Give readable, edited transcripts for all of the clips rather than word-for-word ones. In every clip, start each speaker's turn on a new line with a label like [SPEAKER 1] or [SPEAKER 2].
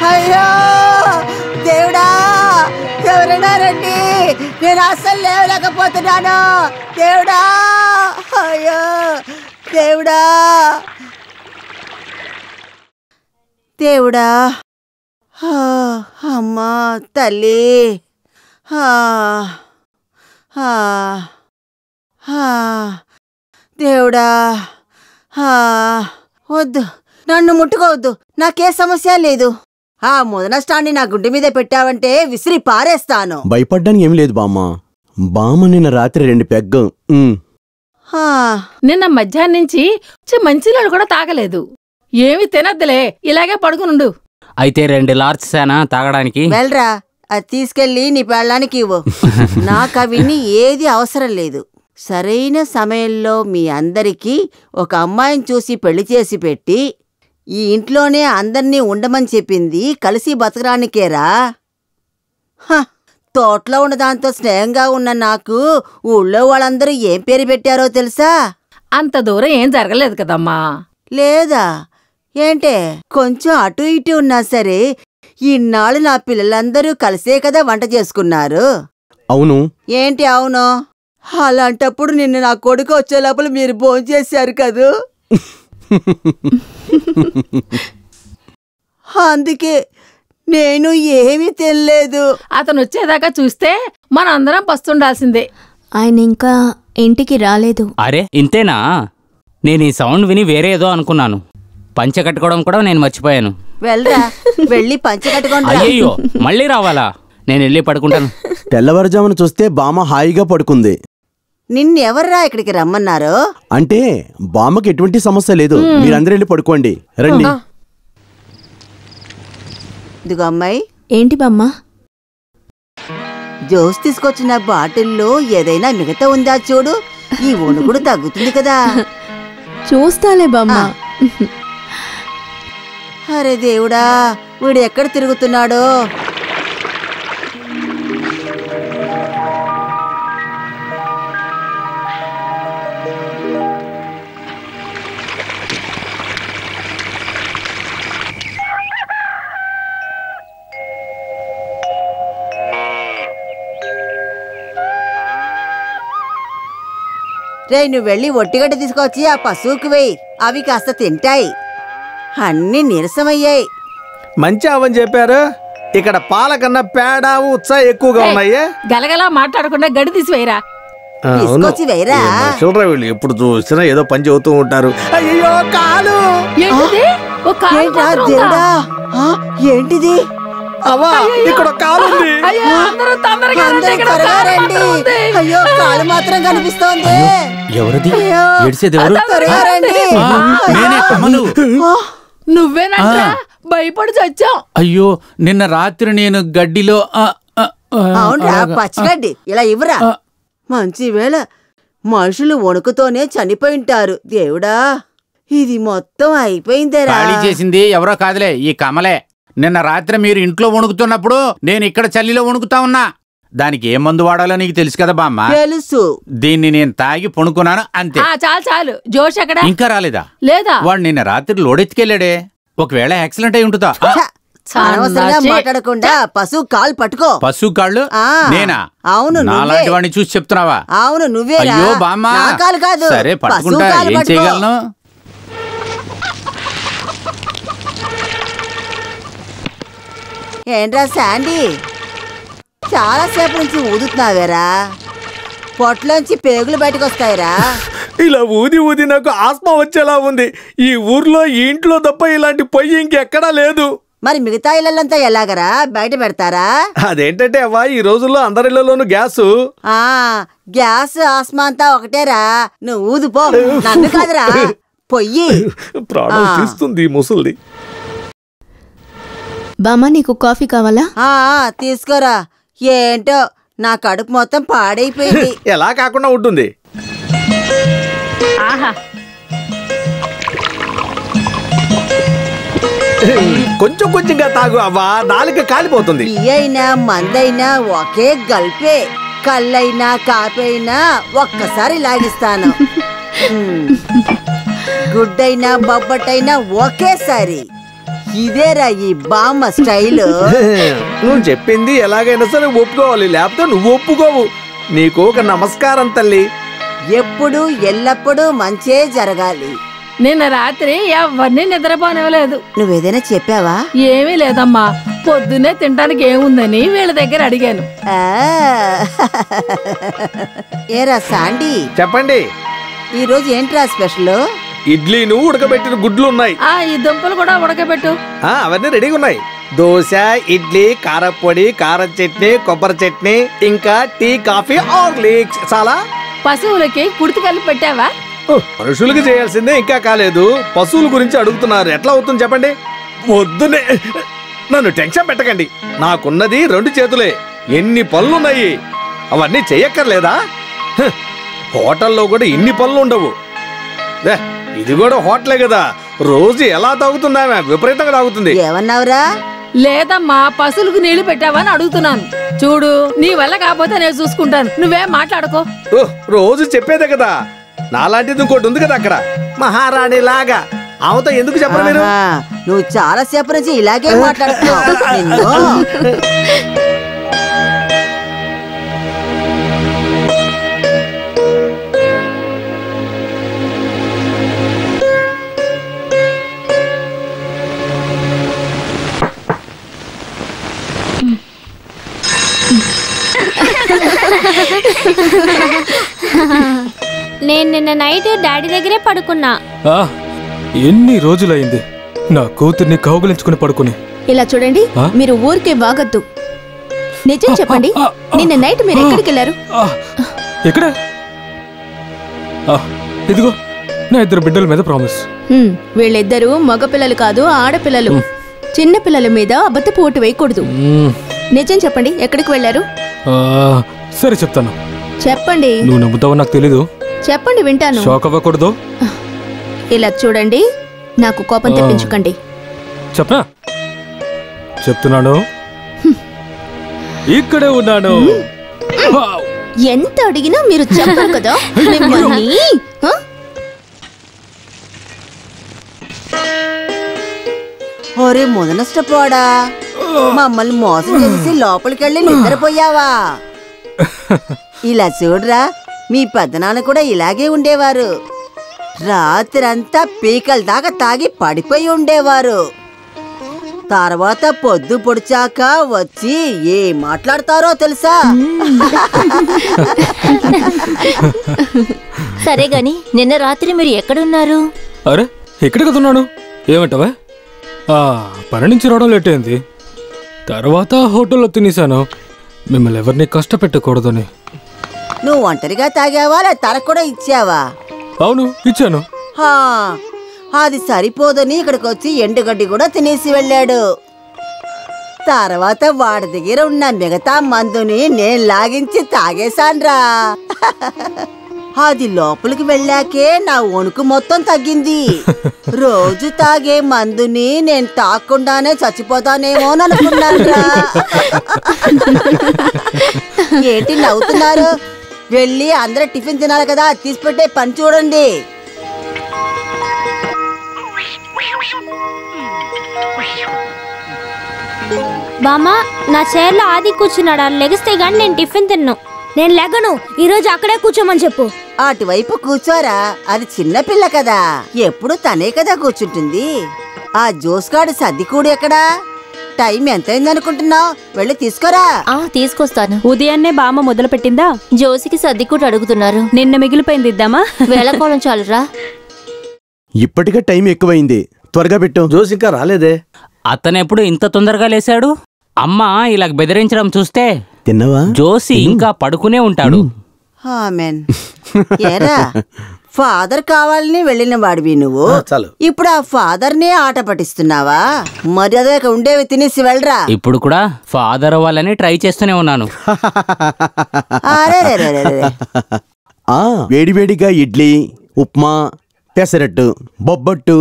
[SPEAKER 1] అయ్యో దేవుడా, ఎవరైనా రండి, నేను అస్సలు లేవలేకపోతున్నాను దేవుడా. అయ్యో దేవుడా, దేవుడా, అమ్మా తల్లి, దేవుడా, వద్దు, నన్ను ముట్టుకోవద్దు, నాకే సమస్య లేదు. ఆ ముదనష్టాన్ని నా గుడ్డి మీద పెట్టావంటే విసిరి పారేస్తాను.
[SPEAKER 2] భయపడ్డానికి ఏం లేదు బామ్మ. బామ్మ నిన్న రాత్రి 2 పెగ్గం.
[SPEAKER 3] నిన్న మధ్యాహ్నం నుంచి మంచినీళ్ళు కూడా తాగలేదు. ఏమి తినద్దులే, ఇలాగే పడుకునుండు.
[SPEAKER 4] అయితే 2 లార్జ్ సేనా తాగడానికి.
[SPEAKER 1] వెళ్ళరా, అది తీసుకెళ్ళి నీ పెళ్ళానికి ఇవ్వు. నాకు అవన్నీ ఏది అవసరం లేదు. సరైన సమయంలో మీ అందరికీ ఒక అమ్మాయిని చూసి పెళ్లి చేసి పెట్టి ఈ ఇంట్లోనే అందర్నీ ఉండమని చెప్పింది కలిసి బతకడానికేరా. తోటలో ఉన్నదాంతో స్నేహంగా ఉన్న నాకు ఊళ్ళో వాళ్ళందరూ ఏం పేరు పెట్టారో తెలుసా?
[SPEAKER 3] అంత దూరం ఏం జరగలేదు కదమ్మా.
[SPEAKER 1] లేదా ఏంటే, కొంచెం అటు ఇటు ఉన్నా సరే ఇన్నాళ్ళు నా పిల్లలందరూ కలిసే కదా వంట చేసుకున్నారు.
[SPEAKER 2] అవును.
[SPEAKER 1] ఏంటి అవును? అలాంటప్పుడు నిన్న నా కొడుకు వచ్చే లోపల మీరు భోంచేశారు కదూ. అందుకే నేను ఏమీ తినలేదు.
[SPEAKER 3] అతను వచ్చేదాకా చూస్తే మన అందరం పస్తుండాల్సిందే.
[SPEAKER 5] ఆయన ఇంకా ఇంటికి రాలేదు.
[SPEAKER 4] అరే ఇంతేనా? నేను ఈ సౌండ్ విని వేరే ఏదో అనుకున్నాను. పంచె కట్టుకోవడం కూడా నేను మర్చిపోయాను.
[SPEAKER 1] వెళ్ళరా, వెళ్ళి పంచె కట్టుకోండి.
[SPEAKER 4] అయ్యో మళ్ళీ రావాలా? నేను వెళ్ళి పడుకుంటాను.
[SPEAKER 2] తెల్లవారుజామున చూస్తే బామ్మ హాయిగా పడుకుంది.
[SPEAKER 1] నిన్నెవర్రా ఇక్కడికి రమ్మన్నారు?
[SPEAKER 2] అంటే బామ్మకి ఎటువంటి సమస్య లేదు, మీరందరూ వెళ్ళి పడుకోండి. రండి.
[SPEAKER 1] ఇదిగో అమ్మాయి.
[SPEAKER 5] ఏంటి బామ్మ?
[SPEAKER 1] జోస్ తీసుకొచ్చిన బాటిల్లో ఏదైనా మిగతా ఉందా చూడు, ఈ వణుకుడు తగ్గుతుంది కదా.
[SPEAKER 5] చూస్తాలే బామ్మ.
[SPEAKER 1] అరే దేవుడా, వీడు ఎక్కడ తిరుగుతున్నాడో. రే, నువ్వు వెళ్ళి ఒట్టిగడ్డ తీసుకొచ్చి ఆ పశువుకి వేయి, అవి కాస్త తింటాయి. అన్నీ నీరసమయ్యాయి.
[SPEAKER 6] మంచి అవని చెప్పారు. ఇక్కడ పాల కన్నా పేడ ఉత్సా ఎక్కువగా ఉన్నాయి.
[SPEAKER 3] గలగలా మాట్లాడకుండా గడి తీసివేయరా.
[SPEAKER 1] తీసుకొచ్చి వేయరా.
[SPEAKER 6] చూడరా, వీళ్ళు ఎప్పుడు చూసినా ఏదో పని చెబుతూ ఉంటారు. అయ్యో కాలు!
[SPEAKER 1] దేవుడా, ఏంటిది?
[SPEAKER 6] అవా, ఇక్కడ కాలు ఉంది.
[SPEAKER 1] అయ్యో, కాలు మాత్రం కనిపిస్తోంది.
[SPEAKER 4] ఎవరిది? ఏడ్చేదెవరు?
[SPEAKER 3] నువ్వేనంటా? భయపడి చచ్చాం.
[SPEAKER 7] అయ్యో, నిన్న రాత్రి నేను గడ్డిలో.
[SPEAKER 1] అవునరా, పచ్చిగడ్డి ఇలా ఇవ్వరా. మంచి వేళ, మనుషులు వణుకుతోనే చనిపోయింటారు. దేవుడా, ఇది మొత్తం అయిపోయిందేరా.
[SPEAKER 7] ఖాళీ చేసింది ఎవరో కాదులే, ఈ కమలే. నిన్న రాత్రి మీరు ఇంట్లో వణుకుతున్నప్పుడు నేను ఇక్కడ చలిలో వణుకుతా ఉన్నా. దానికి ఏ మందు వాడాలో నీకు తెలుసు కదా బామ్మ?
[SPEAKER 1] తెలుసు.
[SPEAKER 7] దీన్ని నేను తాగి పడుకున్నాను అంతే.
[SPEAKER 3] చాలు చాలు. జోష్ ఎక్కడ?
[SPEAKER 7] ఇంకా రాలేదా?
[SPEAKER 3] లేదా.
[SPEAKER 7] వాడు నిన్న రాత్రి లోడెత్తుకెళ్ళాడే. ఒకవేళ యాక్సిడెంట్ అయి ఉంటుందా?
[SPEAKER 1] అనవసరంగా మాట్లాడకుండా పశువు కాలు పట్టుకో.
[SPEAKER 7] పశువు కాళ్ళు? నేనా?
[SPEAKER 1] అవును,
[SPEAKER 7] నాలాంటి వాడిని చూసి చెప్తున్నావా?
[SPEAKER 1] అవును నువ్వే.
[SPEAKER 7] అయ్యో బామ్మ,
[SPEAKER 1] కాలు కాదు.
[SPEAKER 7] సరే పట్టుకుంటా, ఏం చేయగలను?
[SPEAKER 1] ఏంట్రా శాండీ, చాలాసేపు నుంచి ఊదుతున్నావేరా? పొట్లోంచి పేగులు బయటకు వస్తాయిరా.
[SPEAKER 6] ఇలా ఊది ఊది నాకు ఆస్మా వచ్చేలా ఉంది. ఈ ఊర్లో ఈ ఇంట్లో తప్ప ఇలాంటి పొయ్యి ఇంకెక్కడా లేదు.
[SPEAKER 1] మరి మిగతా ఇళ్ళంతా ఎలాగరా బయట పెడతారా?
[SPEAKER 6] అదేంటంటే అవ్వా, ఈ రోజుల్లో అందరిలోనూ గ్యాసు.
[SPEAKER 1] గ్యాస్ ఆస్మా అంతా ఒకటేరా. నువ్వు ఊదుపో, నన్ను కాదురా. పొయ్యి
[SPEAKER 6] ప్రాణం తీస్తుంది ముసల్ది.
[SPEAKER 5] బామ్మ, నీకు కాఫీ కావాలా?
[SPEAKER 1] తీసుకోరా. ఏంటో నా కడుపు మొత్తం పాడైపోయింది.
[SPEAKER 6] ఎలా కాకుండా ఉంటుంది? కొంచెం కొంచెంగా తాగు అవ్వా, నాలుక కాలిపోతుంది.
[SPEAKER 1] అయినా మందైనా ఒకే గల్పే. కళ్ళైనా కాపైనా ఒక్కసారి లాగిస్తాను. గుడ్డైనా బొబ్బట్టైనా ఒకేసారి. ఇదేరా ఈ బామ్మ స్టైల్.
[SPEAKER 6] నువ్వు చెప్పింది ఎలాగైనా సరే ఒప్పుకోవాలి, లేకపోతే నువ్వు ఒప్పుకోవు. నీకు ఒక నమస్కారం తల్లి.
[SPEAKER 1] ఎప్పుడు ఎల్లప్పుడూ మంచే జరగాలి.
[SPEAKER 3] నిన్న రాత్రి ఎవరిని నిద్రపోనివ్వలేదు.
[SPEAKER 1] నువ్వేదైనా చెప్పావా?
[SPEAKER 3] ఏమీ లేదమ్మా, పొద్దున్నే తినడానికి ఏముందని వీళ్ళ దగ్గర అడిగాను.
[SPEAKER 1] ఆ, ఏరా సాండి,
[SPEAKER 6] చెప్పండి.
[SPEAKER 1] ఈరోజు ఏంట్రా స్పెషల్?
[SPEAKER 6] ఇడ్లీను ఉడకబెట్టిన గుడ్లు ఉన్నాయి.
[SPEAKER 3] ఈ దుంపలు కూడా ఉడకబెట్టు.
[SPEAKER 6] అవన్నీ రెడీగా ఉన్నాయి. దోశ, ఇడ్లీ, కారపొడి, కారం చట్నీ, కొబ్బరి చట్నీ, ఇంకా టీ, కాఫీ, హార్లిక్స్. చాలా.
[SPEAKER 3] పశువులకి కుడితి కలిపి పెట్టావా?
[SPEAKER 6] మనుషులకి చేయాల్సిందే ఇంకా కాలేదు. పశువుల గురించి అడుగుతున్నారు, ఎట్లా అవుతుంది చెప్పండి? వద్దునే, నన్ను టెన్షన్ పెట్టకండి. నాకున్నది 2 చేతులే, ఎన్ని పనులున్నాయి. అవన్నీ చెయ్యక్కర్లేదా? హోటల్లో కూడా ఇన్ని పనులు ఉండవు. ఇది కూడా హోటలే కదా, రోజు ఎలా తాగుతుందా? విపరీతంగా తాగుతుంది.
[SPEAKER 1] ఏమన్నావురా?
[SPEAKER 3] లేదమ్మా, పశువులకు నీళ్లు పెట్టావని అడుగుతున్నాను. చూడు, నీ వల్ల కాకపోతే నేను చూసుకుంటాను, నువ్వేం మాట్లాడుకో.
[SPEAKER 6] రోజు చెప్పేదే కదా. నాలాంటిది ఇంకోటి ఉంది కదా అక్కడ, మహారాణి లాగా. ఆమెతో ఎందుకు చెప్పరు మీరు?
[SPEAKER 1] నువ్వు చాలా సేపు నుంచి ఇలాగే మాట్లాడుతున్నావు.
[SPEAKER 8] నేను నిన్న నైట్ డాడీ దగ్గరే పడుకున్నా.
[SPEAKER 9] ఎన్ని రోజులైంది నా కూతుర్ని కౌగులించుకుని పడుకుని.
[SPEAKER 5] ఇలా చూడండి, మీరు ఊరికే వాగద్దు. నిజం చెప్పండి, నిన్న నైట్ మీరు ఎక్కడికి వెళ్ళారు?
[SPEAKER 9] ఎక్కడ? ఇదిగో నా 2 బిడ్డల మీద ప్రామిస్.
[SPEAKER 5] వీళ్ళిద్దరూ మగపిల్లలు కాదు, ఆడపిల్లలు. చిన్న పిల్లల మీద అబద్ధపు ఓటు వేయకూడదు. నిజం చెప్పండి, ఎక్కడికి వెళ్ళారు?
[SPEAKER 9] సరే చెప్తాను.
[SPEAKER 5] చెప్పండి.
[SPEAKER 9] నువ్వు నమ్ముతావో నాకు తెలీదు.
[SPEAKER 5] చెప్పండి, వింటాను.
[SPEAKER 9] షాక్ అవ్వకూడదు.
[SPEAKER 5] ఇలా చూడండి, నాకు కోపం తెప్పించకండి.
[SPEAKER 9] చెప్పనా? చెప్తున్నాను, ఇక్కడే ఉన్నాను.
[SPEAKER 5] ఎంత అడిగినా మీరు చెప్పరు కదా మిమ్మల్ని.
[SPEAKER 1] ఒరే ముదనష్టపోడా, మమ్మల్ని మోసం చేసి లోపలికెళ్ళి నిద్రపోయావా? ఇలా చూడరా, మీ పెద్దనాన్న కూడా ఇలాగే ఉండేవారు. రాత్రంతా పీకల దాకా తాగి పడిపోయి ఉండేవారు. తర్వాత పొద్దు పొడిచాక వచ్చి ఏ మాట్లాడతారో తెలుసా?
[SPEAKER 8] సరే గాని నిన్న రాత్రి మీరు ఎక్కడున్నారు?
[SPEAKER 9] అరే, ఎక్కడ కదున్నాను. ఏమంటావా? పని నుంచి రావడం లేట్ అయింది. తర్వాత హోటల్లో తినేశాను, మిమ్మల్ని ఎవరిని కష్టపెట్టకూడదని.
[SPEAKER 1] నువ్వు ఒంటరిగా తాగావా, తనకు కూడా ఇచ్చావా?
[SPEAKER 9] అవును, ఇచ్చాను.
[SPEAKER 1] అది సరిపోదని ఇక్కడికి వచ్చి ఎండుగడ్డి కూడా తినేసి వెళ్ళాడు. తర్వాత వాడి దగ్గర ఉన్న మిగతా మందుని నేను లాగించి తాగేశాన్రా. అది లోపలికి వెళ్ళాకే నా వణుకు మొత్తం తగ్గింది. రోజు తాగే మందుని నేను తాగకుండానే చచ్చిపోతానేమో అనుకున్నాన్రా. ఏంటి నవ్వుతున్నారు? వెళ్ళి అందరూ టిఫిన్ తినాలి కదా, తీసిపెట్టే పని చూడండి.
[SPEAKER 8] బామ్మ, నా చైర్లో ఆది కూర్చున్నాడు. లెగిస్తే గాని నేను టిఫిన్ తిన్ను. నేను లెగను. ఈరోజు అక్కడే కూర్చోమని చెప్పు.
[SPEAKER 1] అటువైపు కూర్చోరా, అది చిన్నపిల్ల కదా, ఎప్పుడు తనే కదా కూర్చుంటుంది. ఆ జోస్గాడు సర్దికూడు ఎక్కడా? టైం ఎంతైందనుకుంటున్నావు? వెళ్ళి తీసుకురా.
[SPEAKER 8] తీసుకొస్తాను.
[SPEAKER 10] ఉదయాన్నే బామ్మ మొదలు పెట్టిందా?
[SPEAKER 8] జోసికి సర్దికూడు అడుగుతున్నారు.
[SPEAKER 10] నిన్న మిగిలిపోయింది ఇద్దామా?
[SPEAKER 8] వేళకోళం చాలురా.
[SPEAKER 2] ఇప్పటికే టైం ఎక్కువైంది, త్వరగా పెట్టు.
[SPEAKER 6] జోసి ఇంకా రాలేదే.
[SPEAKER 4] అతనెప్పుడు ఇంత తొందరగా లేచాడు? అమ్మ ఇలా బెదిరించడం చూస్తే
[SPEAKER 2] తిన్నావా?
[SPEAKER 4] జోసి ఇంకా పడుకునే ఉంటాడు.
[SPEAKER 1] ఆమెన్. ఏరా, ఫాదర్ కావాలని వెళ్ళిన వాడివి నువ్వు. ఇప్పుడు ఆ ఫాదర్ నే ఆట పట్టిస్తున్నావా? మర్యాదగా ఉండేవి తినేసి వెళ్ళరా.
[SPEAKER 4] ఇప్పుడు కూడా ఫాదర్ అవ్వాలని ట్రై చేస్తూనే ఉన్నాను.
[SPEAKER 2] వేడివేడిగా ఇడ్లీ, ఉప్మా, పెసరట్టు, బొబ్బట్టు,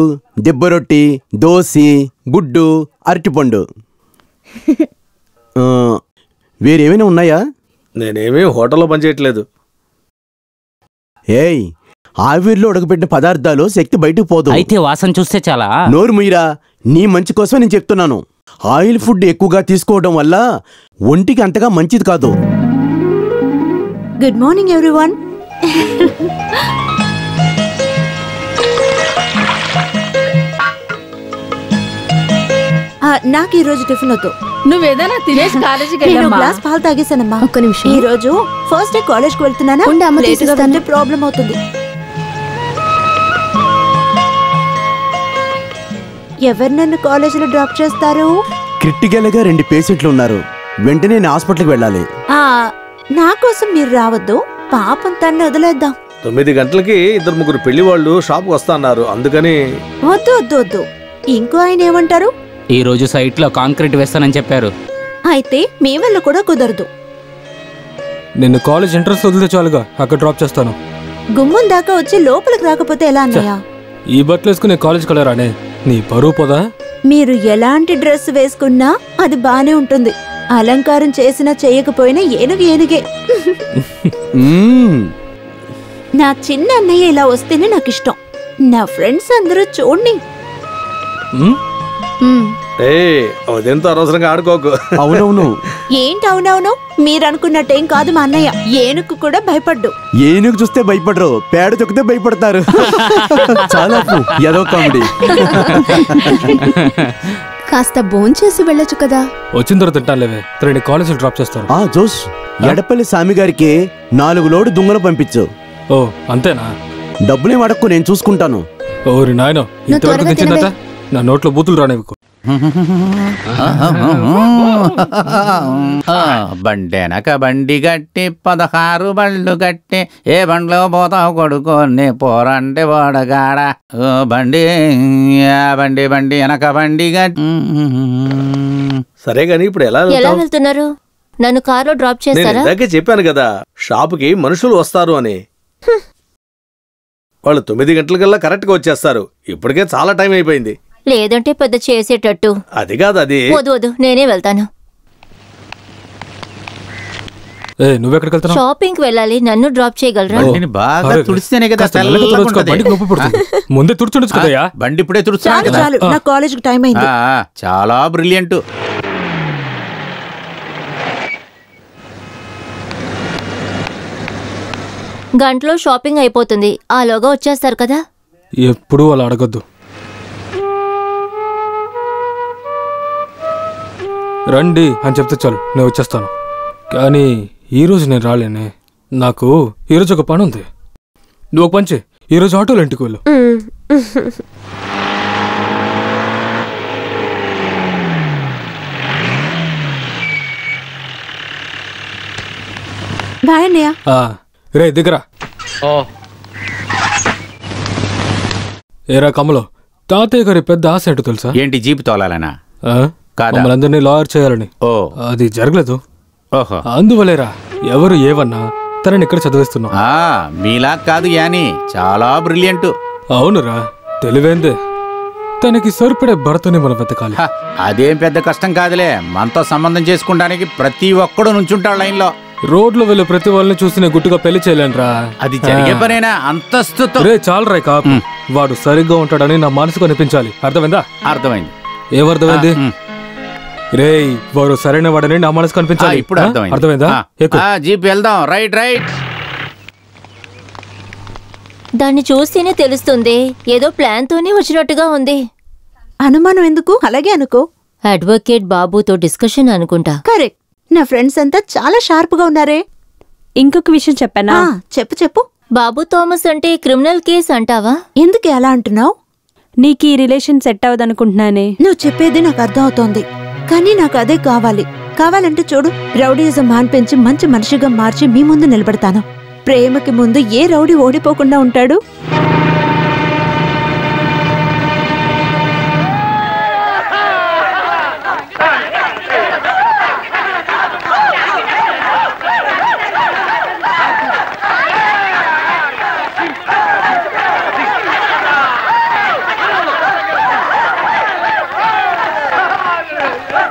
[SPEAKER 2] దెబ్బరొట్టి, దోసి, గుడ్డు, అరటిపండు. వేరేమైనా ఉన్నాయా?
[SPEAKER 6] నేనేమీ హోటల్లో పనిచేయట్లేదు.
[SPEAKER 2] ఏయ్, ఆవిరిలో ఉడకబెట్టిన పదార్థాలు శక్తి బయటకు పోదు.
[SPEAKER 4] అయితే వాసన చూస్తే చాలా.
[SPEAKER 2] నోరు ముయ్యరా, నీ మంచి కోసమే నేను చెప్తున్నాను. ఆయిల్ ఫుడ్ ఎక్కువగా తీసుకోవడం వల్ల ఒంటికి అంతగా మంచిది కాదు.
[SPEAKER 5] Good morning everyone. నాకు ఈ రోజు టిఫిన్ వద్దు.
[SPEAKER 3] నువ్వేదైనా తినేసి కాలేజీకి
[SPEAKER 5] నేను
[SPEAKER 3] వెళ్ళమ్మా.
[SPEAKER 5] గ్లాస్ పాలు తాగేసానమ్మా.
[SPEAKER 10] ఒక్క నిమిషం.
[SPEAKER 5] ఈ రోజు ఫస్ట్ డే కాలేజ్ కి వెళ్తున్నానా, ప్రాబ్లం అవుతుంది. ఎవరు నన్ను కాలేజీలో డ్రాప్ చేస్తారు?
[SPEAKER 2] క్రిటికల్ గా 2 పేషెంట్లు ఉన్నారు. వెంటనే నేను హాస్పిటల్కి వెళ్ళాలి.
[SPEAKER 5] నా కోసం మీరు రావద్దు, పాపం తన్ని వదిలేద్దాం.
[SPEAKER 6] 9 గంటలకి 2-3 పెళ్లి వాళ్ళు షాప్కి వస్తా అన్నారు, అందుకని.
[SPEAKER 5] వద్దు వద్దు వద్దు. ఇంకో ఆయన ఏమంటారు?
[SPEAKER 4] ఈ రోజు సైట్ లో కాంక్రీట్ వేస్తానని చెప్పారు.
[SPEAKER 5] అయితే మీ వల్ల కూడా కుదరదు.
[SPEAKER 9] నిన్ను కాలేజ్ ఎంట్రన్స్ వదిలితే చాలుగా, అక్కడ డ్రాప్ చేస్తాను.
[SPEAKER 5] గుమ్మం దాకా వచ్చి లోపలికి రాకపోతే ఎలా అన్నయ్య?
[SPEAKER 9] ఈ బట్టలు వేసుకుని కాలేజ్కి వెళ్ళరానే, నీ పరువు పోదా?
[SPEAKER 5] మీరు ఎలాంటి డ్రెస్ వేసుకున్నా అది బానే ఉంటుంది. అలంకారం చేసినా చేయకపోయినా ఏనుగు ఏనుగే. నా చిన్న అన్నయ్య ఇలా వస్తేనే నాకు ఇష్టం. నా ఫ్రెండ్స్ అందరూ చూడండి.
[SPEAKER 6] అదేంతో అనవసరంగా ఆడుకోకు.
[SPEAKER 2] అవునవును.
[SPEAKER 5] ఏంటి అవునవును? మీరు అనుకున్నట్టేం కాదు మా అన్నయ్య. ఏనుగు కూడా భయపడ్డు.
[SPEAKER 2] ఏనుగు చూస్తే భయపడరు, పేడ తొక్కితే భయపడతారు. చాలా ఏదో కామెడీ.
[SPEAKER 5] కాస్త భోంచేసి వెళ్ళొచ్చు కదా.
[SPEAKER 9] వచ్చిన తర్వాత తింటానులేవే, త్రీ కాలేజ్ డ్రాప్ చేస్తాను.
[SPEAKER 2] జోష్, ఎడపల్లి స్వామి గారికి 4 లోడు దుంగలు పంపించు.
[SPEAKER 9] ఓ అంతేనా?
[SPEAKER 2] డబ్బులేం అడక్కు, నేను చూసుకుంటాను.
[SPEAKER 9] ఓరి నాయనో, ఇంతవరకు తెచ్చిందట. నా నోట్లో బూతులు రానివ్వకు.
[SPEAKER 7] బండెనక బండి గట్టి 16 బళ్ళు గట్టి, ఏ బండ్లో పోతావు కొడుకోని పోరంటే వాడగాడ. బండి బండి బండి వెనక బండి గట్టి.
[SPEAKER 6] సరే గాని ఇప్పుడు ఎలా
[SPEAKER 8] వెళ్తున్నారు? నన్ను కారులో డ్రాప్ చేస్తారా?
[SPEAKER 6] ఇందాకే చెప్పాను కదా, షాపుకి మనుషులు వస్తారు అని. వాళ్ళు 9 గంటలకల్లా కరెక్ట్ గా వచ్చేస్తారు. ఇప్పటికే చాలా టైం అయిపోయింది.
[SPEAKER 8] లేదంటే పెద్ద చేసేటట్టు.
[SPEAKER 6] అది కాదు, అది.
[SPEAKER 8] వద్దు నేనే వెళ్తాను.
[SPEAKER 9] నువ్వెక్కడికి వెళ్తావు?
[SPEAKER 8] షాపింగ్ వెళ్ళాలి, నన్ను డ్రాప్ చేయగలరా?
[SPEAKER 7] బాగా తుడిస్తేనే కదా
[SPEAKER 9] ముందే తుడుచుండొచ్చు కదయ్యా.
[SPEAKER 7] బండి ఇప్పుడే తుడుచున్నాను.
[SPEAKER 5] నా కాలేజ్ టైం అయింది.
[SPEAKER 7] చాలా బ్రిలియంట్.
[SPEAKER 8] గంటలో షాపింగ్ అయిపోతుంది, ఆలోగా వచ్చేస్తారు కదా.
[SPEAKER 9] ఎప్పుడు అలా అడగద్దు. రండి అని చెప్తే చాలు, నేను వచ్చేస్తాను. కానీ ఈరోజు నేను రాలేనే, నాకు ఈరోజు ఒక పని ఉంది. నువ్వు ఒక పని చేయి, ఈరోజు ఆటోలో ఇంటికి వెళ్ళు.
[SPEAKER 5] బాయ్ అన్నయ్య.
[SPEAKER 9] రే దగ్గర ఏరా కమలో, తాతయ్య గారి పెద్ద ఆశ ఏంటో తెలుసా?
[SPEAKER 7] ఏంటి, జీపు తోలాలనా?
[SPEAKER 9] మమ్మల్ని లాయర్ చేయాలని. అది జరగలేదు. అందువలేరా ఎవరు ఏవన్నా తనని ఇక్కడ చదివిస్తున్నావు.
[SPEAKER 7] మీలా కాదు యాని, చాలా బ్రిలియంట్.
[SPEAKER 9] అవునురా, తెలివైందే. తనకి సరిపడే భర్తని మనం వెతకాలి.
[SPEAKER 7] అదేం పెద్ద కష్టం కాదులే. మనతో సంబంధం చేసుకుంటానికి ప్రతి ఒక్కడు నుంచుంటాడు లైన్ లో.
[SPEAKER 9] రోడ్లో వెళ్ళి ప్రతి వాళ్ళని చూసి నేను గుట్టుగా పెళ్లి చేయలేనురా.
[SPEAKER 7] అది జరిగే పనేనా? అంతస్తుతో.
[SPEAKER 9] రే చాలరాయ్ కాపు, వాడు సరిగ్గా ఉంటాడని నా మనసుకు అనిపించాలి. అర్థమైందా?
[SPEAKER 7] అర్థమైంది.
[SPEAKER 9] ఏమర్థమైంది? రే వాడు సరైన వాడని నా మనసు కనిపించాలి.
[SPEAKER 7] ఇప్పుడు అర్థమైంది.
[SPEAKER 9] అర్థమైందా?
[SPEAKER 7] జీప్ వెళ్దాం. Right right.
[SPEAKER 8] దాన్ని చూస్తేనే తెలుస్తుంది, ఏదో ప్లాన్ తోనే వచ్చినట్టుగా ఉంది.
[SPEAKER 5] అనుమానం ఎందుకు? అలాగే అనుకో.
[SPEAKER 8] అడ్వకేట్ బాబుతో డిస్కషన్ అనుకుంటా.
[SPEAKER 5] కరెక్ట్. నా ఫ్రెండ్స్ అంతా చాలా షార్ప్ గా ఉన్నారే.
[SPEAKER 10] ఇంకొక విషయం చెప్పానా?
[SPEAKER 5] చెప్పు చెప్పు.
[SPEAKER 8] బాబు థామస్ అంటే క్రిమినల్ కేస్ అంటావా?
[SPEAKER 5] ఎందుకు అలా అంటున్నావు?
[SPEAKER 10] నీకు ఈ రిలేషన్ సెట్ అవ్వదనుకుంటున్నానే.
[SPEAKER 5] నువ్వు చెప్పేది నాకు అర్థం అవుతోంది, కానీ నాకు అదే కావాలి. కావాలంటే చూడు, రౌడీజం మాన్పించి మంచి మనిషిగా మార్చి మీ ముందు నిలబడతాను. ప్రేమకి ముందు ఏ రౌడీ ఓడిపోకుండా ఉంటాడు?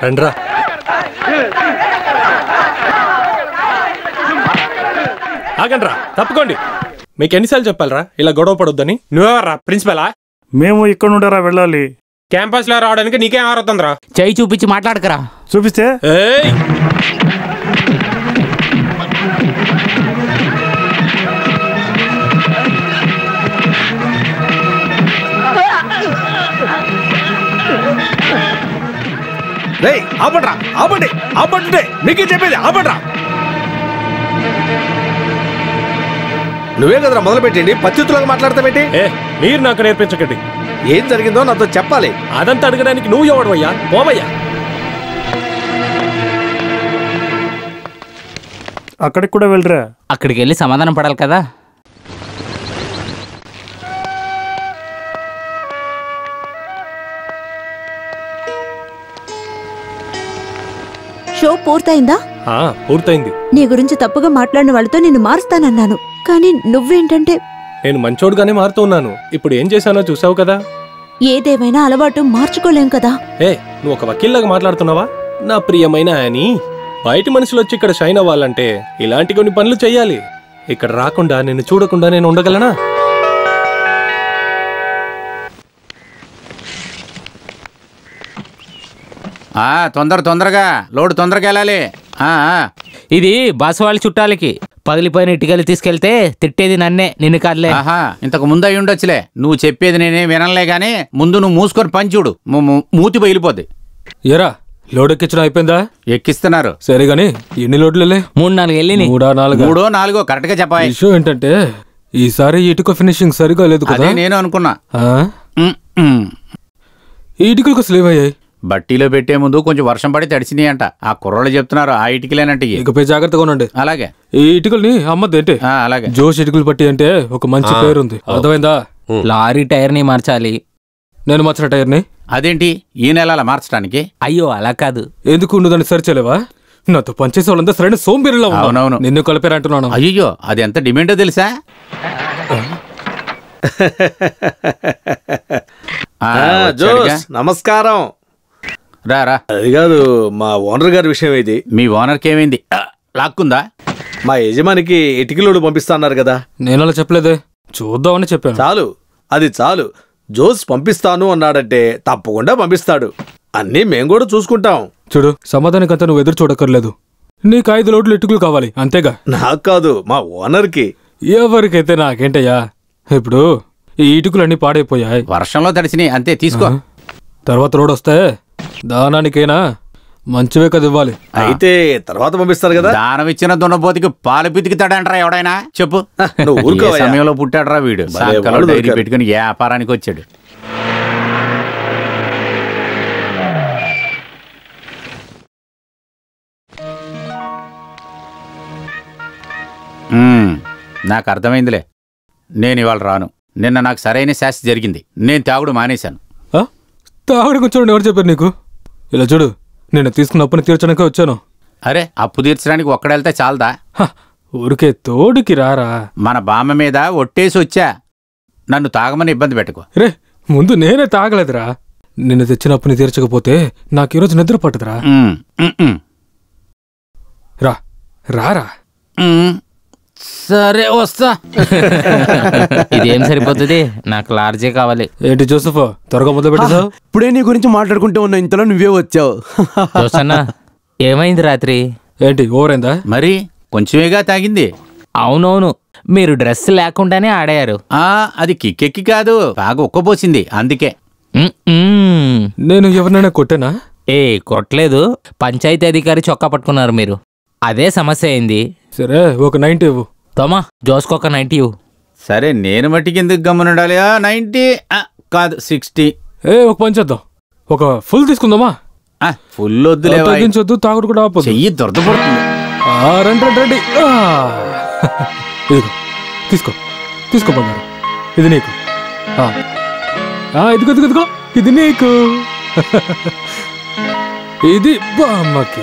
[SPEAKER 9] రండ్రా. ఆగండ్రా, తప్పుకోండి. మీకు ఎన్నిసార్లు చెప్పాలరా ఇలా గొడవ పడొద్దని? నువ్వెవర్రా, ప్రిన్సిపలా?
[SPEAKER 11] మేము ఇక్కడ నుండారా వెళ్ళాలి?
[SPEAKER 9] క్యాంపస్ లో రావడానికి నీకేం ఆరుతుందిరా?
[SPEAKER 4] చెయ్యి చూపించి మాట్లాడకరా.
[SPEAKER 11] చూపిస్తే
[SPEAKER 6] ఆపండ్రా, ఆపండి, ఆపండి, మీకే చెప్పేది ఆపండ్రా. నువ్వే కదరా మొదలు పెట్టండి, పత్తితులాగా మాట్లాడతావేంటి?
[SPEAKER 9] మీరు నాకు నేర్పించకండి.
[SPEAKER 6] ఏం జరిగిందో నాతో చెప్పాలి.
[SPEAKER 9] అదంతా అడగడానికి నువ్వు ఎవడవయ్యా? పోవయ్యా.
[SPEAKER 11] అక్కడికి కూడా వెళ్ళరా?
[SPEAKER 4] అక్కడికి వెళ్ళి సమాధానం పడాలి కదా.
[SPEAKER 5] షో పూర్తయిందా?
[SPEAKER 9] పూర్తయింది.
[SPEAKER 5] నీ గురించి తప్పుగా మాట్లాడిన వాళ్ళతో నిన్ను మారుస్తానన్నాను, కానీ నువ్వేంటంటే
[SPEAKER 9] నేను మంచోడుగానే మారుతూ ఉన్నాను. ఇప్పుడు ఏం చేశానో చూసావు కదా.
[SPEAKER 5] ఏదేమైనా అలవాటు మార్చుకోలేం కదా.
[SPEAKER 9] నువ్వు ఒక వకీల్లాగా మాట్లాడుతున్నావా? నా ప్రియమైన అని బయటి మనుషులు వచ్చి ఇక్కడ షైన్ అవ్వాలంటే ఇలాంటి కొన్ని పనులు చెయ్యాలి. ఇక్కడ రాకుండా నిన్ను చూడకుండా నేను ఉండగలనా?
[SPEAKER 7] తొందరగా లోడు తొందరగా వెళ్ళాలి.
[SPEAKER 4] ఇది బాసు వాళ్ళ చుట్టాలకి పగిలిపోయిన ఇటుకలు తీసుకెళ్తే తిట్టేది నన్నే, నిన్ను కాదులే.
[SPEAKER 7] ఇంతకు ముందు అయి ఉండొచ్చులే. నువ్వు చెప్పేది నేనే వినలే గానీ ముందు నువ్వు మూసుకొని పని చూడు, మూతి బయలిపోద్ది.
[SPEAKER 9] ఎరా లోడ్ ఎక్కించడం అయిపోయిందా?
[SPEAKER 7] ఎక్కిస్తున్నారు.
[SPEAKER 9] సరే గాని ఎన్ని లోడ్లు?
[SPEAKER 4] 3-4 వెళ్ళి.
[SPEAKER 7] 3-4 కరెక్ట్ గా చెప్పాలి.
[SPEAKER 9] విషయం ఏంటంటే ఈసారి ఇటుక ఫినిషింగ్ సరిగా లేదు కదా.
[SPEAKER 7] నేను అనుకున్నా.
[SPEAKER 9] ఈ ఇటుకలకు స్లీవ్ అయ్యాయి.
[SPEAKER 7] బట్టీలో పెట్టే ముందు కొంచెం వర్షం పడి తడిచినాయి అంట. ఆ కుర్రోళ్ళు చెప్తున్నారు ఆ ఇటుకలేనంటే.
[SPEAKER 9] ఇకపై జాగ్రత్తగా ఉండండి.
[SPEAKER 7] అలాగే.
[SPEAKER 9] ఈ ఇటుకల్ని అమ్మద్దేంటి?
[SPEAKER 7] అలాగే.
[SPEAKER 9] జోష్ ఇటుకలు పట్టి అంటే ఒక మంచి పేరుంది, అర్థమైందా?
[SPEAKER 4] లారీ టైర్ ని మార్చాలి.
[SPEAKER 9] నేను మార్చిన టైర్ ని
[SPEAKER 7] అదేంటి ఈ నెల మార్చడానికి?
[SPEAKER 4] అయ్యో అలా కాదు.
[SPEAKER 9] ఎందుకు నువ్వు దాన్ని సరి చేయలేవా? నాతో పనిచేసే వాళ్ళంతా సరైన సోంబేరిలో
[SPEAKER 7] అవునవును
[SPEAKER 9] నిన్ను కలిపారంటున్నాను.
[SPEAKER 7] అయ్యో అది ఎంత డిమాండో తెలుసా?
[SPEAKER 6] నమస్కారం.
[SPEAKER 7] రారా.
[SPEAKER 6] అది కాదు, మా ఓనర్ గారి విషయం ఇది.
[SPEAKER 7] మీ ఓనర్కి ఏమైంది? లాక్కుందా?
[SPEAKER 6] మా యజమానికి ఇటుకలోడు పంపిస్తాన్నారు కదా.
[SPEAKER 9] నేను అలా చెప్పలేదే, చూద్దామని చెప్పాను.
[SPEAKER 6] చాలు, అది చాలు. జోస్ పంపిస్తాను అన్నాడంటే తప్పకుండా పంపిస్తాడు. అన్నీ మేము కూడా చూసుకుంటాం.
[SPEAKER 9] చూడు, సమాధానికంతా నువ్వు ఎదురు చూడక్కర్లేదు. నీకు 5 లోడ్లు ఇటుకలు కావాలి అంతేగా?
[SPEAKER 6] నాకు కాదు, మా ఓనర్కి.
[SPEAKER 9] ఎవరికైతే నాకేంటయ్యా. ఇప్పుడు ఈ ఇటుకలన్నీ పాడైపోయాయి,
[SPEAKER 7] వర్షంలో తడిసినాయి అంతే. తీసుకో.
[SPEAKER 9] తర్వాత లోడ్ వస్తే దానానికైనా మంచివే కదా ఇవ్వాలి.
[SPEAKER 6] అయితే తర్వాత పంపిస్తారు కదా.
[SPEAKER 7] దానం ఇచ్చిన దున్నపోతికి పాలు పితికితాడంటరా ఎవడైనా? చెప్పు. సమయంలో పుట్టాడరా వీడు. డైరీ పెట్టుకుని వ్యాపారానికి వచ్చాడు. నాకు అర్థమైందిలే. నేను ఇవాళ రాను. నిన్న నాకు సరైన శాస్తి జరిగింది. నేను తాగుడు మానేశాను.
[SPEAKER 9] తాగుడు కూర్చోండి, ఎవరు చెప్పారు నీకు? ఇలా చూడు, నేను తీసుకున్న అప్పుని తీర్చడానికి వచ్చాను.
[SPEAKER 7] అరే, అప్పు తీర్చడానికి ఒక్కడెళ్తే చాలదా?
[SPEAKER 9] ఊరికే తోడుకి రారా.
[SPEAKER 7] మన బామ్మ మీద ఒట్టేసి వచ్చా. నన్ను తాగమని ఇబ్బంది పెట్టుకో.
[SPEAKER 9] రే, ముందు నేనే తాగలేదురా. నిన్ను తెచ్చిన అప్పుని తీర్చకపోతే నాకు ఈరోజు నిద్ర పట్టదురా. రా రారా.
[SPEAKER 7] సరే వస్తా.
[SPEAKER 4] ఇదేం సరిపోతుంది, నాకు లార్జే కావాలి.
[SPEAKER 9] ఏంటి జోసఫ్, త్వరగా మొదలు పెట్టావు?
[SPEAKER 2] ఇప్పుడే నీ గురించి మాట్లాడుకుంటూ ఉన్నా, ఇంతలో నువ్వే వచ్చావు.
[SPEAKER 4] జోసన్నా, ఏమైంది రాత్రి?
[SPEAKER 9] ఏంటి ఓవరైందా?
[SPEAKER 7] మరి కొంచెమేగా తాగింది.
[SPEAKER 4] అవునవును, మీరు డ్రెస్ లేకుండానే ఆడారు.
[SPEAKER 7] అది కిక్కెక్కి కాదు, బాగా ఉక్కపోసింది అందుకే.
[SPEAKER 9] నేను ఎవరినైనా కొట్టానా?
[SPEAKER 4] కొట్టలేదు. పంచాయతీ అధికారి చొక్కా పట్టుకున్నారు మీరు, అదే సమస్య అయింది.
[SPEAKER 9] సరే, ఒక 90 ఇవ్వు.
[SPEAKER 4] తోమా, జోస్కొక 90 ఇవ్వు.
[SPEAKER 7] సరే, నేను మట్టికి ఎందుకు గమ్మునుండాలి? 90 కాదు 60.
[SPEAKER 9] ఒక పని చేద్దాం, ఒక ఫుల్ తీసుకుందామా?
[SPEAKER 7] ఫుల్ వద్దులే,
[SPEAKER 9] తగ్గించొద్దు, తాగుడు కూడా ఆపొద్దు.
[SPEAKER 7] చెయ్యి దొరదపడుతుంది.
[SPEAKER 9] రండి. ఇదిగో తీసుకో, తీసుకో బంగారు, ఇది నీకు. ఇదిగో ఇది నీకు, ఇది బామ్మకి.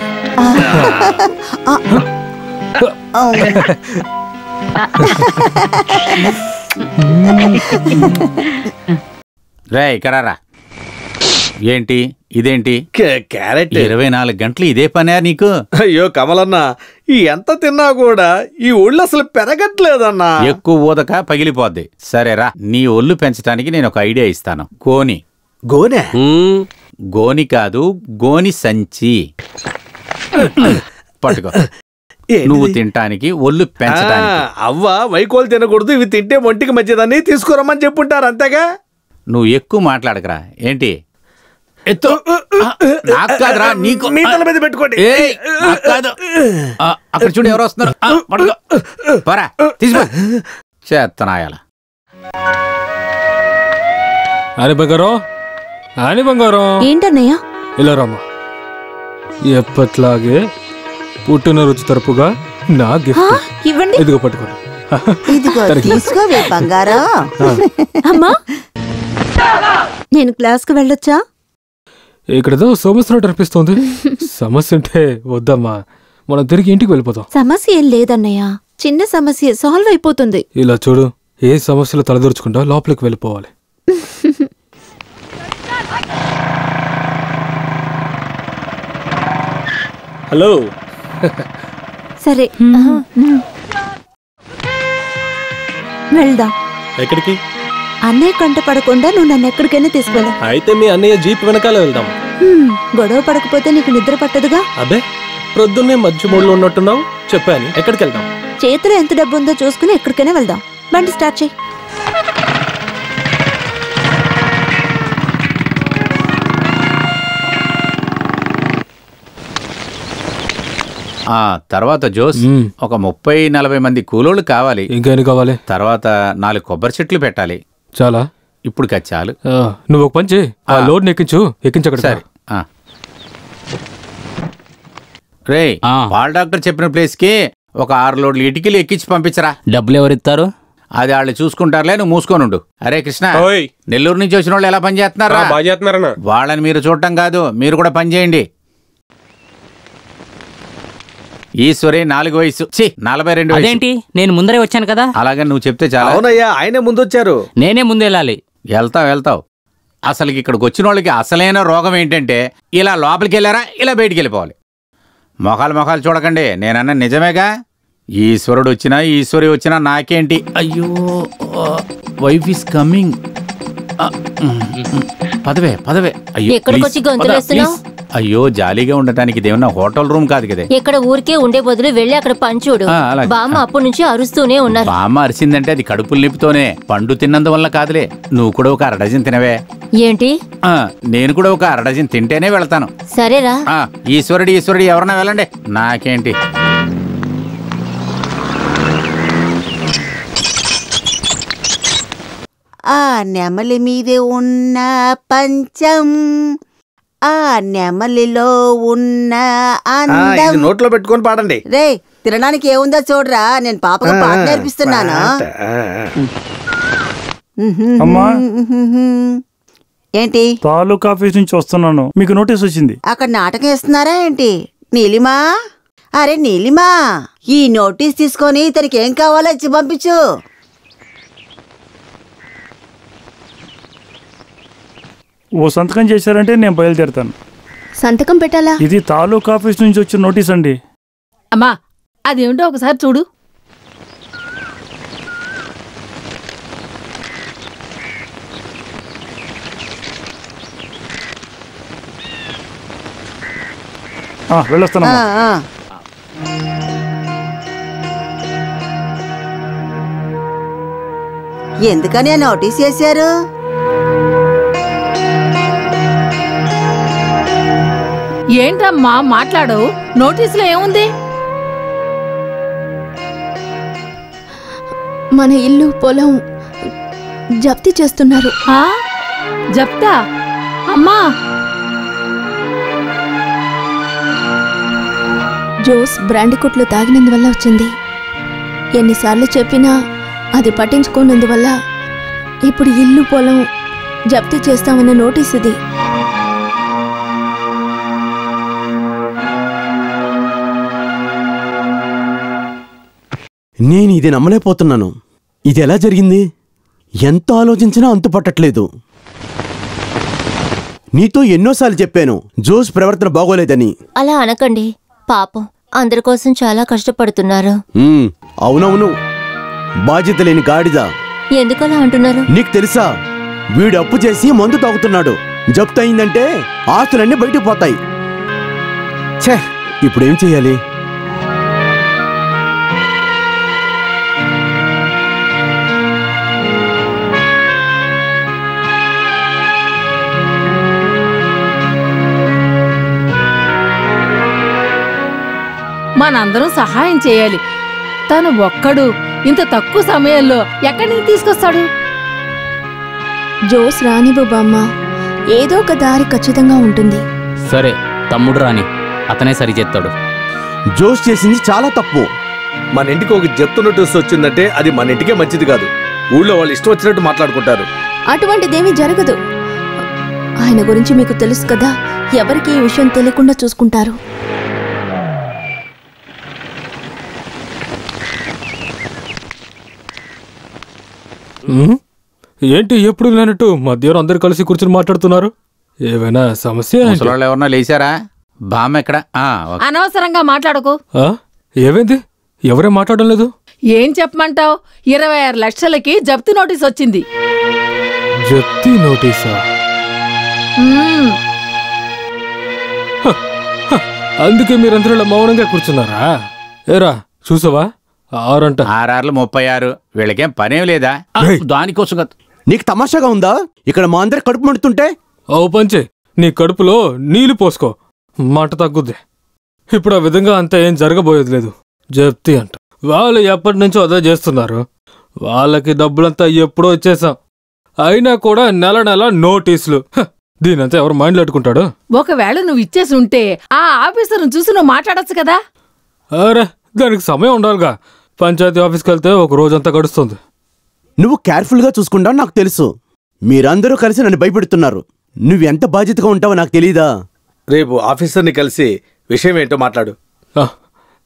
[SPEAKER 7] రే ఇక్కడ రా. ఏంటి ఇదేంటి
[SPEAKER 6] క్యారెట్
[SPEAKER 7] 24 గంటలు ఇదే పనే నీకు?
[SPEAKER 6] అయ్యో కమలన్నా, ఎంత తిన్నా కూడా ఈ ఒళ్ళు అసలు పెరగట్లేదన్నా.
[SPEAKER 7] ఎక్కువ ఊదక పగిలిపోద్ది. సరేరా, నీ ఒళ్ళు పెంచడానికి నేను ఒక ఐడియా ఇస్తాను. గోని.
[SPEAKER 6] గోనె?
[SPEAKER 7] గోని కాదు, గోని సంచి పట్టుకో. నువ్వు తింటానికి, ఒళ్ళు పెంచడానికి.
[SPEAKER 6] అవ్వ వైకోలు తినకూడదు, ఇవి తింటే ఒంటికి మంచిదని తీసుకురమ్మని చెప్పుంటారు అంతేగా.
[SPEAKER 7] నువ్వు ఎక్కువ మాట్లాడకరా. ఏంటి ఎత్తు? నాకు కాదురా, నీకు.
[SPEAKER 6] మీ తల మీద పెట్టుకోండి.
[SPEAKER 7] అక్కడ చూడు ఎవరు వస్తున్నారు. పరా తీసుకో. చేత్తనాయాల.
[SPEAKER 9] అని బంగారం, అని బంగారం.
[SPEAKER 5] ఏంటన్నయ్య?
[SPEAKER 9] ఇలా రామ్మా. ఎప్పట్లాగే పుట్టినరోజు తరపుగా నా గిఫ్ట్.
[SPEAKER 5] ఇవ్వండి.
[SPEAKER 9] ఇదిగో పట్టుకోండి.
[SPEAKER 1] ఇదిగో తీసుకోవే బంగారం.
[SPEAKER 5] అమ్మా, నేను క్లాస్కి వెళ్ళొచ్చా?
[SPEAKER 9] ఇక్కడేదో సమస్య అనిపిస్తోంది. సమస్య అంటే వద్దమ్మా, మనం తిరిగి ఇంటికి వెళ్ళిపోతాం.
[SPEAKER 5] సమస్య ఏం లేదన్నయ్య, చిన్న సమస్య సాల్వ్ అయిపోతుంది.
[SPEAKER 9] ఇలా చూడు, ఏ సమస్యలు తలదూర్చకుండా లోపలికి వెళ్ళిపోవాలి.
[SPEAKER 11] హలో.
[SPEAKER 5] సరే వెళ్దాం.
[SPEAKER 11] ఎక్కడికి?
[SPEAKER 5] అన్నయ్య కంట పడకుండా నువ్వు నన్ను ఎక్కడికైనా తీసుకెళ్ళు.
[SPEAKER 11] అయితే మీ అన్నయ్య జీప్ వెనకాల వెళ్దాం.
[SPEAKER 5] గొడవ పడకపోతే నీకు నిద్ర పట్టదుగా.
[SPEAKER 11] అబ్బే, ప్రొద్దున్నే మంచి మూడ్లో ఉన్నట్టున్నావు. చెప్పాను, ఎక్కడికి వెళ్దాం?
[SPEAKER 5] చేతిలో ఎంత డబ్బు ఉందో చూసుకుని ఎక్కడికైనా వెళ్దాం. బండి స్టార్ట్ చేయి.
[SPEAKER 7] తర్వాత జోస్, ఒక 30-40 మంది కూలోళ్ళు కావాలి.
[SPEAKER 9] ఇంకేం కావాలి?
[SPEAKER 7] తర్వాత 4 కొబ్బరి చెట్లు పెట్టాలి.
[SPEAKER 9] చాలా?
[SPEAKER 7] ఇప్పుడు చాలు.
[SPEAKER 9] నువ్వు ఒక పని చేయి, ఆ లోడ్ ఎక్కించక్కడ.
[SPEAKER 7] సరే. రే, పాల్ డాక్టర్ చెప్పిన ప్లేస్ కి ఒక 6 లోడ్లు ఇటుకలు ఎక్కించి పంపించరా.
[SPEAKER 4] డబ్బులు ఎవరిస్తారు?
[SPEAKER 7] అది వాళ్ళు చూసుకుంటారులే, నువ్వు మూసుకోనుండు. అరే కృష్ణ, నెల్లూరు నుంచి వచ్చిన వాళ్ళు ఎలా పని చేస్తున్నారా? వాళ్ళని మీరు చూడటం కాదు, మీరు కూడా పని చేయండి. ఈశ్వరి 4 వయసు, 42.
[SPEAKER 4] అదేంటి, నేను ముందరే వచ్చాను కదా.
[SPEAKER 7] అలాగే నువ్వు చెప్తే చాలా.
[SPEAKER 6] అవునయ్యా, ఆయనే ముందు వచ్చారు.
[SPEAKER 4] నేనే ముందు వెళ్ళాలి.
[SPEAKER 7] వెళ్తావు. అసలు ఇక్కడికి వచ్చిన వాళ్ళకి అసలైన రోగం ఏంటంటే, ఇలా లోపలికి వెళ్ళారా, ఇలా బయటికి వెళ్ళిపోవాలి. మొఖాలు చూడకండి, నేనన్నా నిజమేగా. ఈశ్వరుడు వచ్చినా ఈశ్వరి వచ్చినా నాకేంటి. అయ్యో, వైఫ్ ఈస్ కమింగ్. పదవే. అయ్యో, జాలీగా ఉండటానికి ఇదేమన్నా హోటల్ రూమ్ కాదు కదా.
[SPEAKER 12] ఇక్కడ ఊరికే ఉండే బదులు వెళ్ళి అక్కడ పంచుడు. బామ్మ అప్పటి నుంచి అరుస్తూనే ఉన్నారు.
[SPEAKER 7] బామ్మ అరిసిందంటే అది కడుపులు నింపుతోనే, పండు తిన్నందువల్ల కాదులే. నువ్వు కూడా ఒక 1/2 డజన్ తినవే.
[SPEAKER 12] ఏంటి?
[SPEAKER 7] నేను కూడా ఒక 1/2 డజన్ తింటేనే వెళ్తాను.
[SPEAKER 12] సరేరా.
[SPEAKER 7] ఈశ్వరుడు ఎవరన్నా వెళ్ళండి, నాకేంటి.
[SPEAKER 1] ఆ నెమలి మీదే ఉన్న పంచం, ఆ నెమలిలో ఉన్న అందం.
[SPEAKER 6] నోట్లో పెట్టుకొని పాడండి.
[SPEAKER 1] రే, తినడానికి ఏముందో చూడరా, నేను పాపగా పాట నేర్పిస్తున్నాను. ఏంటి?
[SPEAKER 11] తాలూకా ఆఫీస్ నుంచి వస్తున్నాను, మీకు నోటీస్ వచ్చింది.
[SPEAKER 1] అక్కడ నాటకం వేస్తున్నారా ఏంటి? నీలిమా, అరే నీలిమా, ఈ నోటీస్ తీసుకొని ఇతనికి ఏం కావాలో ఇచ్చి పంపించు.
[SPEAKER 11] ఓ సంతకం చేశారంటే నేను బయలుదేరుతాను.
[SPEAKER 8] సంతకం పెట్టాలా?
[SPEAKER 11] ఇది తాలూకా ఆఫీస్ నుంచి వచ్చిన నోటీస్ అండి.
[SPEAKER 3] అమ్మా, అదేమిటో ఒకసారి చూడు.
[SPEAKER 11] వెళ్ళొస్తాను.
[SPEAKER 1] ఎందుకని నోటీస్ చేశారు?
[SPEAKER 3] ఏంటమ్మా మాట్లాడు, నోటీసులో ఏముంది?
[SPEAKER 8] మన ఇల్లు పొలం జప్తి చేస్తున్నారు.
[SPEAKER 3] జప్తా? అమ్మా,
[SPEAKER 8] జోస్ బ్రాండీ కొట్లు తాగినందువల్ల వచ్చింది. ఎన్నిసార్లు చెప్పినా అది పట్టించుకోనందువల్ల ఇప్పుడు ఇల్లు పొలం జప్తి చేస్తామన్న నోటీస్ ఇది.
[SPEAKER 2] నేను ఇది నమ్మలేకపోతున్నాను. ఇది ఎలా జరిగింది? ఎంత ఆలోచించినా అంతు పట్టట్లేదు. నీతో ఎన్నోసార్లు చెప్పాను జోస్ ప్రవర్తన బాగోలేదని.
[SPEAKER 12] అలా అనకండి, పాపం అందరి కోసం చాలా కష్టపడుతున్నారు.
[SPEAKER 2] అవునవును, బాధ్యత లేని గాడిద.
[SPEAKER 12] ఎందుకలా అంటున్నారు?
[SPEAKER 2] నీకు తెలుసా, వీడు అప్పు చేసి మందు తాగుతున్నాడు. జప్తు అయిందంటే ఆస్తులన్నీ బయటకు పోతాయి. ఛే, ఇప్పుడేం చెయ్యాలి?
[SPEAKER 3] మనందరం సహాయం చేయాలి. తను ఒక్కడు ఇంత తక్కువ సమయంలో ఎక్కడి నుంచి తీసుకొస్తాడు?
[SPEAKER 8] జోస్ రానివ్వు బామ్మ, ఏదో ఒక దారి ఖచ్చితంగా ఉంటుంది.
[SPEAKER 4] సరే, తమ్ముడు రాని, అతనే సరిచేస్తాడు.
[SPEAKER 2] జోస్ చేసింది చాలా తప్పు.
[SPEAKER 6] మన ఇంటికి ఒక జప్తు నోటీస్ వచ్చిందంటే అది మన ఇంటికే మంచిది కాదు. ఊళ్ళో వాళ్ళు ఇష్టం వచ్చినట్టు మాట్లాడుకుంటారు.
[SPEAKER 8] అటువంటిదేమీ జరగదు. ఆయన గురించి మీకు తెలుసు కదా, ఎవరికి ఈ విషయం తెలియకుండా చూసుకుంటారు.
[SPEAKER 9] ఏంటి ఎప్పుడు లేనట్టు మధ్యాహ్నం అందరు కలిసి కూర్చుని మాట్లాడుతున్నారు? ఏమైనా సమస్య?
[SPEAKER 7] ఎవరన్నా లేచారా? బామ్మ ఎక్కడ?
[SPEAKER 3] అనవసరంగా మాట్లాడకు.
[SPEAKER 9] ఏమైంది? ఎవరే మాట్లాడడం లేదు?
[SPEAKER 3] ఏం చెప్పమంటావు? 26 లక్షలకి జప్తు నోటీస్ వచ్చింది.
[SPEAKER 9] జప్తీ నోటీసా? అందుకే మీరందరూ ఇలా మౌనంగా కూర్చున్నారా? ఏరా చూసావా, 6 అంట.
[SPEAKER 7] 6 36. వీళ్ళకేం పనేం లేదా? దానికోసం
[SPEAKER 2] నీకు తమాషాగా ఉందా? ఇక్కడ మా అందరి కడుపు మండుతుంటే
[SPEAKER 9] ఓ పంచే, నీ కడుపులో నీళ్లు పోసుకో, మంట తగ్గుద్ది. ఇప్పుడు ఆ విధంగా అంతా ఏం జరగబోయేది లేదు. జప్తి అంట. వాళ్ళు ఎప్పటి నుంచో అదే చేస్తున్నారు. వాళ్ళకి డబ్బులంతా ఎప్పుడో వచ్చేసాం. అయినా కూడా నెల నెల నోటీసులు. దీనంతా ఎవరు మైండ్లో పెట్టుకుంటాడు?
[SPEAKER 3] ఒకవేళ నువ్వు ఇచ్చేసి ఉంటే ఆ ఆఫీసర్ను చూసి నువ్వు మాట్లాడచ్చు కదా.
[SPEAKER 9] అరే, దానికి సమయం ఉండాలిగా. పంచాయతీ ఆఫీస్కి వెళ్తే ఒక రోజంతా గడుస్తుంది.
[SPEAKER 2] నువ్వు కేర్ఫుల్గా చూసుకుంటావు నాకు తెలుసు. మీరందరూ కలిసి నన్ను భయపెడుతున్నారు. నువ్వెంత బాధ్యతగా ఉంటావో నాకు తెలీదా?
[SPEAKER 6] రేపు ఆఫీసర్ని కలిసి విషయం ఏంటో మాట్లాడు.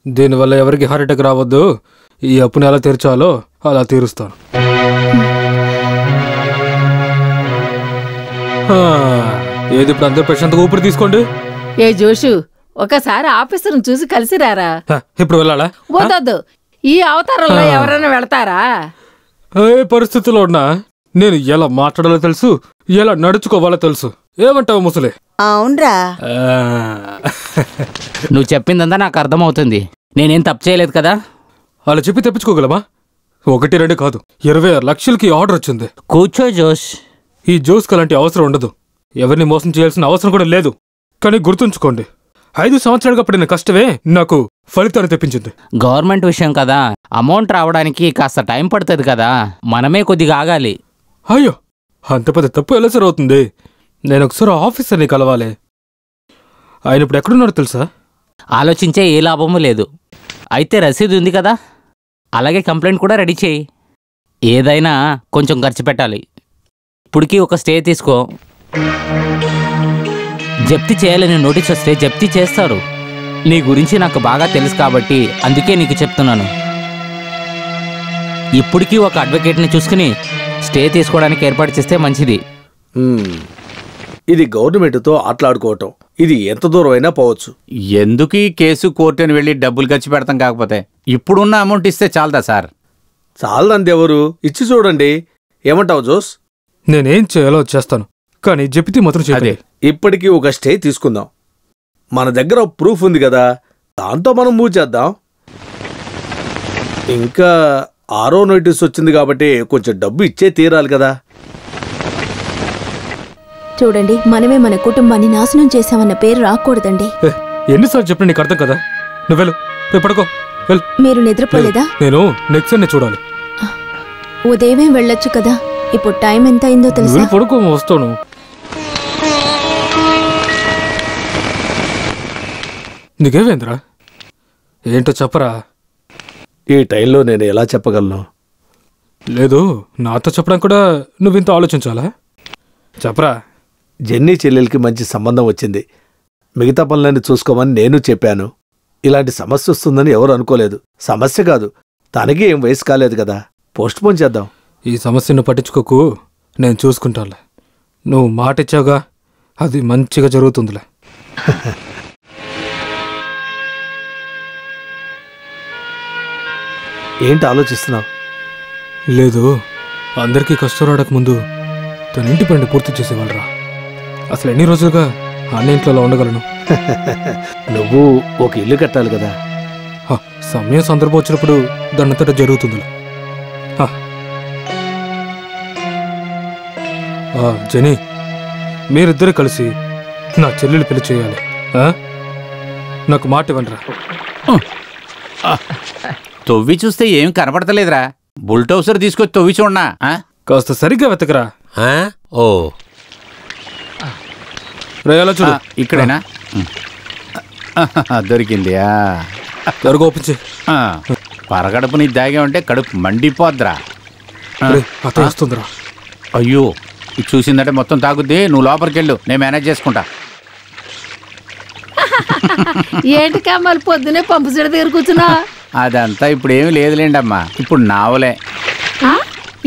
[SPEAKER 9] దీనివల్ల ఎవరికి హార్ట్ అటాక్ రావద్దు. ఈ అప్పుని ఎలా తీర్చాలో అలా తీరుస్తాను. ఏది ఇప్పుడు అందరూ ప్రశాంతంగా ఊపిరి తీసుకోండి.
[SPEAKER 3] ఏ జోషు, ఒకసారి ఆఫీసర్ను చూసి కలిసి రారా.
[SPEAKER 9] ఇప్పుడు వెళ్ళాలా?
[SPEAKER 3] వద్దొద్దు, ఈ అవతారంలో ఎవరైనా వెళతారా?
[SPEAKER 9] ఏ పరిస్థితుల్లో ఉన్నా నేను ఎలా మాట్లాడాలో తెలుసు, ఎలా నడుచుకోవాలో తెలుసు. ఏమంటావు ముసలి?
[SPEAKER 1] అవునరా,
[SPEAKER 4] నువ్వు చెప్పిందంతా నాకు అర్థమవుతుంది. నేనేం తప్పు చేయలేదు కదా.
[SPEAKER 9] అలా చెప్పి తెప్పించుకోగలమా? 1, 2 కాదు, 26 లక్షలకి ఆర్డర్ వచ్చింది.
[SPEAKER 4] కూర్చో జోష్.
[SPEAKER 9] ఈ జోస్కి అలాంటి అవసరం ఉండదు. ఎవరిని మోసం చేయాల్సిన అవసరం కూడా లేదు. కానీ గుర్తుంచుకోండి, 5 సంవత్సరాలుగా పడిన కష్టమే నాకు ఫలితాన్ని తెప్పించింది.
[SPEAKER 4] గవర్నమెంట్ విషయం కదా, అమౌంట్ రావడానికి కాస్త టైం పడుతుంది కదా. మనమే కొద్దిగా ఆగాలి.
[SPEAKER 9] అయ్యో, అంత పెద్ద తప్పు ఎలా సరి అవుతుంది? నేను ఒకసారి ఆఫీసర్ని కలవాలి. ఆయన ఇప్పుడు ఎక్కడున్నారో తెలుసా?
[SPEAKER 4] ఆలోచించే ఏ లాభము లేదు. అయితే రసీదు ఉంది కదా, అలాగే కంప్లైంట్ కూడా రెడీ చేయి. ఏదైనా కొంచెం ఖర్చు పెట్టాలి. ఇప్పటికీ ఒక స్టే తీసుకో. జప్తి చేయాలని నోటీస్ వస్తే జప్తి చేస్తారు. నీ గురించి నాకు బాగా తెలుసు కాబట్టి అందుకే నీకు చెప్తున్నాను. ఇప్పటికీ ఒక అడ్వకేట్ని చూసుకుని స్టే తీసుకోవడానికి ఏర్పాటు చేస్తే మంచిది.
[SPEAKER 6] ఇది గవర్నమెంట్తో ఆటలాడుకోవటం. ఇది ఎంత దూరం అయినా పోవచ్చు.
[SPEAKER 7] ఎందుకు ఈ కేసు కోర్టుని వెళ్ళి డబ్బులు ఖర్చు పెడతాం? కాకపోతే ఇప్పుడున్న అమౌంట్ ఇస్తే చాలదా సార్?
[SPEAKER 6] చాలదంది ఎవరు? ఇచ్చి చూడండి. ఏమంటావు జోస్?
[SPEAKER 9] నేనేం చేయాలో చేస్తాను, కానీ చెప్తే మాత్రం
[SPEAKER 6] అదే. ఇప్పటికీ ఒక స్టే తీసుకుందాం. మన దగ్గర ప్రూఫ్ ఉంది కదా, దాంతో మనం మూవ్ చేద్దాం. ఇంకా 6వ నోటీస్ వచ్చింది కాబట్టి కొంచెం డబ్బు ఇచ్చే తీరాలి కదా.
[SPEAKER 8] చూడండి, మనమే మన కుటుంబాన్ని నాశనం చేశామన్న పేరు రాకూడదండి.
[SPEAKER 9] ఎన్నిసార్లు చెప్పిన నీకు అర్థం కదా? నువ్వు వెళ్ళు, రేపు పడుకో.
[SPEAKER 8] మీరు నిద్రపోలేదా?
[SPEAKER 9] నేను నెక్స్ట్ ని చూడాలి.
[SPEAKER 8] ఉదయమే వెళ్ళొచ్చు కదా. ఇప్పుడు టైం ఎంత అయిందో తెలుసా?
[SPEAKER 9] పడుకో, వస్తాను. నీకేవేంద్రా? ఏంటో చెప్పరా.
[SPEAKER 6] ఈ టైంలో నేను ఎలా చెప్పగలను?
[SPEAKER 9] లేదు, నాతో చెప్పడం కూడా నువ్వింత ఆలోచించాలా? చెప్పరా.
[SPEAKER 6] జెన్నీ చెల్లెలకి మంచి సంబంధం వచ్చింది. మిగతా పనులన్నీ చూసుకోమని నేను చెప్పాను. ఇలాంటి సమస్య వస్తుందని ఎవరు అనుకోలేదు. సమస్య కాదు, తనకి ఏం వయసు కాలేదు కదా. పోస్ట్ పోన్ చేద్దాం.
[SPEAKER 9] ఈ సమస్యను పట్టించుకోకు, నేను చూసుకుంటానులే. నువ్వు మాట ఇచ్చావుగా, అది మంచిగా జరుగుతుందిలే.
[SPEAKER 6] ఏంటి ఆలోచిస్తున్నావు?
[SPEAKER 9] లేదు, అందరికీ కష్టం రావడానికి ముందు తన ఇంటి పని పూర్తి చేసేవాళ్ళరా. అసలు ఎన్ని రోజులుగా అన్న ఇంట్లో ఉండగలను?
[SPEAKER 6] నువ్వు ఒక ఇల్లు కట్టాలి కదా.
[SPEAKER 9] సమయం సందర్భం వచ్చినప్పుడు దానంతటా జరుగుతుందిలే. జెనీ, మీరిద్దరు కలిసి నా చెల్లెలు పెళ్లి చేయాలి. నాకు మాట ఇవ్వండిరా.
[SPEAKER 7] తవ్వి చూస్తే ఏం కనపడతలేదురా. బుల్టోసర్ తీసుకొచ్చి తవ్వి చూడనా?
[SPEAKER 9] కాస్త సరిగ్గా వెతకరా.
[SPEAKER 7] ఓ
[SPEAKER 9] రేయాలో చూడు.
[SPEAKER 7] ఇక్కడేనా? దొరికింది.
[SPEAKER 9] దొరకొప్పించి
[SPEAKER 7] పరగడుపు నీ దాగే ఉంటే కడుపు మండిపోద్రా.
[SPEAKER 9] వస్తుందిరా.
[SPEAKER 7] అయ్యో, ఇది చూసిందంటే మొత్తం తాగుద్ది. నువ్వు లోపలికి వెళ్ళు, నేను మేనేజ్ చేసుకుంటా.
[SPEAKER 3] ఏంటి కమ్మలు పొద్దునే పంపు చెడు దగ్గర కూర్చున్నా?
[SPEAKER 7] అదంతా ఇప్పుడు ఏమి లేదులేండి అమ్మా, ఇప్పుడు నావలే.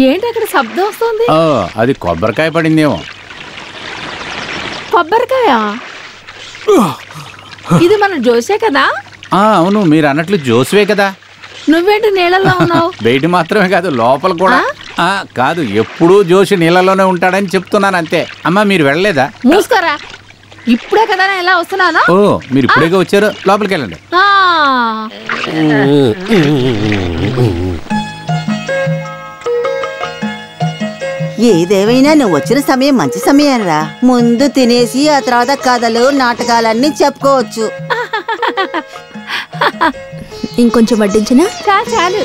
[SPEAKER 3] ఏంటి అక్కడ శబ్దం వస్తుంది?
[SPEAKER 7] ఓ, అది కొబ్బరికాయ పడిందేమో.
[SPEAKER 3] కొబ్బరికాయ? ఇది మన జోసే కదా?
[SPEAKER 7] అవును, మీరు అన్నట్లు జోసువే కదా.
[SPEAKER 3] నువ్వేంటి నీళ్ళలో ఉన్నావు?
[SPEAKER 7] బయట మాత్రమే కాదు, లోపల కూడా. కాదు, ఎప్పుడూ జోషి నీళ్ళలోనే ఉంటాడని చెప్తున్నాను అంతే. అమ్మా, మీరు వెళ్ళలేదా?
[SPEAKER 3] మూసుకోరా, ఇప్పుడే కదా నేను ఎలా వస్తున్నాను.
[SPEAKER 7] ఓ, మీరు ఇప్పుడేగా వచ్చారు, లోపలికి వెళ్ళండి.
[SPEAKER 1] ఏదేమైనా నువ్వు వచ్చిన సమయం మంచి సమయం రా. ముందు తినేసి ఆ తర్వాత కథలు నాటకాలన్నీ చెప్పుకోవచ్చు.
[SPEAKER 8] ఇంకొంచెం వడ్డించినా?
[SPEAKER 3] చాలు,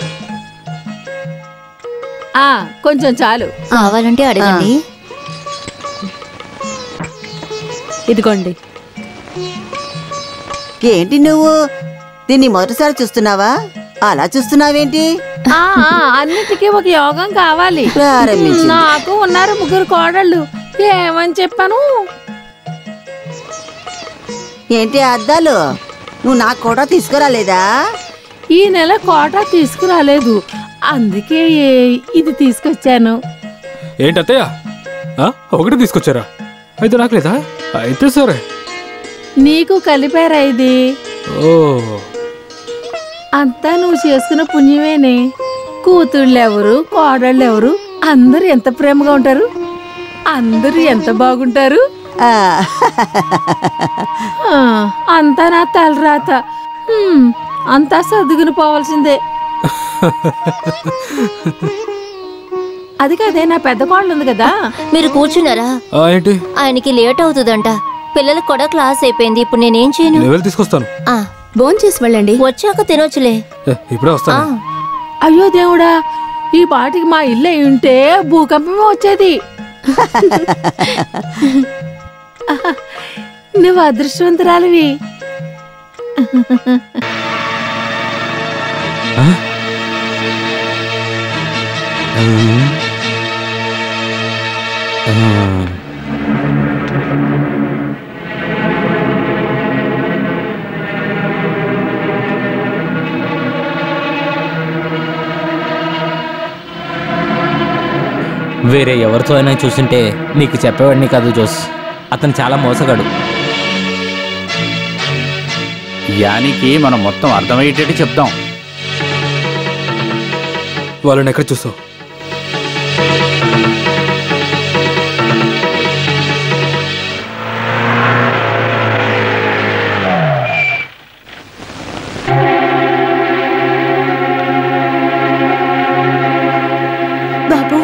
[SPEAKER 3] కొంచెం చాలు.
[SPEAKER 12] కావాలంటే అడగండి.
[SPEAKER 10] ఇదిగోండి.
[SPEAKER 1] ఏంటి నువ్వు దీన్ని మొదటిసారి చూస్తున్నావా? అలా చూస్తున్నావేంటి?
[SPEAKER 3] అన్నిటికీ ఒక యోగం కావాలి.
[SPEAKER 1] ప్రారంభించు.
[SPEAKER 3] నాకు ఉన్నారు 3 కోడళ్ళు. ఏమని చెప్పాను?
[SPEAKER 1] ఏంటి అద్దాలు? నువ్వు నాకు కూడా తీసుకురాలేదా?
[SPEAKER 3] ఈ నెల కోట తీసుకురాలేదు, అందుకే ఇది తీసుకొచ్చాను.
[SPEAKER 9] ఏంటత్తయ్య, ఒకటి తీసుకొచ్చారా? అయితే నాకు లేదా? అయితే సరే.
[SPEAKER 3] నీకు కలిపారా ఇది?
[SPEAKER 9] ఓ,
[SPEAKER 3] అంతా నువ్వు చేసుకున్న పుణ్యమేనే. కూతుళ్ళెవరు, కోడళ్ళెవరు, అందరూ ఎంత ప్రేమగా ఉంటారు, అందరూ ఎంత బాగుంటారు. అంతా నా తలరాత. అంతా సర్దుకుని పోవాల్సిందే. అది కదే, నా పెద్ద కోడలు ఉంది కదా.
[SPEAKER 12] మీరు కూర్చున్నారా? ఆయనకి లేట్ అవుతుందంట. పిల్లలకు కూడా క్లాస్ అయిపోయింది. ఇప్పుడు నేనేం చేయను?
[SPEAKER 9] తీసుకొస్తాను.
[SPEAKER 8] భోంచేసి వెళ్ళండి,
[SPEAKER 12] వచ్చాక తినొచ్చులే.
[SPEAKER 9] ఇప్పుడే వస్తాను.
[SPEAKER 3] అయ్యో దేవుడా, ఈ పాటికి మా ఇల్లు అయి ఉంటే భూకంపమే వచ్చేది. నువ్వు అదృష్టవంతురాలివి.
[SPEAKER 4] వేరే ఎవరితో అయినా చూస్తుంటే నీకు చెప్పేవాడిని కాదు జోస్. అతను చాలా మోసగాడు.
[SPEAKER 7] యానికి మనం మొత్తం అర్థమయ్యేటట్టు చెప్దాం.
[SPEAKER 9] వాళ్ళని ఎక్కడ చూస్తావు?
[SPEAKER 8] బాబు,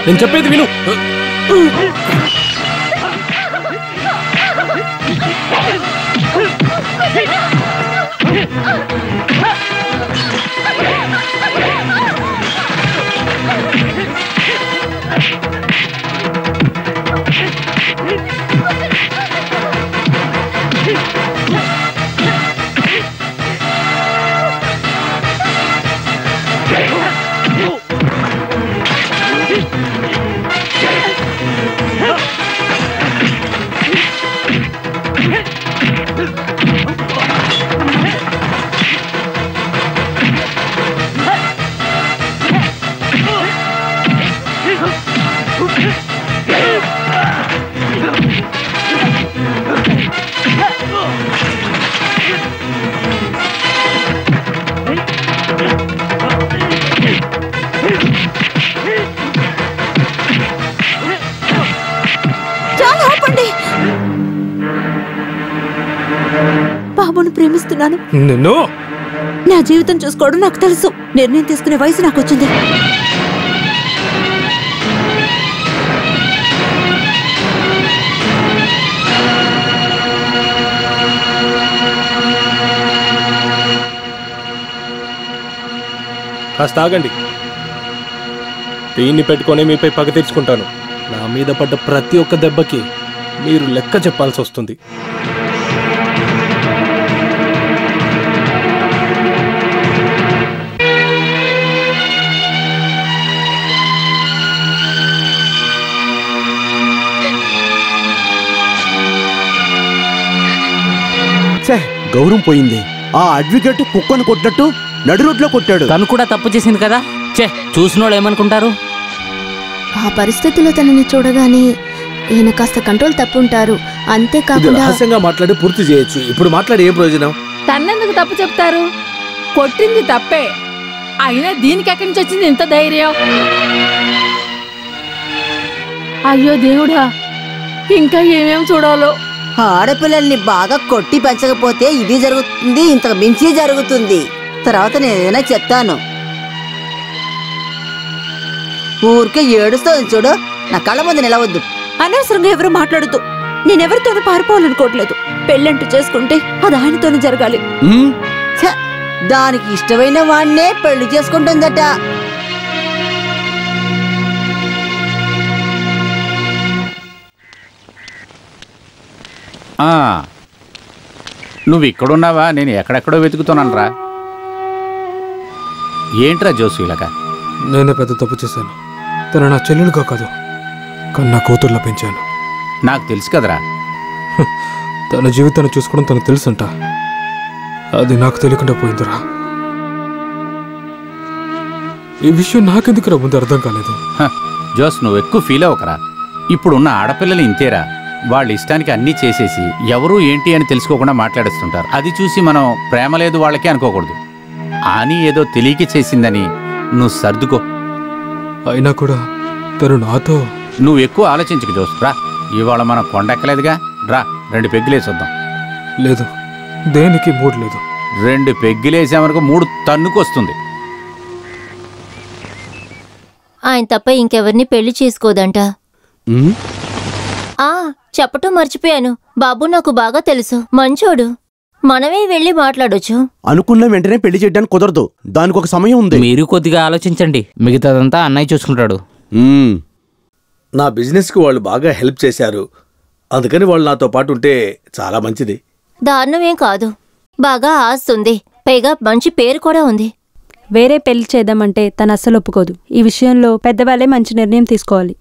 [SPEAKER 9] నేను చెప్పేది విను.
[SPEAKER 5] చాలా ఆపండి. బాబును ప్రేమిస్తున్నాను.
[SPEAKER 9] నిన్ను
[SPEAKER 5] నా జీవితం చూసుకోవడం నాకు తెలుసు. నిర్ణయం తీసుకునే వయసు నాకు వచ్చింది.
[SPEAKER 11] కాస్త ఆగండి. దీన్ని పెట్టుకొని మీపై పగ తీర్చుకుంటాను. నా మీద పడ్డ ప్రతి ఒక్క దెబ్బకి మీరు లెక్క చెప్పాల్సి వస్తుంది.
[SPEAKER 2] గౌరవం పోయింది. ఆ అడ్వకేట్ కుక్కను కొట్టినట్టు నడు రోడ్లో కొట్టాడు.
[SPEAKER 4] తను కూడా తప్పు చేసింది కదా. చూసినోళ్ళు ఏమనుకుంటారు?
[SPEAKER 8] ఆ పరిస్థితిలో తనని చూడగానే ఈయన కాస్త కంట్రోల్ తప్పుంటారు. అంతేకాకుండా
[SPEAKER 6] రహస్యంగా మాట్లాడి పూర్తి చేయొచ్చు. ఇప్పుడు మాట్లాడి ఏ ప్రయోజనం?
[SPEAKER 3] తన్నెందుకు తప్పు చెప్తారు? కొట్టింది తప్పే. అయినా దీనికి ఎక్కడి నుంచి వచ్చింది ఇంత ధైర్యం? అయ్యో దేవుడా, ఇంకా ఏమేం చూడాలో.
[SPEAKER 1] ఆడపిల్లల్ని బాగా కొట్టి పెంచకపోతే ఇది జరుగుతుంది, ఇంతకు మించి జరుగుతుంది. తర్వాత నేను ఏదైనా చెప్తాను. ఊరికే ఏడుస్తుంది చూడు. నా కళ్ళ ముందు నిలవద్దు.
[SPEAKER 5] అనవసరంగా ఎవరు మాట్లాడుతూ. నేనెవరితోనూ పారిపోవాలనుకోవట్లేదు. పెళ్ళంటూ చేసుకుంటే అది ఆయనతోనే జరగాలి.
[SPEAKER 1] దానికి ఇష్టమైన వాడినే పెళ్లి చేసుకుంటుందట.
[SPEAKER 7] నువ్వు ఇక్కడున్నావా? నేను ఎక్కడెక్కడో వెతుకుతున్నాను రా. ఏంట్రా జోసు ఇలాగా?
[SPEAKER 9] నేనే పెద్ద తప్పు చేశాను. తను నా చెల్లెలుగా కాదు, కానీ నా కూతుర్లా పెంచాను.
[SPEAKER 7] నాకు తెలుసు కదరా.
[SPEAKER 9] తన జీవితాన్ని చూసుకోవడం తనకు తెలుసంట. అది నాకు తెలియకుండా పోయిందిరా. ఈ విషయం నాకెందుకురా ముందు అర్థం కాలేదు?
[SPEAKER 7] జోస్, నువ్వు ఎక్కువ ఫీల్ అవ్వకరా. ఇప్పుడున్న ఆడపిల్లలు ఇంతేరా. వాళ్ళ ఇష్టానికి అన్నీ చేసేసి ఎవరు ఏంటి అని తెలుసుకోకుండా మాట్లాడుతుంటారు. అది చూసి మనం ప్రేమ లేదు వాళ్ళకే అనుకోకూడదు. అని ఏదో తెలియక చేసిందని నువ్వు సర్దుకో.
[SPEAKER 9] అయినా కూడా తను నాతో.
[SPEAKER 7] నువ్వు ఎక్కువ ఆలోచించకు జోస్. రా, ఇవాళ మనం కొండెక్కలేదుగా. రా, 2 పెగ్గులేసొద్దాం.
[SPEAKER 9] లేదు, దేనికి మూడు లేదు.
[SPEAKER 7] 2 పెగ్గులేసామనుకో 3 తన్నుకొస్తుంది.
[SPEAKER 12] ఆయన తప్ప ఇంకెవరిని పెళ్లి చేసుకోదంట. చెప్పటం మర్చిపోయాను. బాబు నాకు బాగా తెలుసు, మంచోడు. మనమే వెళ్ళి మాట్లాడొచ్చు.
[SPEAKER 2] అనుకున్న వెంటనే పెళ్లి చేయడానికి కుదరదు. దానికి ఒక సమయం ఉంది.
[SPEAKER 4] మీరు కొద్దిగా ఆలోచించండి. మిగతాదంతా అన్నయ్య చూసుకుంటాడు.
[SPEAKER 6] నా బిజినెస్కి వాళ్ళు బాగా హెల్ప్ చేశారు. అందుకని వాళ్ళు నాతో పాటు ఉంటే చాలా మంచిది.
[SPEAKER 12] దారుణమేం కాదు. బాగా ఆస్తుంది. పైగా మంచి పేరు కూడా ఉంది.
[SPEAKER 10] వేరే పెళ్లి చేద్దామంటే తను అస్సలు ఒప్పుకోదు. ఈ విషయంలో పెద్దవాళ్ళే మంచి నిర్ణయం తీసుకోవాలి.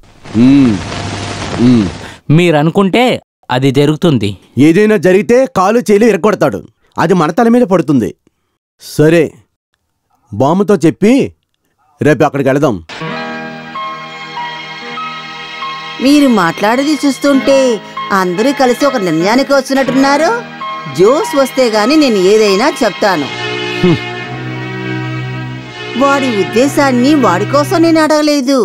[SPEAKER 4] మీరనుకుంటే అది జరుగుతుంది.
[SPEAKER 2] ఏదైనా జరిగితే కాలు చేలి ఇరగొడతాడు. అది మన తల మీద పడుతుంది. సరే, బామ్మతో చెప్పి రేపు అక్కడికి వెళదాం.
[SPEAKER 1] మీరు మాట్లాడేది చూస్తుంటే అందరూ కలిసి ఒక నిర్ణయానికి వచ్చినట్టున్నారు. జోస్ వస్తే గాని నేను ఏదైనా చెప్తాను. వాడి ఉద్దేశాన్ని వాడి కోసం నేను అడగలేదు.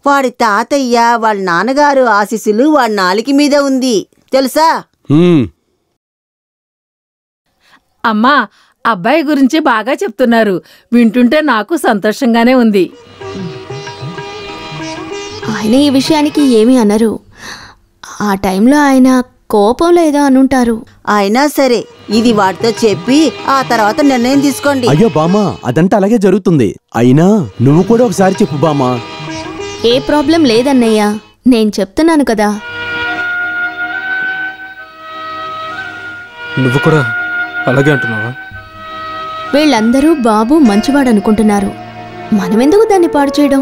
[SPEAKER 1] వాడి తాతయ్య, వాళ్ళ నాన్నగారు ఆశీస్సులు వాడి నాలికి మీద ఉంది, తెలుసా?
[SPEAKER 3] అమ్మా, అబ్బాయి గురించి బాగా చెప్తున్నారు. వింటుంటే నాకు సంతోషంగానే ఉంది.
[SPEAKER 8] ఆయన ఈ విషయానికి ఏమీ అనరు. ఆ టైంలో ఆయన కోపం లేదో అనుంటారు.
[SPEAKER 1] అయినా సరే, ఇది వాటితో చెప్పి ఆ తర్వాత నిర్ణయం తీసుకోండి.
[SPEAKER 2] అయ్యో బామా, అదంతా అలాగే జరుగుతుంది. అయినా నువ్వు కూడా ఒకసారి చెప్పు బామా.
[SPEAKER 8] ఏ ప్రాబ్లం లేదన్నయ్య, నేను చెప్తున్నాను కదా.
[SPEAKER 9] నువ్వు కూడా అలాగే అంటున్నావా?
[SPEAKER 8] వీళ్ళందరూ బాబు మంచివాడనుకుంటున్నారు. మనమెందుకు దాన్ని పాడు చేయడం?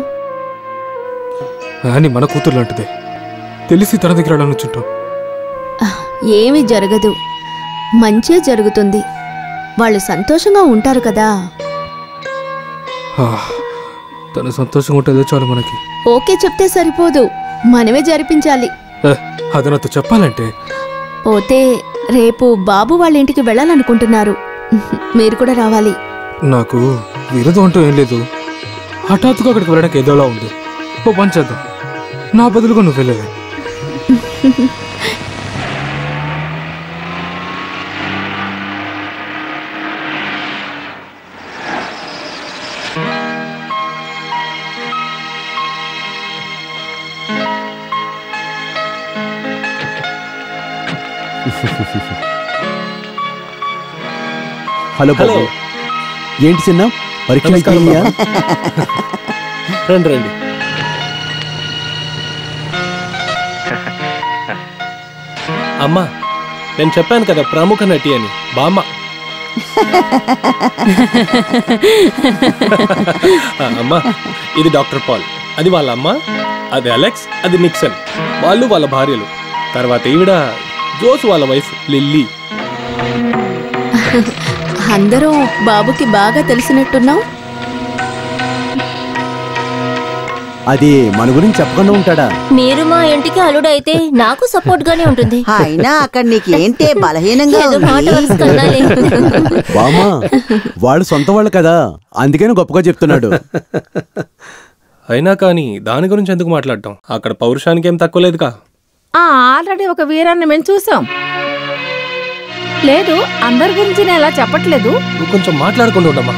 [SPEAKER 9] అని మన కూతురు లాంటిదే. తెలిసి తన దగ్గర అలా నుంచుంటాం.
[SPEAKER 8] ఏమీ జరగదు, మంచే జరుగుతుంది. వాళ్ళు సంతోషంగా ఉంటారు కదా.
[SPEAKER 9] తను సంతోషంగా ఉంటుందో చాలు మనకి.
[SPEAKER 8] ఓకే చెప్తే సరిపోదు, మనమే జరిపించాలి.
[SPEAKER 9] అది నాతో చెప్పాలంటే
[SPEAKER 8] పోతే రేపు బాబు వాళ్ళ ఇంటికి వెళ్ళాలనుకుంటున్నారు. మీరు కూడా రావాలి.
[SPEAKER 9] నాకు విరోధం అంటూ ఏం లేదు. హఠాత్తుగా అక్కడికి వెళ్ళడానికి ఏదోలా ఉంది. ఓ పని చేద్దాం, నా బదులుగా నువ్వు వెళ్ళవే.
[SPEAKER 2] హలో బాబు, ఏంటి చిన్న పరీక్షలు అయిపోయినాయా?
[SPEAKER 11] రండి రండి. అమ్మా, నేను చెప్పాను కదా ప్రముఖ నటి అని, బామ్మ. అమ్మా, ఇది డాక్టర్ పాల్, అది వాళ్ళ అమ్మ, అది అలెక్స్, అది నిక్సన్, వాళ్ళు వాళ్ళ భార్యలు. తర్వాత ఈవిడ జోస్ వాళ్ళ వైఫ్ లిల్లీ.
[SPEAKER 8] అందరూ బాబుకి బాగా తెలిసినట్టున్నావు.
[SPEAKER 2] అది మన గురించి చెప్పకుండా ఉంటాడా?
[SPEAKER 12] మీరు మా ఇంటికి అల్లుడైతే నాకు సపోర్ట్ గానే ఉంటుంది.
[SPEAKER 1] అయినా అక్కడ నీకేంటే బలహీనంగా
[SPEAKER 12] ఏదో మాట వరుస కన్నాలే.
[SPEAKER 2] బామా, వాళ్ళు సొంత వాళ్ళు కదా, అందుకని గొప్పగా చెప్తున్నాడు.
[SPEAKER 11] అయినా కానీ దాని గురించి ఎందుకు మాట్లాడటం? అక్కడ పౌరుషానికి ఏం తక్కువ లేదుగా.
[SPEAKER 3] ఆల్రెడీ ఒక వీరాన్ని మేము చూసాం. లేదు, అందరి గురించి నేను ఎలా చెప్పట్లేదు.
[SPEAKER 11] నువ్వు కొంచెం మాట్లాడుకుంటూ ఉండమ్మా.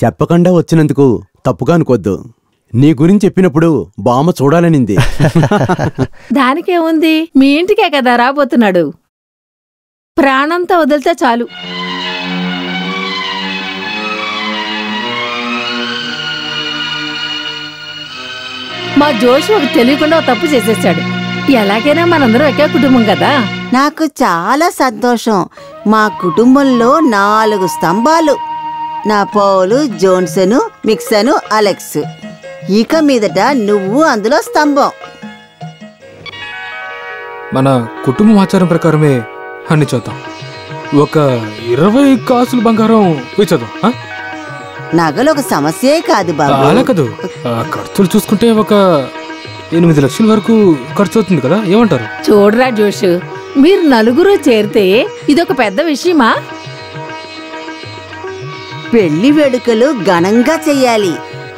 [SPEAKER 2] చెప్పకుండా వచ్చినందుకు తప్పుగా అనుకోద్దు. నీ గురించి చెప్పినప్పుడు బామ్మ చూడాలనింది.
[SPEAKER 3] దానికేముంది, మీ ఇంటికే కదా రాబోతున్నాడు. ప్రాణంతో వదిలితే చాలు. మా జోషు ఒక తెలియకుండా ఒక తప్పు చేసేసాడు. ఎలాగైనా మనందరం ఒకే కుటుంబం కదా.
[SPEAKER 1] నాకు చాలా సంతోషం. మా కుటుంబంలో 4 స్తంభాలు. నా పౌలు, జోన్సను, మిక్సను, అలెక్స్. ఇక మీదట నువ్వు అందులో స్తంభం.
[SPEAKER 9] మన కుటుంబం ఆచారం ప్రకారమే అన్ని చేద్దాం. ఒక 20 కాసులు బంగారం ఇచ్చేద్దాం.
[SPEAKER 1] నగలు ఒక సమస్యే కాదు బాబు.
[SPEAKER 9] అలా కాదు, ఖర్చులు చూసుకుంటే ఒక 8 లక్షల వరకు ఖర్చు అవుతుంది కదా, ఏమంటారు?
[SPEAKER 3] చూడరా జోషు, మీరు నలుగురు చేరితే ఇదొక పెద్ద విషయమా?
[SPEAKER 1] పెళ్లి వేడుకలు ఘనంగా చెయ్యాలి.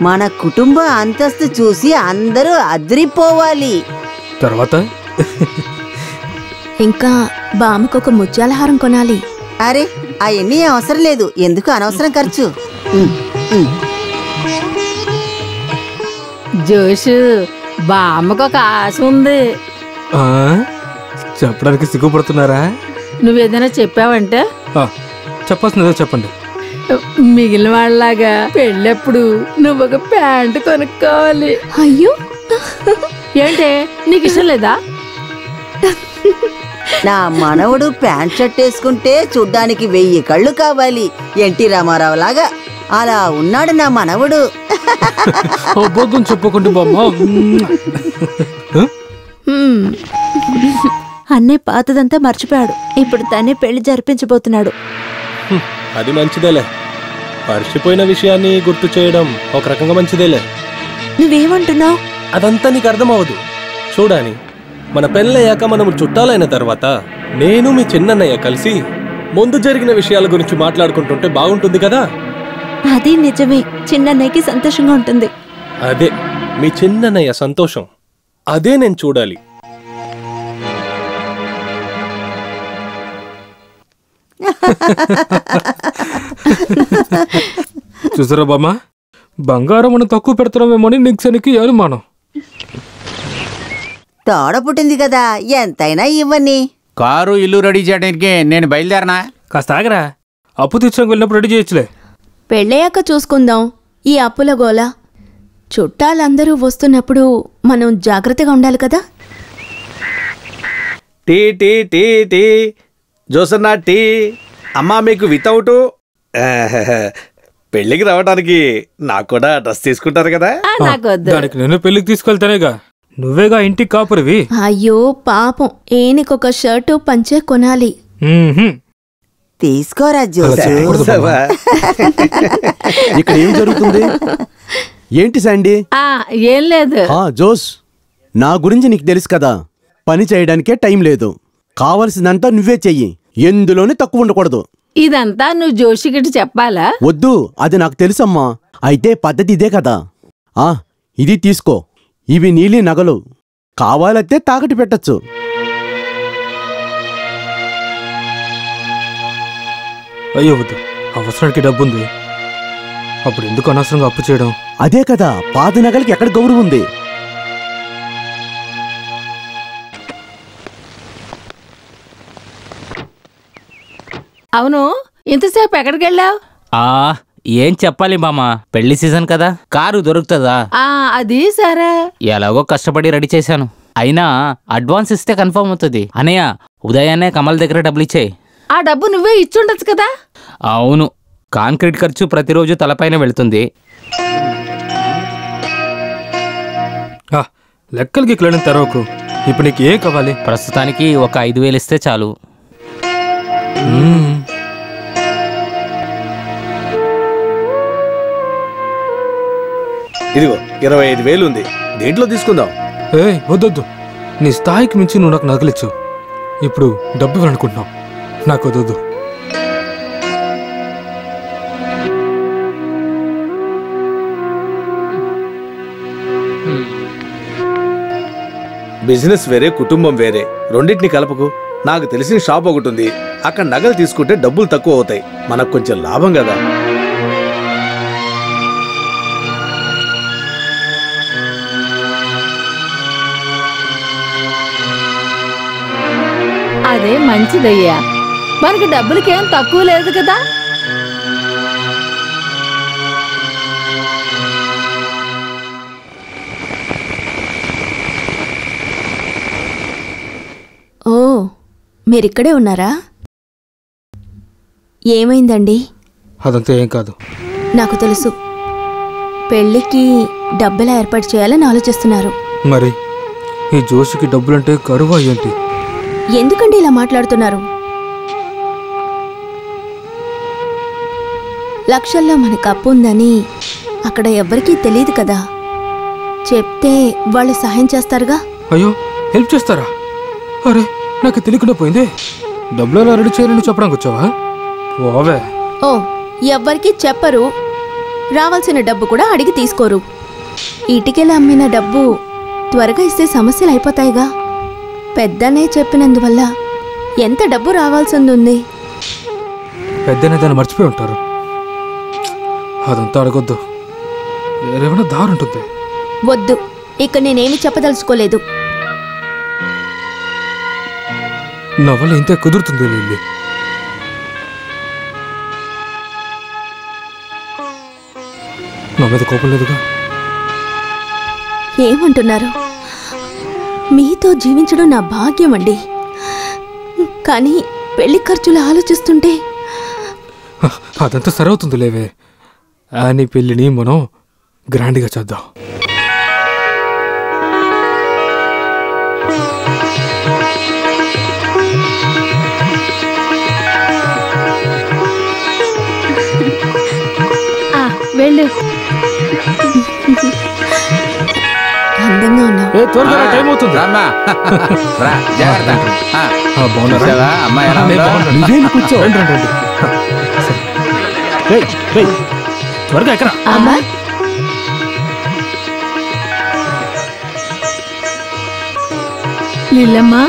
[SPEAKER 1] మన కుటుంబ అంతస్తు చూసి అందరూ అదిరిపోవాలి.
[SPEAKER 9] తర్వాత
[SPEAKER 8] ఇంకా బామ్మకొక ముత్యాల హారం కొనాలి.
[SPEAKER 1] అరే, అవన్నీ అవసరం లేదు. ఎందుకు అనవసరం ఖర్చు?
[SPEAKER 3] జోషు, బామ్మకు ఒక ఆశ ఉంది.
[SPEAKER 9] చెప్పడానికి సిగ్గుపడుతున్నారా?
[SPEAKER 3] నువ్వేదైనా చెప్పావంటే
[SPEAKER 9] చెప్పాల్సిందో చెప్పండి.
[SPEAKER 3] మిగిలిన వాళ్ళలాగా పెళ్ళప్పుడు నువ్వు ఒక ప్యాంటు కొనుక్కోవాలి.
[SPEAKER 8] అయ్యో,
[SPEAKER 3] ఏంటే నీకు ఇష్టం లేదా?
[SPEAKER 1] నా మనవడు ప్యాంట్ షర్ట్ వేసుకుంటే చూడ్డానికి 1000 కళ్ళు కావాలి. ఎన్టీ రామారావు లాగా అలా ఉన్నాడు నా మనవడు.
[SPEAKER 9] అబద్ధం చెప్పకండి బామ్మ.
[SPEAKER 5] అన్నయ్య పాతదంతా మర్చిపోయాడు. ఇప్పుడు తనే పెళ్లి జరిపించబోతున్నాడు.
[SPEAKER 11] అది మంచిదేలే. మర్చిపోయిన విషయాన్ని గుర్తు చేయడం ఒక రకంగా మంచిదేలే.
[SPEAKER 5] నువ్వేమంటున్నావు?
[SPEAKER 11] అదంతా నీకు అర్థమవదు. చూడాని, మన పెళ్ళయ్యాక మనము చుట్టాలైన తర్వాత నేను మీ చిన్నన్నయ్య కలిసి ముందు జరిగిన విషయాల గురించి మాట్లాడుకుంటుంటే బాగుంటుంది కదా.
[SPEAKER 5] అది నిజమే, చిన్నన్నయ్యకి సంతోషంగా ఉంటుంది.
[SPEAKER 11] అదే మీ చిన్నన్నయ్య సంతోషం, అదే నేను చూడాలి.
[SPEAKER 9] చూసారా బామ్మ, బంగారం మనం తక్కువ పెడుతున్నామేమోని నిక్సన్కి అనుమానం.
[SPEAKER 1] తోడ పుట్టింది కదా, ఎంతైనా ఇవ్వని.
[SPEAKER 7] కారు ఇల్లు రెడీ చేయడానికి నేను బయలుదేరనా?
[SPEAKER 9] కాస్త ఆగరా, అప్పు తీర్చడానికి వెళ్ళినప్పుడు రెడీ చేయొచ్చులే.
[SPEAKER 8] పెళ్ళయ్యాక చూసుకుందాం ఈ అప్పుల గోల. చుట్టాలందరూ వస్తున్నప్పుడు మనం జాగ్రత్తగా ఉండాలి కదా.
[SPEAKER 6] టీ టీ టీ టీ జోసన్న టీ. అమ్మా, మీకు వితౌట్ పెళ్ళికి రావడానికి నాకు కూడా డ్రెస్ తీసుకుంటారు కదా.
[SPEAKER 9] దానికి నేను పెళ్లికి తీసుకెళ్తానేగా, నువ్వేగా ఇంటికి కాపురివి.
[SPEAKER 8] అయ్యో పాపం, ఏనికొక షర్టు పంచే కొనాలి.
[SPEAKER 1] తీసుకోరా జోసు.
[SPEAKER 2] ఇక్కడ ఏం జరుగుతుంది? ఏంటి శాండీ?
[SPEAKER 3] ఏం లేదు.
[SPEAKER 2] జోస్, నా గురించి నీకు తెలుసు కదా, పని చేయడానికే టైం లేదు. కావలసిందంతా నువ్వే చెయ్యి, ఎందులోనే తక్కువ ఉండకూడదు.
[SPEAKER 3] ఇదంతా నువ్వు జోషికిటి చెప్పాలా?
[SPEAKER 2] వద్దు, అది నాకు తెలుసమ్మా. అయితే పద్ధతి ఇదే కదా. ఇది తీసుకో, ఇవి నీలి నగలు, కావాలంటే తాకట్టు పెట్టచ్చు.
[SPEAKER 9] అయ్యో వద్దు, అవసరానికి డబ్బుంది, అప్పుడు ఎందుకు అనవసరంగా అప్పు చేయడం?
[SPEAKER 2] అదే కదా, పాత నగలకి ఎక్కడ గౌరవం ఉంది?
[SPEAKER 3] అవును, ఇంతసేపు ఎక్కడికి వెళ్ళావు?
[SPEAKER 4] ఏం చెప్పాలి మామ, పెళ్లి సీజన్ కదా, కారు దొరుకుతుందా?
[SPEAKER 3] అది సరే,
[SPEAKER 4] ఎలాగో కష్టపడి రెడీ చేశాను. అయినా అడ్వాన్స్ ఇస్తే కన్ఫర్మ్ అవుతుంది. అనయ్య, ఉదయాన్నే కమల్ దగ్గర డబ్బులు ఇచ్చేయి.
[SPEAKER 3] ఆ డబ్బు నువ్వే ఇచ్చుండొచ్చు కదా.
[SPEAKER 4] అవును, కాంక్రీట్ ఖర్చు ప్రతిరోజు తలపైన వెళుతుంది.
[SPEAKER 9] లెక్కలకి క్లీన్ తెరవకు. ఇప్పుడు నీకు ఏం కావాలి?
[SPEAKER 4] ప్రస్తుతానికి ఒక 5,000 ఇస్తే చాలు.
[SPEAKER 6] ఇదిగో 25,000 ఉంది, దేంట్లో తీసుకుందాం?
[SPEAKER 9] వద్దొద్దు, నీ స్థాయికి మించి నువ్వు నాకు నగలిచ్చావు, ఇప్పుడు డబ్బు ఇవ్వాలనుకుంటున్నావు, నాకు వద్దొద్దు.
[SPEAKER 6] బిజినెస్ వేరే, కుటుంబం వేరే, రెండింటిని కలపకు. నాకు తెలిసిన షాప్ ఒకటి ఉంది, అక్కడ నగలు తీసుకుంటే డబ్బులు తక్కువ అవుతాయి, మనకు కొంచెం లాభం కదా.
[SPEAKER 3] అదే మంచిదయ్యా, మనకి డబ్బులకేం తక్కువ లేదు కదా.
[SPEAKER 8] ఓ, మీరిక్కడే ఉన్నారా? ఏమైందండి?
[SPEAKER 9] అదంతా ఏం కాదు.
[SPEAKER 8] నాకు తెలుసు, పెళ్ళికి డబ్బులా ఏర్పాటు చేయాలని ఆలోచిస్తున్నారు.
[SPEAKER 9] మరి ఈ జోషికి డబ్బులంటే కరువా ఏంటి?
[SPEAKER 8] ఎందుకండి ఇలా మాట్లాడుతున్నారు? లక్షల్లో మనకు అప్పు ఉందని అక్కడ ఎవ్వరికీ తెలియదు కదా. చెప్తే వాళ్ళు సహాయం చేస్తారుగా.
[SPEAKER 9] అయ్యో, హెల్ప్ చేస్తారా? అరే, నాకు తెలియకుండా పోయింది. డబ్బులు ఎలా రెడీ చేయాలని చెప్పడానికి వచ్చావా? ఓవే.
[SPEAKER 8] ఓ, ఎవ్వరికీ చెప్పరు, రావాల్సిన డబ్బు కూడా అడిగి తీసుకోరు. ఇటుకెలా అమ్మిన డబ్బు త్వరగా ఇస్తే సమస్యలు అయిపోతాయిగా. పెద్దనే చెప్పినందువల్ల ఎంత డబ్బు రావాల్సింది ఉంది?
[SPEAKER 9] పెద్దనే దాన్ని మర్చిపోయి ఉంటారు. అదంతా అడగొద్దు, వేరేమైనా దారి ఉంటుంది.
[SPEAKER 8] వద్దు, ఇక నేనేమి చెప్పదలుచుకోలేదు.
[SPEAKER 9] నా వల్ల ఇంతే కుదురుతుంది లిల్లీ. నా మీద కోపం లేదుగా?
[SPEAKER 8] ఏమంటున్నారు? మీతో జీవించడం నా భాగ్యం అండి, కానీ పెళ్లి ఖర్చులు ఆలోచిస్తుంటే.
[SPEAKER 9] అదంతా సరవుతుంది లేవే. నీ పెళ్ళిని మనం గ్రాండ్గా చేద్దాం.
[SPEAKER 3] వెళ్ళు.
[SPEAKER 8] అందంగా ఉన్నావు.
[SPEAKER 9] త్వరగా టైం అవుతుంది. త్వరగా ఎక్కడ?
[SPEAKER 3] లిల్లమ్మా,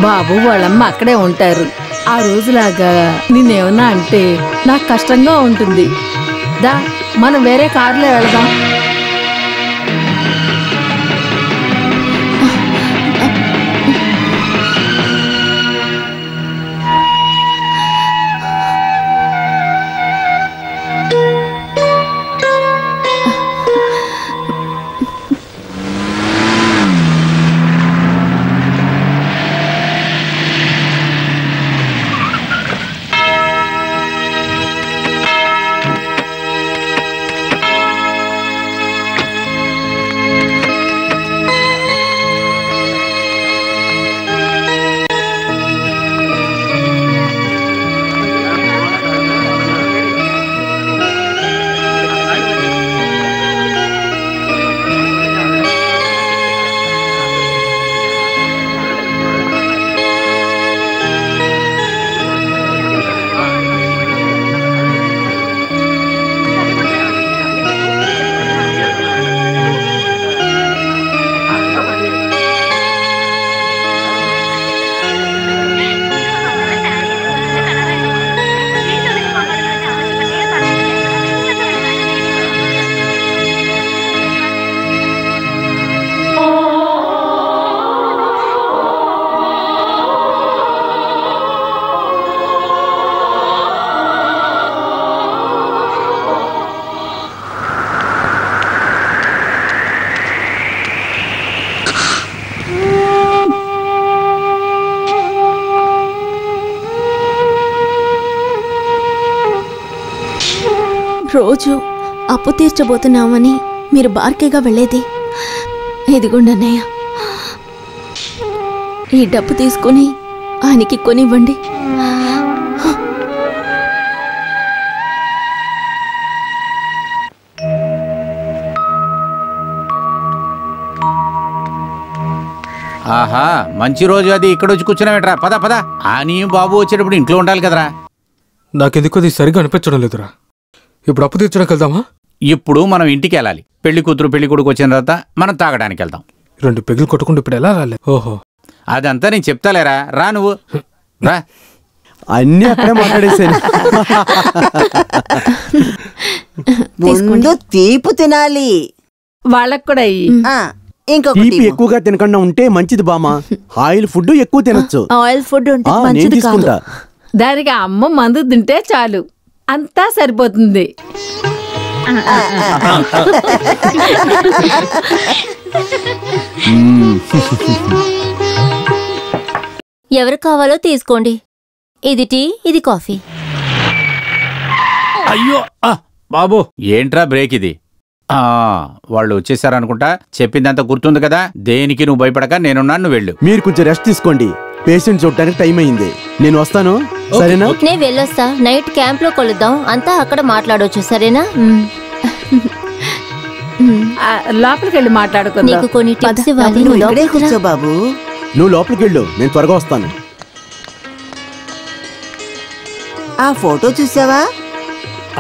[SPEAKER 3] బాబు వాళ్ళమ్మ అక్కడే ఉంటారు. ఆ రోజులాగా నిన్నేమన్నా అంటే నాకు కష్టంగా ఉంటుంది. దా, మనం వేరే కారులో వెళదాం.
[SPEAKER 8] రోజు అప్పు తీర్చబోతున్నామని మీరు బార్కేగా వెళ్ళేది. ఇదిగోండి అన్నయ్య, ఈ డబ్బు తీసుకుని ఆయనకి కొనివ్వండి.
[SPEAKER 7] ఆహా, మంచి రోజు అది. ఇక్కడ వచ్చి కూర్చున్నావేట్రా? పద పద. అని బాబు వచ్చేటప్పుడు ఇంట్లో ఉండాలి కదరా.
[SPEAKER 9] నాకెందుకు అది సరిగ్గా అనిపించడం లేదురా. ఇప్పుడు అప్పు తీర్చడానికి వెళ్దామా?
[SPEAKER 7] ఇప్పుడు మనం ఇంటికి వెళ్ళాలి. పెళ్లి కూతురు పెళ్లి కొడుకు వచ్చిన తర్వాత మనం తాగడానికి వెళ్దాం.
[SPEAKER 9] 2 పెగ్గులు కొట్టుకుంటూ ఇప్పుడు ఎలా రాలే? ఓహో,
[SPEAKER 7] అదంతా నేను చెప్తాలేరా, రా నువ్వు రా.
[SPEAKER 2] అన్నీ అక్కడే మాట్లాడేసాను.
[SPEAKER 1] ముందు తీపు తినాలి.
[SPEAKER 3] వాళ్ళకు కూడా అయ్యి.
[SPEAKER 2] తీపి ఎక్కువగా తినకుండా ఉంటే మంచిది బామ్మ. ఆయిల్ ఫుడ్ ఎక్కువ తినొచ్చు.
[SPEAKER 5] ఆయిల్ ఫుడ్ ఉంటే
[SPEAKER 2] నేను
[SPEAKER 5] మంచిది కాదు.
[SPEAKER 2] తీసుకుంటా.
[SPEAKER 3] దానికి అమ్మ మందు తింటే చాలు, అంతా సరిపోతుంది.
[SPEAKER 12] ఎవరు కావాలో తీసుకోండి. ఇది టీ, ఇది కాఫీ.
[SPEAKER 7] అయ్యో బాబు, ఏంట్రా బ్రేక్ ఇది? వాళ్ళు వచ్చేసారనుకుంటా. చెప్పిందంతా గుర్తుంది కదా. దేనికి నువ్వు భయపడక నేనున్నాను, నువ్వు వెళ్ళు.
[SPEAKER 2] మీరు కొంచెం రెస్ట్ తీసుకోండి. పేషెంట్ చూడటానికి టైం అయింది. నేను వస్తాను, సరేనా?
[SPEAKER 12] నేను వెళ్ళొస్తా. నైట్ క్యాంప్ లో కలుద్దాం. అంతా అక్కడ మాట్లాడొచ్చు, సరేనా?
[SPEAKER 3] లోపలికి వెళ్ళి మాట్లాడుకుందాం.
[SPEAKER 12] నీకు కొన్ని టిప్స్ ఇవ్వాలి.
[SPEAKER 1] ఇక్కడే కూర్చో బాబు.
[SPEAKER 2] నువ్వు లోపలికి వెళ్ళు, నేను త్వరగా వస్తాను.
[SPEAKER 1] ఆ ఫోటో చూసావా?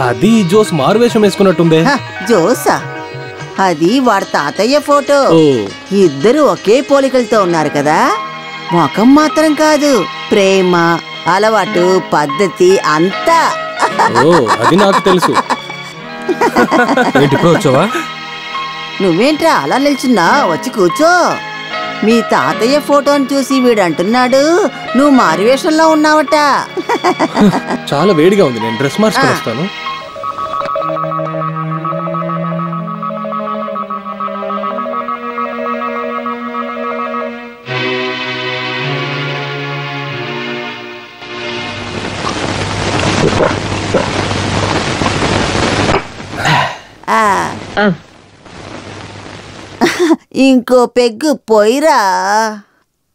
[SPEAKER 11] అది జోస్ మారువేషం వేసుకున్నట్టుందే.
[SPEAKER 1] జోసా? అది వాడి తాతయ్య ఫోటో. ఇద్దరు ఒకే పోలికలతో ఉన్నారు కదా. ముఖం మాత్రం కాదు, ప్రేమ, అలవాటు, పద్ధతి అంతా.
[SPEAKER 11] అది నాకు తెలుసు. వచ్చావా?
[SPEAKER 1] నువ్వేంట్రా అలా నిల్చున్నా? వచ్చి కూర్చో. మీ తాతయ్య ఫోటోని చూసి వీడు అంటున్నాడు నువ్వు మారువేషంలో ఉన్నావట.
[SPEAKER 11] చాలా వేడిగా ఉంది, నేను డ్రెస్ మార్చుకొని వస్తాను.
[SPEAKER 1] ఇంకో పెగ్గు పోయిరా.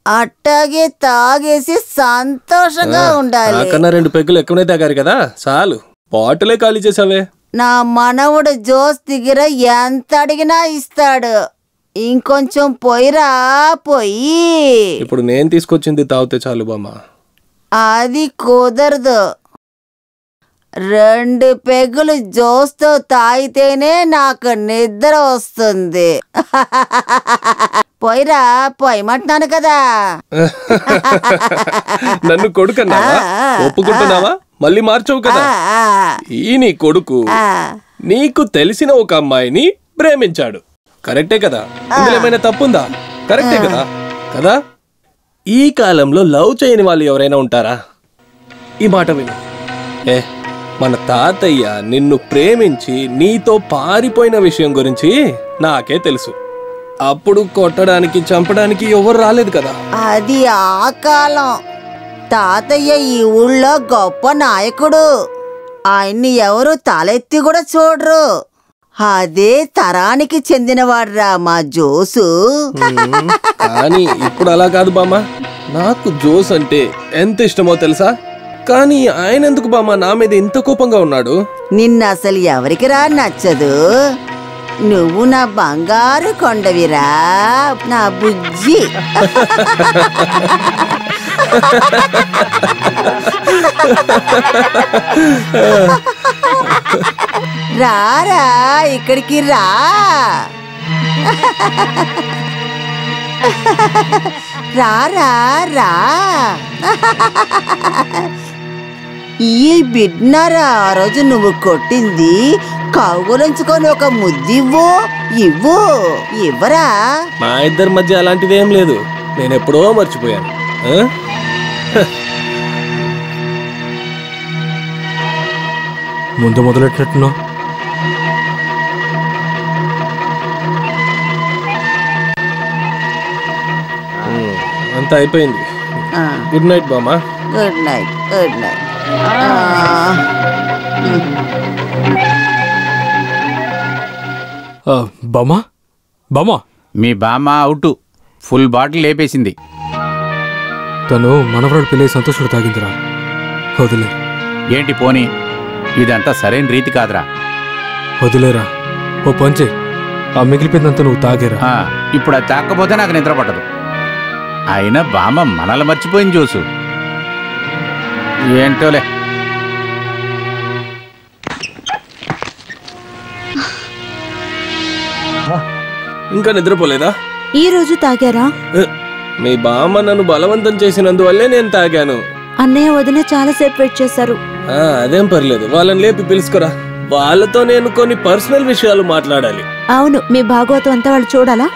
[SPEAKER 1] అట్టాగే తాగేసి సంతోషంగా ఉండాలి.
[SPEAKER 11] నాకన్నా 2 పెగ్గులు ఎక్కువనే తాగారు కదా, చాలు. బాటిలే ఖాళీ చేసావే.
[SPEAKER 1] నా మనవుడు జోస్ దగ్గర ఎంత అడిగినా ఇస్తాడు. ఇంకొంచెం పోయిరా, పోయి.
[SPEAKER 11] ఇప్పుడు నేను తీసుకొచ్చింది తాగితే చాలు బామ్మ.
[SPEAKER 1] అది కుదరదు. 2 పెగ్గులు జోస్తో తాగితేనే నాకు నిద్ర వస్తుంది. పోయిరా, పోయమంటున్నాను కదా.
[SPEAKER 11] నన్ను కొడుకన్నావా? ఒప్పుకుంటున్నావా? మళ్ళీ మార్చవు కదా. ఈ నీ కొడుకు నీకు తెలిసిన ఒక అమ్మాయిని ప్రేమించాడు, కరెక్టే కదా? ఇందులో ఏమైనా తప్పుందా? కరెక్టే కదా? కదా? ఈ కాలంలో లవ్ చేయని వాళ్ళు ఎవరైనా ఉంటారా? ఈ మాట విను. మన తాతయ్య నిన్ను ప్రేమించి నీతో పారిపోయిన విషయం గురించి నాకే తెలుసు. అప్పుడు కొట్టడానికి చంపడానికి ఎవరు రాలేదు కదా.
[SPEAKER 1] అది ఆ కాలం. తాతయ్య ఈ ఊళ్ళో గొప్ప నాయకుడు. ఆయన్ని ఎవరు తలెత్తి కూడా చూడరు. అదే తరానికి చెందినవాడ్రా మా జోసు.
[SPEAKER 11] కానీ ఇప్పుడు అలా కాదు బామ్మ. నాకు జోస్ అంటే ఎంత ఇష్టమో తెలుసా? కానీ ఆయన ఎందుకు బామ్మ నా మీద ఇంత కోపంగా ఉన్నాడు?
[SPEAKER 1] నిన్న అసలు ఎవరికి రా నచ్చదు. నువ్వు నా బంగారు కొండవిరా, నా బుజ్జి. రారా ఇక్కడికి రా. రారా రా. ఈ బిడ్నారా ఆ రోజు నువ్వు కొట్టింది. కౌగులించుకొని ఒక ముద్దివ్వు. ఇవ్వు, ఇవ్వరా.
[SPEAKER 11] మా ఇద్దరి మధ్య అలాంటిదేం లేదు. నేను ఎప్పుడో మర్చిపోయాను.
[SPEAKER 9] ముందు మొదలెట్టినట్టున్నావు.
[SPEAKER 11] అంతా అయిపోయింది. గుడ్ నైట్ బామ్మ.
[SPEAKER 1] Good night, good night.
[SPEAKER 9] బామా బామా
[SPEAKER 7] మీ బామ్మ అవుట్, ఫుల్ బాటిల్ లేపేసింది.
[SPEAKER 9] తను మనవరాడు పెళ్ళి సంతోషుడు తాగిందిరా. వదిలే.
[SPEAKER 7] ఏంటి పోనీ, ఇదంతా సరైన రీతి కాదురా.
[SPEAKER 9] వదిలేరా. ఓ పంచే, ఆ మిగిలిపోయిందంతా నువ్వు తాగేరా.
[SPEAKER 7] ఇప్పుడు అది తాకపోతే నాకు నిద్ర పట్టదు. అయినా బామ్మ మనల్ని మర్చిపోయింది జోసు. ఏంటోలే.
[SPEAKER 11] ఇంకా నిద్రపోలేదా?
[SPEAKER 5] ఈ రోజు తాగారా?
[SPEAKER 11] మీ బామ్మ నన్ను బలవంతం చేసినందువల్లే నేను తాగాను.
[SPEAKER 5] అన్నయ్య వదిన చాలా సేపు వెయిట్ చేశారు.
[SPEAKER 11] అదేం పర్లేదు, వాళ్ళని లేపి పిలుచుకురా. వాళ్ళతో నేను కొన్ని పర్సనల్ విషయాలు మాట్లాడాలి.
[SPEAKER 5] అవును, మీ భాగవతం అంతా వాళ్ళు చూడాలా?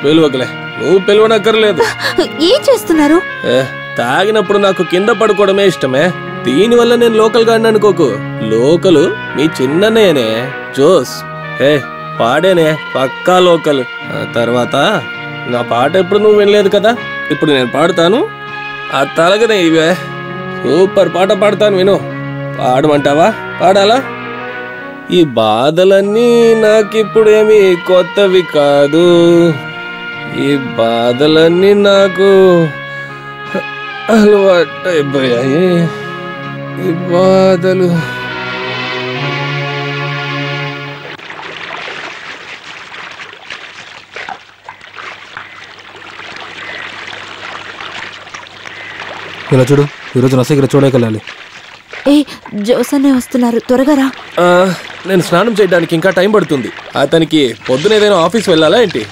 [SPEAKER 11] పిలువకలే, నువ్వు పిలువనక్కర్లేదు.
[SPEAKER 5] ఏం చేస్తున్నారు?
[SPEAKER 11] తాగినప్పుడు నాకు కింద పడుకోవడమే ఇష్టమే. దీనివల్ల నేను లోకల్ గాడిని అనుకోకు. లోకలు మీ చిన్ననేనే జోస్. పాడేనే పక్కా లోకల్. తర్వాత నా పాట ఎప్పుడు నువ్వు వినలేదు కదా, ఇప్పుడు నేను పాడుతాను. ఆ తలగనే ఇవే సూపర్ పాట పాడతాను, విను. పాడమంటావా? పాడాలా? ఈ బాధలన్నీ నాకిప్పుడేమి కొత్తవి కాదు. ఈ బాధలన్నీ నాకు అలవాటైపోయాయి. ఈ బాధలు
[SPEAKER 9] ఇలా చూడు, ఈరోజు నసగిర చూడకెళ్ళాలి.
[SPEAKER 5] జోసన్నే వస్తున్నారు, త్వరగా రా.
[SPEAKER 11] నేను స్నానం చేయడానికి ఇంకా టైం పడుతుంది. అతనికి పొద్దున ఏదైనా ఆఫీస్ వెళ్ళాలా ఏంటి?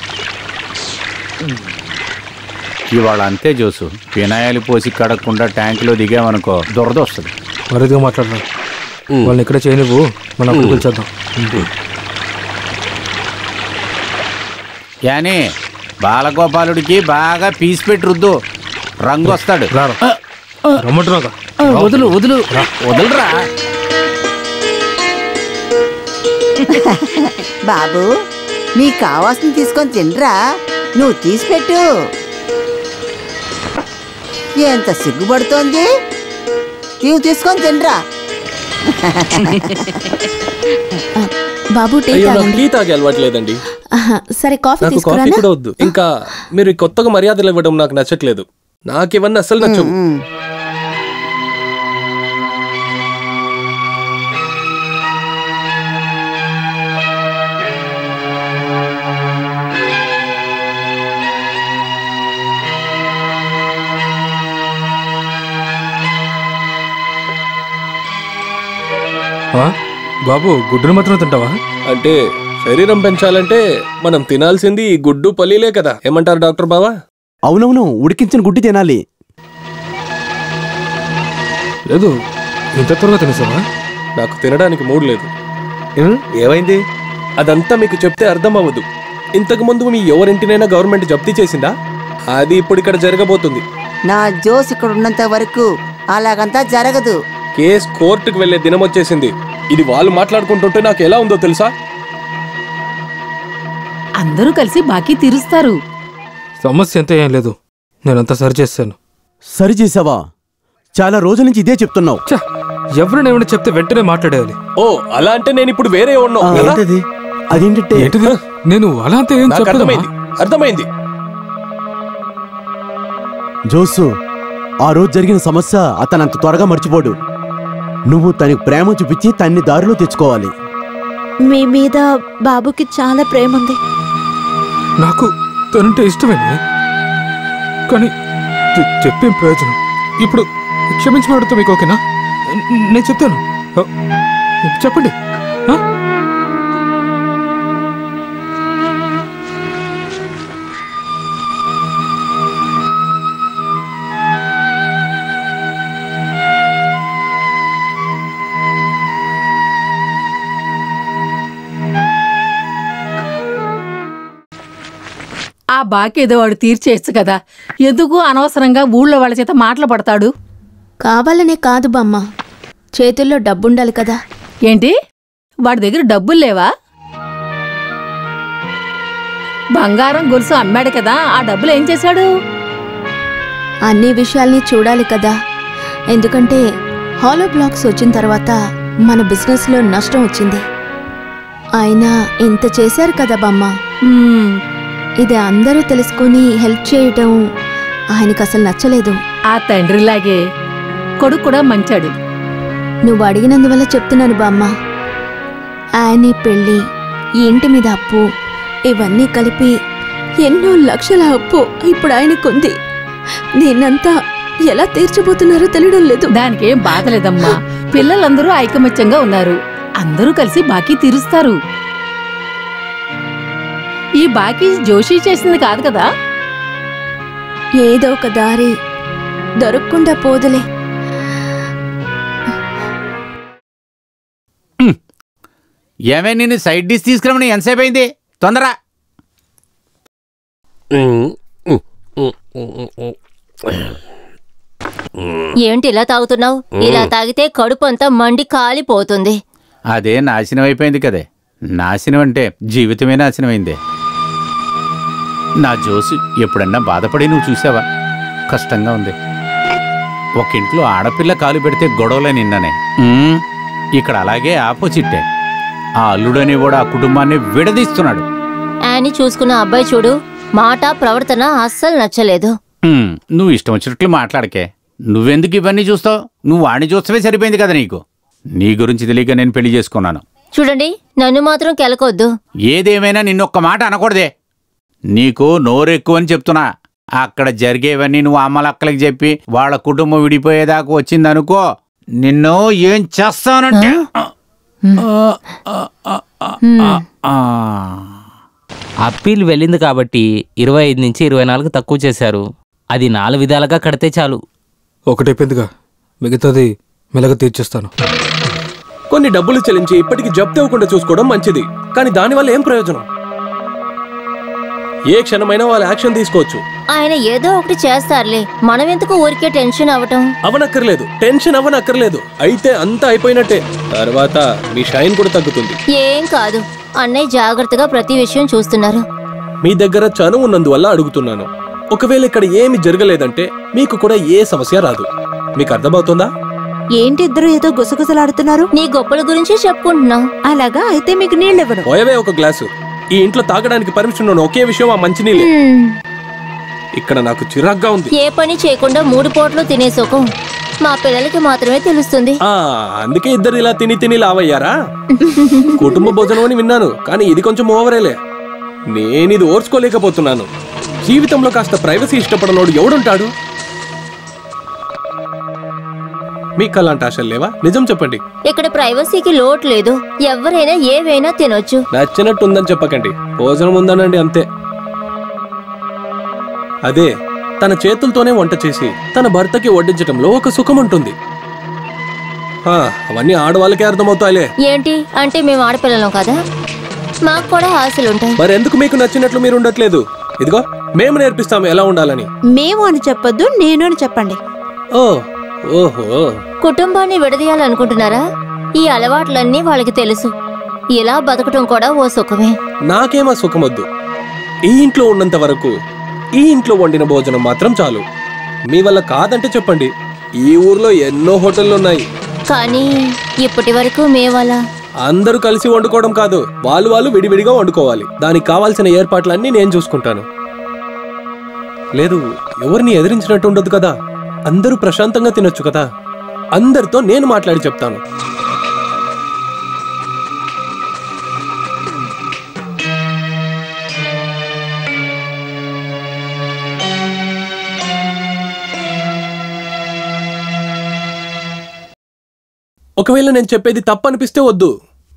[SPEAKER 7] ఇవాళ అంతే జోసు. వినాయాలు పోసి కడగకుండా ట్యాంకులో దిగామనుకో దురద వస్తుంది.
[SPEAKER 9] మరిదిగా మాట్లాడరా. వాళ్ళని ఇక్కడ చేయనివ్వు, మనం అప్పుడు పిలిచేద్దాం.
[SPEAKER 7] యాని బాలగోపాలుడికి బాగా పీసి పెట్టి రుద్దు, రంగు వస్తాడు.
[SPEAKER 9] రమ్మంటున్నాగా.
[SPEAKER 3] వదులు వదులు
[SPEAKER 7] వదులురా.
[SPEAKER 1] బాబు, నీకు కావాల్సింది తీసుకొని తినరా. నువ్వు తీసిపెట్టు. ఎంత సిగ్గుపడుతోంది. నువ్వు తీసుకొని తినరా.
[SPEAKER 8] బాబు టీ
[SPEAKER 11] తాగే అలవాట్లేదండి.
[SPEAKER 8] సరే, కాఫీ
[SPEAKER 11] నాకు కాఫీ కూడా వద్దు. ఇంకా మీరు కొత్తగా మర్యాదలు ఇవ్వడం నాకు నచ్చట్లేదు. నాకు ఇవన్నీ అసలు నచ్చవు.
[SPEAKER 9] బాబు, గుడ్డును మాత్రం తింటావా?
[SPEAKER 11] అంటే శరీరం పెంచాలంటే మనం తినాల్సింది గుడ్డు పల్లీలే కదా. ఏమంటారు డాక్టర్ బావా?
[SPEAKER 2] అవునవును, ఉడికించిన గుడ్డు తినాలి.
[SPEAKER 9] లేదు, ఇంత త్వరగా తినేసావా?
[SPEAKER 11] నాకు తినడానికి మూడు లేదు.
[SPEAKER 6] ఏమైంది?
[SPEAKER 11] అదంతా మీకు చెప్తే అర్థం అవ్వదు. ఇంతకు ముందు మీ ఎవరింటినైనా గవర్నమెంట్ జప్తీ చేసిందా? అది ఇప్పుడు ఇక్కడ జరగబోతుంది.
[SPEAKER 1] నా జోస్ ఇక్కడ ఉన్నంత వరకు అలాగంతా జరగదు.
[SPEAKER 11] కేస్ కోర్టుకు వెళ్లే దినం వచ్చేసింది. ఇది వాళ్ళు మాట్లాడుకుంటుంటే నాకు ఎలా ఉందో తెలుసా?
[SPEAKER 3] అందరూ కలిసి బాకీ తీరుస్తారు.
[SPEAKER 9] సమస్య ఎంత ఏం లేదు, నేనంతా సరి చేస్తాను.
[SPEAKER 2] సరి చేసావా? చాలా రోజుల నుంచి ఇదే చెప్తున్నావు.
[SPEAKER 9] ఎవరైనా ఏమైనా చెప్తే వెంటనే మాట్లాడేయాలి.
[SPEAKER 11] ఓ, అలా అంటే నేను ఇప్పుడు వేరే ఉన్నాను.
[SPEAKER 2] అదేంటంటే
[SPEAKER 9] నేను అలా అంతా ఏం చెప్పలేదు.
[SPEAKER 11] అర్థమైంది
[SPEAKER 2] జోసు. ఆ రోజు జరిగిన సమస్య అతనంత త్వరగా మర్చిపోడు. నువ్వు తనకి ప్రేమ చూపించి తన్ని దారిలో తెచ్చుకోవాలి.
[SPEAKER 5] మీ మీద బాబుకి చాలా ప్రేమ ఉంది.
[SPEAKER 9] నాకు తనంటే ఇష్టమేనే, కానీ చెప్పేం ప్రయోజనం? ఇప్పుడు క్షమించబడితే మీకు ఓకేనా? నేను చెప్తాను, చెప్పండి.
[SPEAKER 3] ఆ బాకేదో వాడు తీర్చేయచ్చు కదా, ఎందుకు అనవసరంగా ఊళ్ళో వాళ్ళ చేత మాటలు పడతాడు?
[SPEAKER 8] కావాలనే కాదు బామ్మ, చేతుల్లో డబ్బుండాలి కదా.
[SPEAKER 3] ఏంటి, వాడి దగ్గర డబ్బులు లేవా? బంగారం గొలుసు అమ్మాడు కదా, ఆ డబ్బులు ఏం చేశాడు?
[SPEAKER 8] అన్ని విషయాల్ని చూడాలి కదా. ఎందుకంటే హాలో బ్లాక్స్ వచ్చిన తర్వాత మన బిజినెస్లో నష్టం వచ్చింది. ఆయన ఇంత చేశారు కదా బామ్మ. ఇది అందరూ తెలుసుకుని హెల్ప్ చేయటం ఆయనకు అసలు నచ్చలేదు.
[SPEAKER 3] ఆ తండ్రిలాగే కొడుకు కూడా మంచాడు.
[SPEAKER 8] నువ్వు అడిగినందువల్ల చెప్తున్నాను బామ్మ. ఆయన పెళ్ళి, ఈ ఇంటి మీద అప్పు, ఇవన్నీ కలిపి ఎన్నో లక్షల అప్పు ఇప్పుడు ఆయనకుంది. దీన్నంతా ఎలా తీర్చబోతున్నారో తెలియడం లేదు.
[SPEAKER 3] దానికేం బాధలేదమ్మా. పిల్లలందరూ ఐకమత్యంగా ఉన్నారు. అందరూ కలిసి బాకీ తీరుస్తారు. ఈ బాకీ జోషి చేసింది కాదు కదా.
[SPEAKER 8] ఏదో ఒక దారి దొరకకుండా పోదులే.
[SPEAKER 7] ఏమే నిన్ను సైడ్ డిష్ తీసుకురమని ఎంతసేపు అయింది? తొందర.
[SPEAKER 12] ఏంటి ఇలా తాగుతున్నావు? ఇలా తాగితే కడుపు అంతా మండి కాలిపోతుంది.
[SPEAKER 7] అదే నాశనం అయిపోయింది కదే. నాశనం అంటే జీవితమే నాశనమైందే. నా జోసు ఎప్పుడన్నా బాధపడి నువ్వు చూసావా? కష్టంగా ఉంది. ఒక ఇంట్లో ఆడపిల్ల కాలు పెడితే గొడవలే నిన్ననే. ఇక్కడ అలాగే ఆపోజిట్టే. ఆ అల్లుడని కూడా ఆ కుటుంబాన్ని విడదీస్తున్నాడు.
[SPEAKER 12] అని చూసుకున్న అబ్బాయి చూడు, మాట ప్రవర్తన అస్సలు నచ్చలేదు.
[SPEAKER 7] నువ్వు ఇష్టం వచ్చినట్లు మాట్లాడకే. నువ్వెందుకు ఇవన్నీ చూస్తావు? నువ్వు వాణ్ణి చూస్తవే సరిపోయింది కదా నీకు. నీ గురించి తెలియక నేను పెళ్లి చేసుకున్నాను.
[SPEAKER 12] చూడండి, నన్ను మాత్రం కెలకొద్దు.
[SPEAKER 7] ఏదేమైనా నిన్నొక్క మాట అనకూడదే. నీకు నోరెక్కువని చెప్తున్నా. అక్కడ జరిగేవన్నీ నువ్వు అమ్మలక్కలకి చెప్పి వాళ్ళ కుటుంబం విడిపోయేదాకా వచ్చిందనుకో, నిన్ను ఏం చేస్తానంటే.
[SPEAKER 4] అప్పీల్ వెళ్ళింది కాబట్టి 25 నుంచి 24 తక్కువ చేశారు. అది 4 విధాలుగా కడితే చాలు.
[SPEAKER 9] ఒకటైపోయిందిగా, మిగతాది మెల్లగా తీర్చేస్తాను.
[SPEAKER 11] కొన్ని డబ్బులు చెల్లించి ఇప్పటికి జప్తు ఇవ్వకుండా చూసుకోవడం మంచిది. కానీ దానివల్ల ఏం ప్రయోజనం? ఏ క్షణమైనా వాళ్ళు యాక్షన్ తీసుకోవచ్చు.
[SPEAKER 12] ఆయన ఏదో ఒకటి చేస్తారులే. మనం ఎందుకు ఊరికే టెన్షన్ అవ్వటం?
[SPEAKER 11] అవనక్కర్లేదు, టెన్షన్ అవనక్కర్లేదు. అయితే అంతా అయిపోయినట్టే. తర్వాత మీ షైన్ కూడా తగ్గుతుంది.
[SPEAKER 12] ఏం కాదు, అన్నయ్య జాగ్రత్తగా ప్రతి విషయం చూస్తున్నారు.
[SPEAKER 11] మీ దగ్గర చనువు ఉన్నందువల్ల అడుగుతున్నాను. ఒకవేళ ఇక్కడ ఏమి జరగలేదంటే మీకు కూడా ఏ సమస్య రాదు. మీకు అర్థమవుతుందా?
[SPEAKER 5] ఏంటి ఇద్దరు ఏదో గుసగుసలాడుతున్నారు?
[SPEAKER 12] నీ గొప్పల గురించి చెప్పుకుంటున్నావు.
[SPEAKER 5] అలాగా? అయితే మీకు నీళ్ళెవరు?
[SPEAKER 11] పోయవే ఒక గ్లాసు. ఈ ఇంట్లో తాగడానికి పర్మిషన్ ఉన్న ఒకే విషయం ఆ మంచినీళ్ళే. ఇక్కడ నాకు చిరాగ్గా ఉంది.
[SPEAKER 12] ఏ పని చేయకుండా 3 పూటలు తినే సుఖం మా పిల్లలకి మాత్రమే తెలుస్తుంది.
[SPEAKER 11] అందుకే ఇద్దరు ఇలా తిని తిని లావయ్యారా? కుటుంబ భోజనం అని విన్నాను, కానీ ఇది కొంచెం ఓవరేలే. నేను ఇది ఓర్చుకోలేకపోతున్నాను. జీవితంలో కాస్త ప్రైవసీ ఇష్టపడనోడు ఎవడుంటాడు? మీకు అలాంటి ఆశలు లేవా? నిజం చెప్పండి.
[SPEAKER 12] ఇక్కడ ప్రైవసీకి లోటు లేదు. ఎవరైనా ఏవైనా తినొచ్చు.
[SPEAKER 11] నచ్చినట్టు ఉందని చెప్పకండి. భోజనం ఉందనండి అంతే. అదే తన చేతులతోనే వంట చేసి తన భర్తకి వడ్డించటంలో ఒక సుఖం ఉంటుంది. అవన్నీ ఆడవాళ్ళకే అర్థమవుతాయిలే.
[SPEAKER 12] ఏంటి అంటే మేము ఆడపిల్లలం కదా, మాకు కూడా ఆశలుంటాయి.
[SPEAKER 11] మరెందుకు మీకు నచ్చినట్లు మీరు ఉండట్లేదు? ఇదిగో మేము నేర్పిస్తాము ఎలా ఉండాలని.
[SPEAKER 5] మేము అని చెప్పొద్దు, నేను అని చెప్పండి.
[SPEAKER 11] ఓహో,
[SPEAKER 12] కుటుంబాన్ని విడదీయాలనుకుంటున్నారా? ఈ అలవాట్లన్నీ వాళ్ళకి తెలుసు. ఇలా బతకటం కూడా ఓ సుఖమే.
[SPEAKER 11] నాకేమా సుఖమొద్దు. ఈ ఇంట్లో ఉన్నంత వరకు ఈ ఇంట్లో వండిన భోజనం మాత్రం చాలు. మీ వల్ల కాదంటే చెప్పండి. ఈ ఊర్లో ఎన్నో హోటళ్లున్నాయి.
[SPEAKER 12] కానీ ఇప్పటి వరకు మేవలా
[SPEAKER 11] అందరూ కలిసి వండుకోవడం కాదు, వాళ్ళు విడివిడిగా వండుకోవాలి. దానికి కావాల్సిన ఏర్పాట్లన్నీ నేను చూసుకుంటాను. లేదు, ఎవరిని ఎదిరించినట్టు ఉండదు కదా. అందరూ ప్రశాంతంగా తినొచ్చు కదా. అందరితో నేను మాట్లాడి చెప్తాను. ఒకవేళ నేను చెప్పేది తప్పనిపిస్తే వద్దు,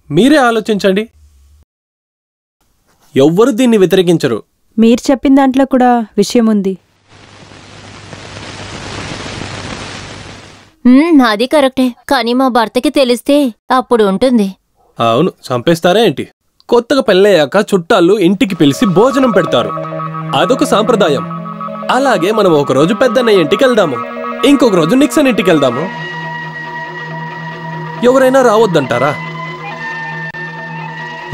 [SPEAKER 11] మీరే ఆలోచించండి. ఎవ్వరు దీన్ని వ్యతిరేకించరు.
[SPEAKER 10] మీరు చెప్పిన దాంట్లో కూడా విషయం ఉంది.
[SPEAKER 12] అది కరెక్టే, కానీ మా భర్తకి తెలిస్తే అప్పుడు ఉంటుంది.
[SPEAKER 11] అవును, చంపేస్తారా ఏంటి? కొత్తగా పెళ్ళయ్యాక చుట్టాలు ఇంటికి పిలిచి భోజనం పెడతారు. అదొక సాంప్రదాయం. అలాగే మనం ఒకరోజు పెద్దన్నయ్య ఇంటికి వెళ్దాము, ఇంకొక రోజు నిక్సన్ ఇంటికి వెళ్దాము. ఎవరైనా రావద్దంటారా?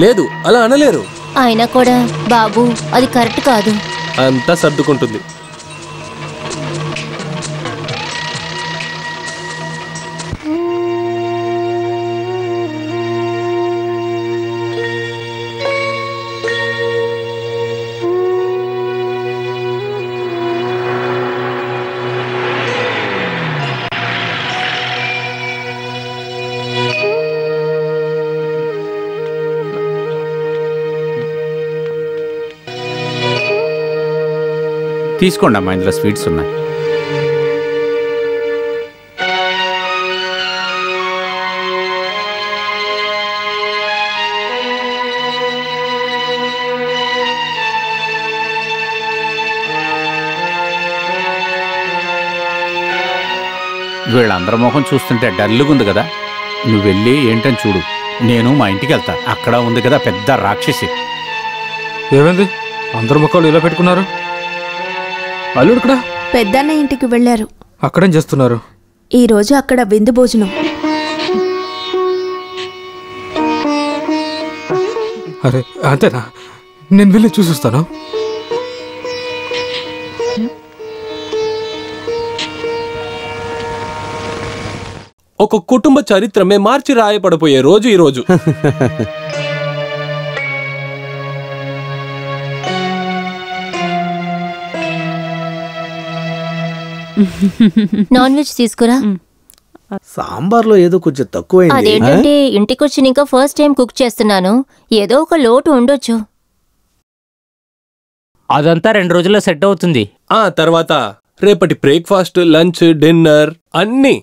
[SPEAKER 11] లేదు, అలా అనలేరు.
[SPEAKER 12] అయినా కూడా బాబు, అది కరెక్ట్ కాదు.
[SPEAKER 11] అంతా సర్దుకుంటుంది.
[SPEAKER 7] తీసుకోండి అమ్మా, ఇందులో స్వీట్స్ ఉన్నాయి. వీళ్ళందరి ముఖం చూస్తుంటే డల్లుగా ఉంది కదా, నువ్వు వెళ్ళి ఏంటని చూడు. నేను మా ఇంటికి వెళ్తా, అక్కడ ఉంది కదా పెద్ద రాక్షసి.
[SPEAKER 9] ఏమైంది అందరు ముఖాలు ఇలా పెట్టుకున్నారు? అల్లుడు కూడా
[SPEAKER 8] పెద్దన్న ఇంటికి వెళ్ళారు.
[SPEAKER 9] అక్కడేం చేస్తున్నారు?
[SPEAKER 8] ఈ రోజు అక్కడ విందు భోజనం.
[SPEAKER 9] అరే అంతేనా, నేను వెళ్ళి చూసిస్తాను.
[SPEAKER 11] ఒక కుటుంబ చరిత్రమే మార్చి రాయపడిపోయే రోజు ఈ రోజు.
[SPEAKER 12] నాన్ వెజ్ తీసుకురా.
[SPEAKER 6] సాంబార్లో ఏదో కొంచెం తక్కువైంది.
[SPEAKER 12] అదేంటంటే ఇంటికొచ్చి ఇంకా ఫస్ట్ టైం కుక్ చేస్తున్నాను, ఏదో ఒక లోటు ఉండొచ్చు.
[SPEAKER 4] అదంతా 2 రోజుల్లో సెట్ అవుతుంది.
[SPEAKER 11] ఆ తర్వాత రేపటి బ్రేక్ఫాస్ట్, లంచ్, డిన్నర్ అన్నీ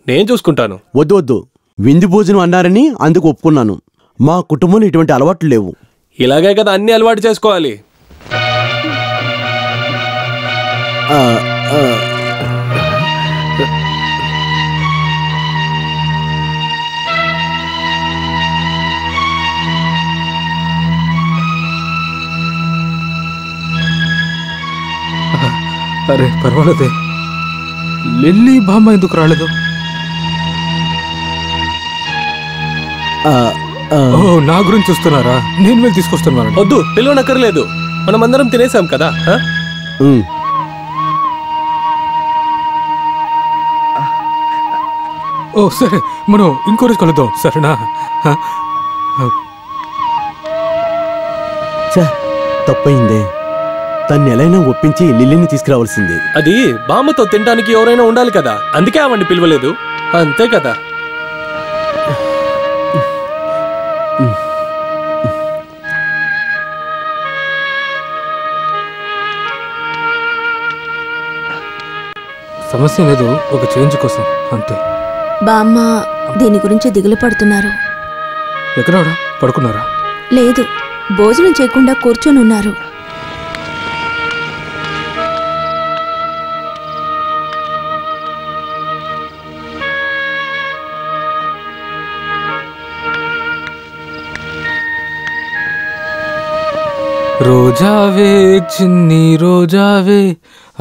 [SPEAKER 11] నేను చూసుకుంటాను.
[SPEAKER 2] వద్దు వద్దు, విందు భోజనం అన్నారని అందుకు ఒప్పుకున్నాను. మా కుటుంబంలో ఇటువంటి అలవాట్లు లేవు.
[SPEAKER 11] ఇలాగే కదా అన్ని అలవాటు చేసుకోవాలి.
[SPEAKER 9] అరే పర్వాలేదే, లిల్లీ బామ్మ ఎందుకు రాలేదు? ఓ నా గురించి చూస్తున్నారా? నేను వెళ్ళి తీసుకొస్తాను.
[SPEAKER 11] వద్దు, పిలవనక్కర్లేదు, మనమందరం తినేసాం కదా.
[SPEAKER 9] ఓ సరే, మనం ఇంకో రోజు కలుద్దాం, సరేనా?
[SPEAKER 2] తప్పయిందే, తన్ని ఎలాగైనా ఒప్పించి లిల్లీని తీసుకురావాల్సిందే.
[SPEAKER 11] అది బామ్మతో తినడానికి ఎవరైనా ఉండాలి కదా, అందుకే ఆవిడ్ని పిలవలేదు, అంతే కదా.
[SPEAKER 9] సమస్య లేదు, ఒక చేంజ్ కోసం అంతే.
[SPEAKER 8] బామ్మ దీని గురించి దిగులు పడుతున్నారు.
[SPEAKER 9] ఎక్కడ పడుకున్నారా?
[SPEAKER 8] లేదు, భోజనం చేయకుండా కూర్చొని ఉన్నారు.
[SPEAKER 9] రోజావే చిన్ని రోజావే,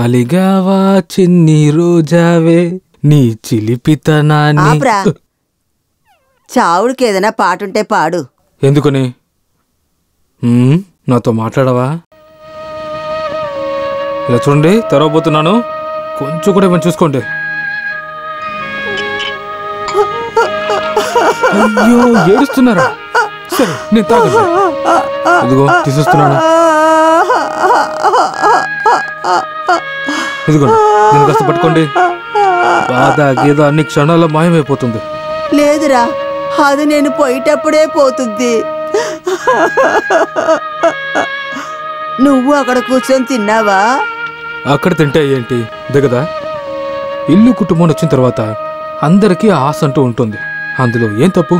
[SPEAKER 9] అలిగావా చిన్ని రోజావే, నీ చిలిపితనాన్ని.
[SPEAKER 1] ఆప్రా, చావుడికి ఏదైనా పాటుంటే పాడు.
[SPEAKER 9] ఎందుకని? నాతో మాట్లాడవా? ఇలా చూడండి, తెరవబోతున్నాను, కొంచెం కూడా ఏమైనా చూసుకోండి. అయ్యో ఏడుస్తున్నారా? సరే నేను తాగదు, ఇదిగో తీసేస్తున్నాను. ఇదిగో నేను కాస్త పట్టుకోండి. బాధ గీద అన్ని క్షణాల్లో మాయమైపోతుంది.
[SPEAKER 1] లేదురా, అది నేను పోయేటప్పుడే పోతుంది. నువ్వు అక్కడ కూర్చొని తిన్నావా?
[SPEAKER 9] అక్కడ తింటే ఏంటి దిగదా? ఇల్లు కుటుంబం వచ్చిన తర్వాత అందరికీ ఆశ అంటూ ఉంటుంది, అందులో ఏం తప్పు?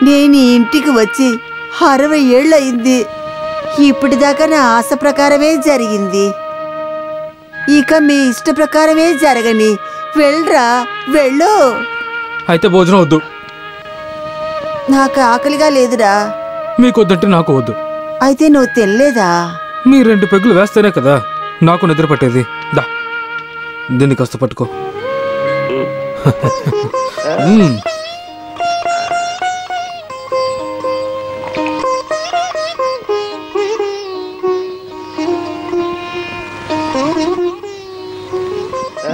[SPEAKER 1] నేను ఈ ఇంటికి వచ్చి 60 ఏళ్ళు అయింది. ఇప్పటిదాకా నా ఆశ ప్రకారమే జరిగింది. ఇక మీ ఇష్ట ప్రకారమే జరగని. వెళ్ళరా, వెళ్ళు.
[SPEAKER 9] అయితే భోజనం వద్దు.
[SPEAKER 1] నాకు ఆకలిగా లేదురా.
[SPEAKER 9] మీకు వద్దంటే నాకు వద్దు.
[SPEAKER 1] అయితే నువ్వు తినలేదా?
[SPEAKER 9] మీ 2 పెగ్గులు వేస్తేనే కదా నాకు నిద్ర పట్టేది. దా, దీన్ని కాస్త పట్టుకో.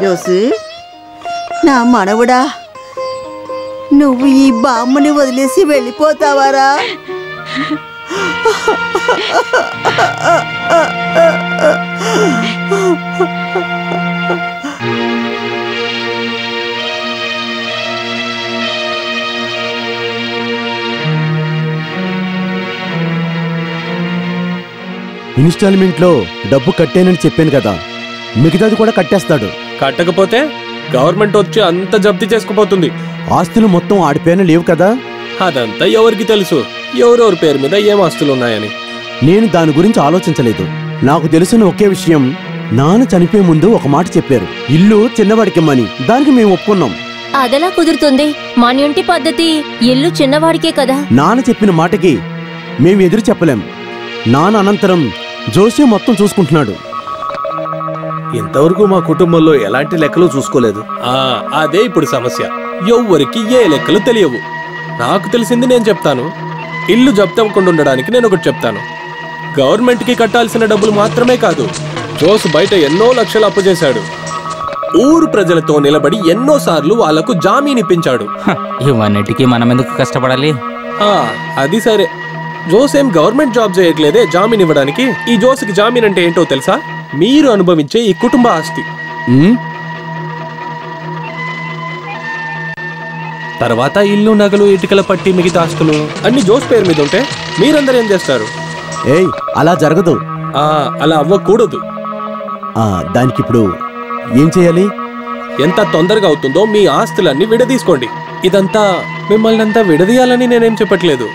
[SPEAKER 1] జోసు, నా మనవుడా, నువ్వు ఈ బామ్మని వదిలేసి వెళ్ళిపోతావారా?
[SPEAKER 2] ఇన్స్టాల్మెంట్లో డబ్బు కట్టానని చెప్పాను కదా, మిగతాది కూడా కట్టేస్తాడు.
[SPEAKER 11] కట్టకపోతే గవర్నమెంట్ వచ్చి అంత జప్తీ చేసుకుపోతుంది.
[SPEAKER 2] ఆస్తులు మొత్తం ఆడి పేరున లేవు కదా.
[SPEAKER 11] అదంతా ఎవరికి తెలుసు ఎవరెవరి పేరు మీద ఏం ఆస్తులు ఉన్నాయని?
[SPEAKER 2] నేను దాని గురించి ఆలోచించలేదు. నాకు తెలిసిన ఒకే విషయం, నాన్న చనిపోయే ముందు ఒక మాట చెప్పారు, ఇల్లు చిన్నవాడికిమ్మని. దానికి మేము ఒప్పుకున్నాం.
[SPEAKER 12] అదెలా కుదురుతుంది? మన ఇంటి పద్ధతి ఇల్లు చిన్నవాడికే కదా.
[SPEAKER 2] నాన్న చెప్పిన మాటకి మేము ఎదురు చెప్పలేం. నాన్న అనంతరం జోషి మొత్తం చూసుకుంటున్నాడు.
[SPEAKER 6] ఇంతవరకు మా కుటుంబంలో ఎలాంటి లెక్కలు చూసుకోలేదు.
[SPEAKER 11] అదే ఇప్పుడు సమస్య. ఎవ్వరికి ఏ లెక్కలు తెలియవు. నాకు తెలిసింది నేను చెప్తాను. ఇల్లు జప్తవ్వకుండా ఉండడానికి నేను ఒకటి చెప్తాను. గవర్నమెంట్కి కట్టాల్సిన డబ్బులు మాత్రమే కాదు, జోసు బయట ఎన్నో లక్షలు అప్పు చేశాడు. ఊరు ప్రజలతో నిలబడి ఎన్నోసార్లు వాళ్లకు జామీన్ ఇప్పించాడు.
[SPEAKER 4] ఇవన్నిటికీ మనం ఎందుకు కష్టపడాలి?
[SPEAKER 11] అది సరే, జోసేం గవర్నమెంట్ జాబ్ చేయట్లేదే జామీన్ ఇవ్వడానికి. ఈ జోసుకి జామీన్ అంటే ఏంటో తెలుసా? మీరు అనుభవించే ఈ కుటుంబ ఆస్తి. తర్వాత ఇల్లు, నగలు, ఇటుకల పట్టి, మిగతా ఆస్తులు అన్ని జోస్ పేరు మీద ఉంటే మీరందరూ ఏం చేస్తారు?
[SPEAKER 2] ఏయ్, అలా జరగదు.
[SPEAKER 11] అలా అవ్వకూడదు.
[SPEAKER 2] దానికి ఇప్పుడు ఏం చేయాలి?
[SPEAKER 11] ఎంత తొందరగా అవుతుందో మీ ఆస్తులన్నీ విడదీసుకోండి. ఇదంతా మిమ్మల్ని అంతా విడదీయాలని నేనేం చెప్పట్లేదు.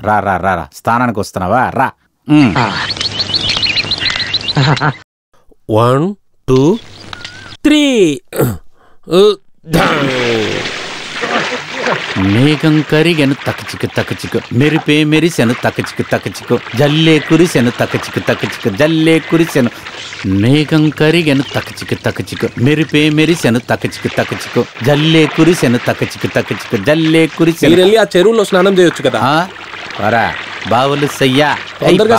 [SPEAKER 7] రా రా రా రా, స్థానానికి వస్తున్నావా? రా.
[SPEAKER 11] 1 2 3.
[SPEAKER 7] మేఘం కరిగెను తకచికు తకచికు, మెరిపే మెరిసెను తకచికు తకచికు, జల్లే కురిసెను తకచికు తకచికు, జల్లే కురిసెను. మేఘం కరిగెను తకచికు తకచికు, మెరిపే మెరిసెను తకచికు తకచికు, జల్లే కురిసెను తకచికు తకచికు, జల్లే కురిసెను.
[SPEAKER 11] ఆ చెరువులో స్నానం చేయొచ్చు కదా.
[SPEAKER 7] బావులు సయ్యా,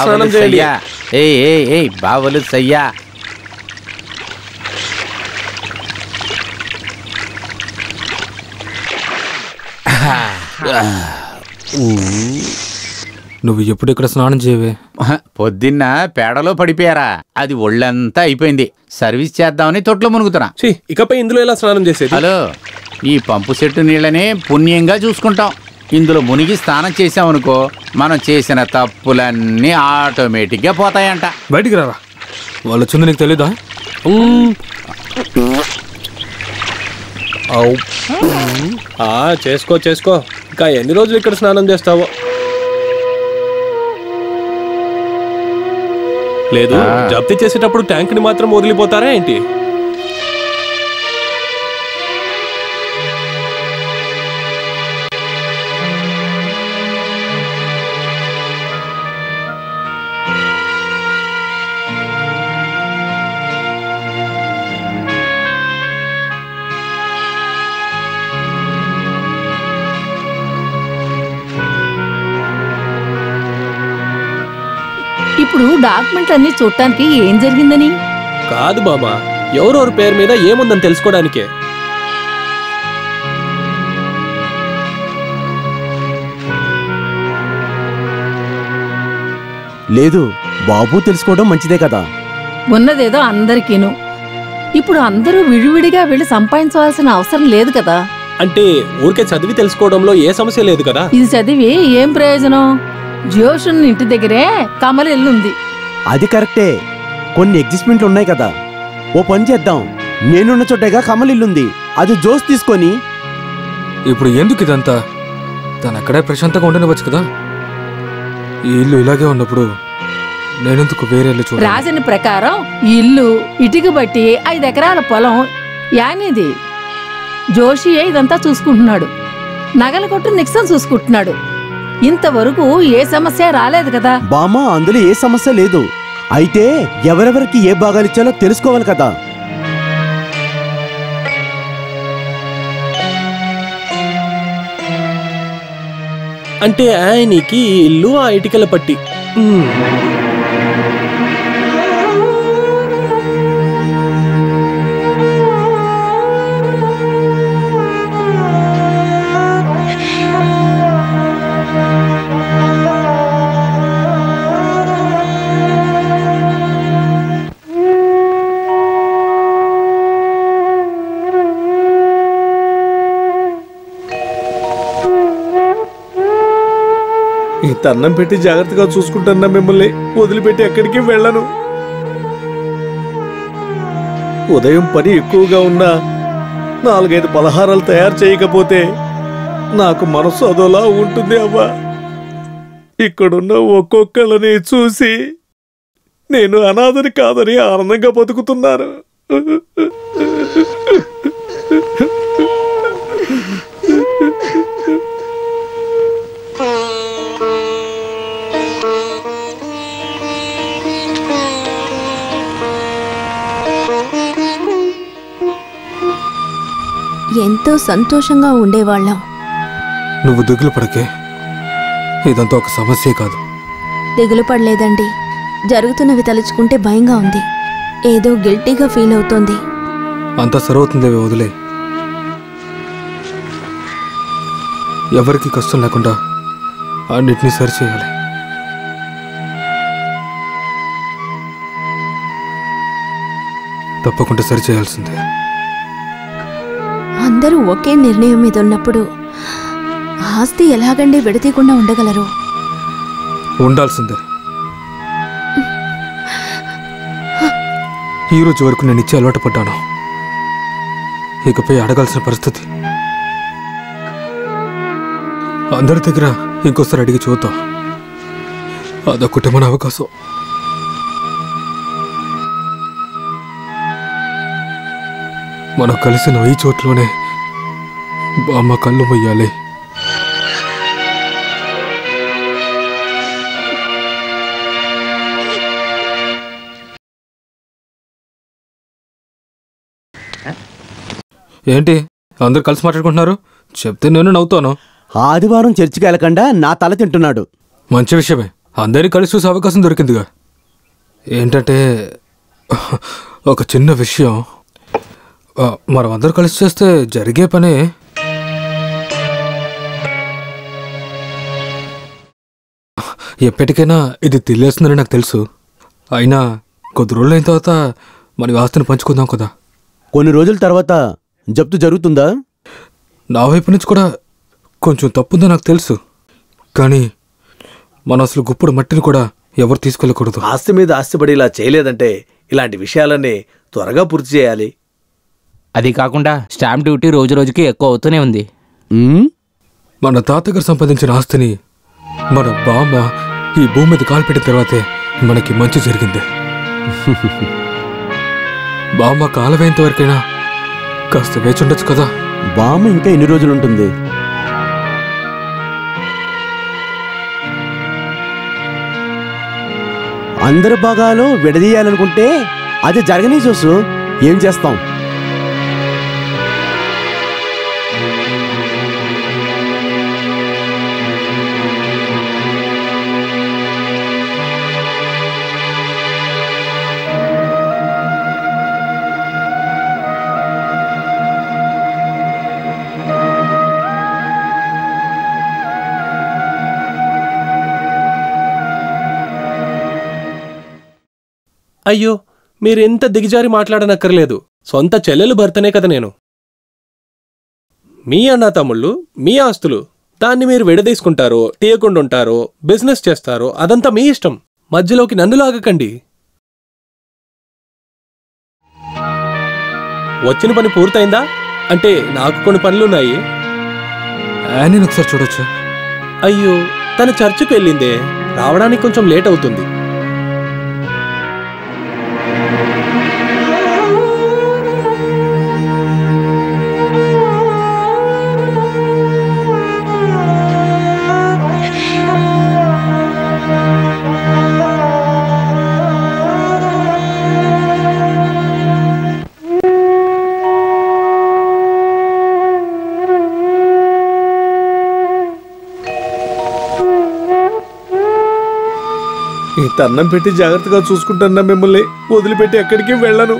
[SPEAKER 11] స్నానం చేయండి.
[SPEAKER 7] ఏ బావులు సయ్యా.
[SPEAKER 9] నువ్వు ఎప్పుడు ఇక్కడ స్నానం చేయవే?
[SPEAKER 7] పొద్దున్న పేడలో పడిపోయారా, అది ఒళ్ళంతా అయిపోయింది. సర్వీస్ చేద్దామని తొట్లో మునుగుతున్నా.
[SPEAKER 11] ఇకపై ఇందులో ఎలా స్నానం చేసేది?
[SPEAKER 7] హలో, ఈ పంపు సెట్టు నీళ్ళనే పుణ్యంగా చూసుకుంటాం. ఇందులో మునిగి స్నానం చేసామనుకో, మనం చేసిన తప్పులన్నీ ఆటోమేటిక్గా పోతాయంట.
[SPEAKER 9] బయటికి రారా, వాళ్ళు వచ్చింది నీకు తెలీదా?
[SPEAKER 11] చేసుకో చేసుకో. ఇంకా ఎన్ని రోజులు ఇక్కడ స్నానం చేస్తావో? లేదు, జప్తీ చేసేటప్పుడు ట్యాంక్ని మాత్రం వదిలిపోతారా ఏంటి?
[SPEAKER 3] ఇప్పుడు డాక్యుమెంట్లన్నీ చూడటానికి ఏం జరిగిందని
[SPEAKER 11] కాదు బాబా, ఎవరెవరి పేరు మీద ఏముందని తెలుసుకోవడానికే.
[SPEAKER 2] లేదు, బాబు తెలుసుకోవడం మంచిదే కదా.
[SPEAKER 3] ఉన్నదేదో అందరికీను. ఇప్పుడు అందరూ విడివిడిగా వెళ్ళి సంపాదించవలసిన అవసరం లేదు కదా.
[SPEAKER 11] అంటే ఊరికే చదివి తెలుసుకోవడంలో ఏ సమస్య లేదు కదా.
[SPEAKER 3] ఇది చదివి ఏం ప్రయోజనం? జోషున్ ఇంటి దగ్గరే కమల ఇల్లుంది.
[SPEAKER 2] అది కరెక్టే, కొన్ని అడ్జస్ట్మెంట్లు ఉన్నాయి కదా. ఓ పని చేద్దాం, నేనున్న చోటగా కమల ఇల్లుంది, అది జోస్ తీసుకొని.
[SPEAKER 9] ఇప్పుడు ఎందుకు ఇదంతా? తను అక్కడే ప్రశాంతంగా ఉండనివచ్చు కదా. ఈ ఇల్లు ఇలాగే ఉన్నప్పుడు నేనెందుకు వేరే ఇల్లు చూడాలి?
[SPEAKER 3] రాజని ప్రకారం ఈ ఇల్లు ఇటుక బట్టి 5 ఎకరాల పొలం యానిది. జోషియే ఇదంతా చూసుకుంటున్నాడు. నగల కొట్టు నిక్సన్ చూసుకుంటున్నాడు. ఇంతవరకు ఏ సమస్య రాలేదు కదా.
[SPEAKER 2] బామ్మ, అందులో ఏ సమస్య లేదు. అయితే ఎవరెవరికి ఏ భాగాలిచ్చాలో తెలుసుకోవాలి కదా.
[SPEAKER 11] అంటే ఆయనకి ఇల్లు, ఆ ఇటుకల పట్టి.
[SPEAKER 6] ఈ తన్నం పెట్టి జాగ్రత్తగా చూసుకుంటున్నా మిమ్మల్ని వదిలిపెట్టి ఎక్కడికి వెళ్ళను. ఉదయం పని ఎక్కువగా ఉన్నా 4-5 పలహారాలు తయారు చేయకపోతే నాకు మనసు అదోలా ఉంటుంది అవ్వా. ఇక్కడున్న ఒక్కొక్కళ్ళని చూసి నేను అనాథని కాదని ఆనందంగా బతుకుతున్నాను.
[SPEAKER 8] ఎంతో సంతోషంగా ఉండేవాళ్ళం.
[SPEAKER 9] నువ్వు దిగులు పడకే, ఇదంతా ఒక సమస్యే కాదు.
[SPEAKER 8] దిగులు పడలేదండి. జరుగుతున్నవి తలుచుకుంటే భయంగా ఉంది. ఏదో గిల్టీగా ఫీల్ అవుతోంది.
[SPEAKER 9] అంతా సరవుతుందేవే, వదిలే. ఎవరికి కష్టం లేకుండా అన్నిటినీ సరిచేయాలి. తప్పకుండా సరిచేయాల్సిందే.
[SPEAKER 8] అందరూ ఒకే నిర్ణయం మీద ఉన్నప్పుడు ఆస్తి ఎలాగండి విడతీయకుండా ఉండగలరు?
[SPEAKER 9] ఉండాల్సిందే. ఈ రోజు వరకు నేను ఇచ్చే అలవాటు పడ్డాను. ఇకపై అడగాల్సిన పరిస్థితి. అందరి దగ్గర ఇంకోసారి అడిగి చూద్దాం. అదొకటి మన అవకాశం. మనం కలిసిన ఈ చోట్లోనే బామ్మ కళ్ళు మొయ్యాలి. ఏంటి అందరు కలిసి మాట్లాడుకుంటున్నారు? చెప్తే నేను నవ్వుతాను.
[SPEAKER 2] ఆదివారం చర్చికి వెళ్ళకుండా నా తల తింటున్నాడు.
[SPEAKER 9] మంచి విషయమే, అందరినీ కలిసి చూసే అవకాశం దొరికిందిగా. ఏంటంటే ఒక చిన్న విషయం. మనం అందరు కలిసి చేస్తే జరిగే పనే. ఎప్పటికైనా ఇది తెలియస్తుందని నాకు తెలుసు. అయినా కొద్ది రోజులు అయిన తర్వాత మన ఆస్తిని పంచుకుందాం కదా.
[SPEAKER 2] కొన్ని రోజుల తర్వాత జప్తు జరుగుతుందా?
[SPEAKER 9] నా వైపు నుంచి కూడా కొంచెం తప్పుందో నాకు తెలుసు. కానీ మన అసలు గుప్పుడు మట్టిని కూడా ఎవరు తీసుకెళ్ళకూడదు.
[SPEAKER 6] ఆస్తి మీద ఆస్తిపడి ఇలా చేయలేదంటే ఇలాంటి విషయాలన్నీ త్వరగా పూర్తి చేయాలి.
[SPEAKER 4] అది కాకుండా స్టాంప్ డ్యూటీ రోజు రోజుకి ఎక్కువ అవుతూనే ఉంది.
[SPEAKER 9] మన తాతగారు సంపాదించిన ఆస్తిని మన బామ్మ ఈ భూమి మీద కాల్పెట్టిన తర్వాతే మనకి మంచి జరిగింది. బామ్మ కాలవేంత వరకైనా కాస్త వేచి ఉండొచ్చు కదా.
[SPEAKER 2] బామ్మ ఇంకా ఎన్ని రోజులు ఉంటుంది? అందరి భాగాలు విడదీయాలనుకుంటే అది జరగని చూసు. ఏం చేస్తాం?
[SPEAKER 11] అయ్యో, మీరెంత దిగజారి మాట్లాడనక్కర్లేదు. సొంత చెల్లెలు భర్తనే కదా నేను. మీ అన్న తమ్ముళ్ళు మీ ఆస్తులు, దాన్ని మీరు విడదీసుకుంటారో తీయకుండా ఉంటారో బిజినెస్ చేస్తారో అదంతా మీ ఇష్టం. మధ్యలోకి నన్ను లాగకండి. వచ్చిన పని పూర్తయిందా? అంటే నాకు కొన్ని పనులున్నాయి.
[SPEAKER 9] నేను ఒకసారి చూడొచ్చు.
[SPEAKER 11] అయ్యో, తన చర్చికి వెళ్ళిందే, రావడానికి కొంచెం లేట్ అవుతుంది.
[SPEAKER 6] ఈ తన్నం పెట్టి జాగ్రత్తగా చూసుకుంటున్నా మిమ్మల్ని వదిలిపెట్టి ఎక్కడికి వెళ్ళను.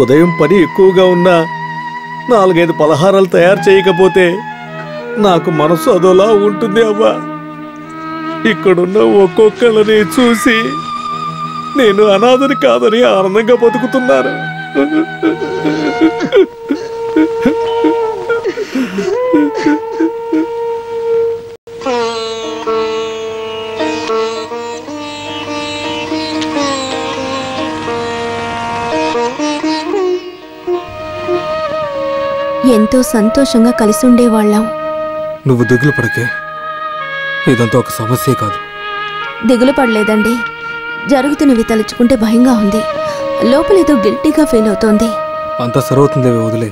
[SPEAKER 6] ఉదయం పని ఎక్కువగా ఉన్నా 4-5 పలహారాలు తయారు చేయకపోతే నాకు మనసు అదోలా ఉంటుంది అవ్వా. ఇక్కడున్న ఒక్కొక్కళ్ళని చూసి నేను అనాథని కాదని ఆనందంగా బతుకుతున్నాను.
[SPEAKER 8] ఎంతో సంతోషంగా కలిసి ఉండేవాళ్ళం.
[SPEAKER 9] నువ్వు దిగులు పడకే, ఇదంతా ఒక సమస్యే కాదు.
[SPEAKER 8] దిగులు పడలేదండి. జరుగుతున్నవి తలుచుకుంటే భయంగా ఉంది. లోపలేదో గిల్టీగా ఫీల్ అవుతోంది.
[SPEAKER 9] అంతా సరవుతుందేవే, వదిలే.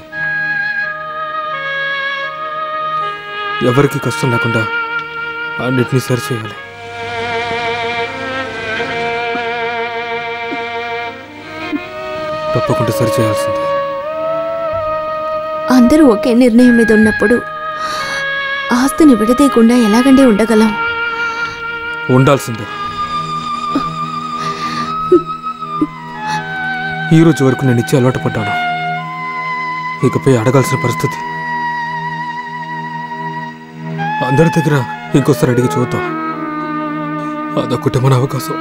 [SPEAKER 9] ఎవరికి కష్టం లేకుండా అన్నిటినీ సరిచేయాలి. తప్పకుండా సరిచేయాల్సిందే.
[SPEAKER 8] అందరూ ఒకే నిర్ణయం మీద ఉన్నప్పుడు ఆస్తిని విడదీయకుండా ఎలాగండి ఉండగలం?
[SPEAKER 9] ఉండాల్సిందే. ఈ రోజు వరకు నేను ఇచ్చి అలవాటు పడ్డాను. ఇకపై అడగాల్సిన పరిస్థితి. అందరి దగ్గర ఇంకోసారి అడిగి చూద్దాం. అదొక్కటే మన అవకాశం.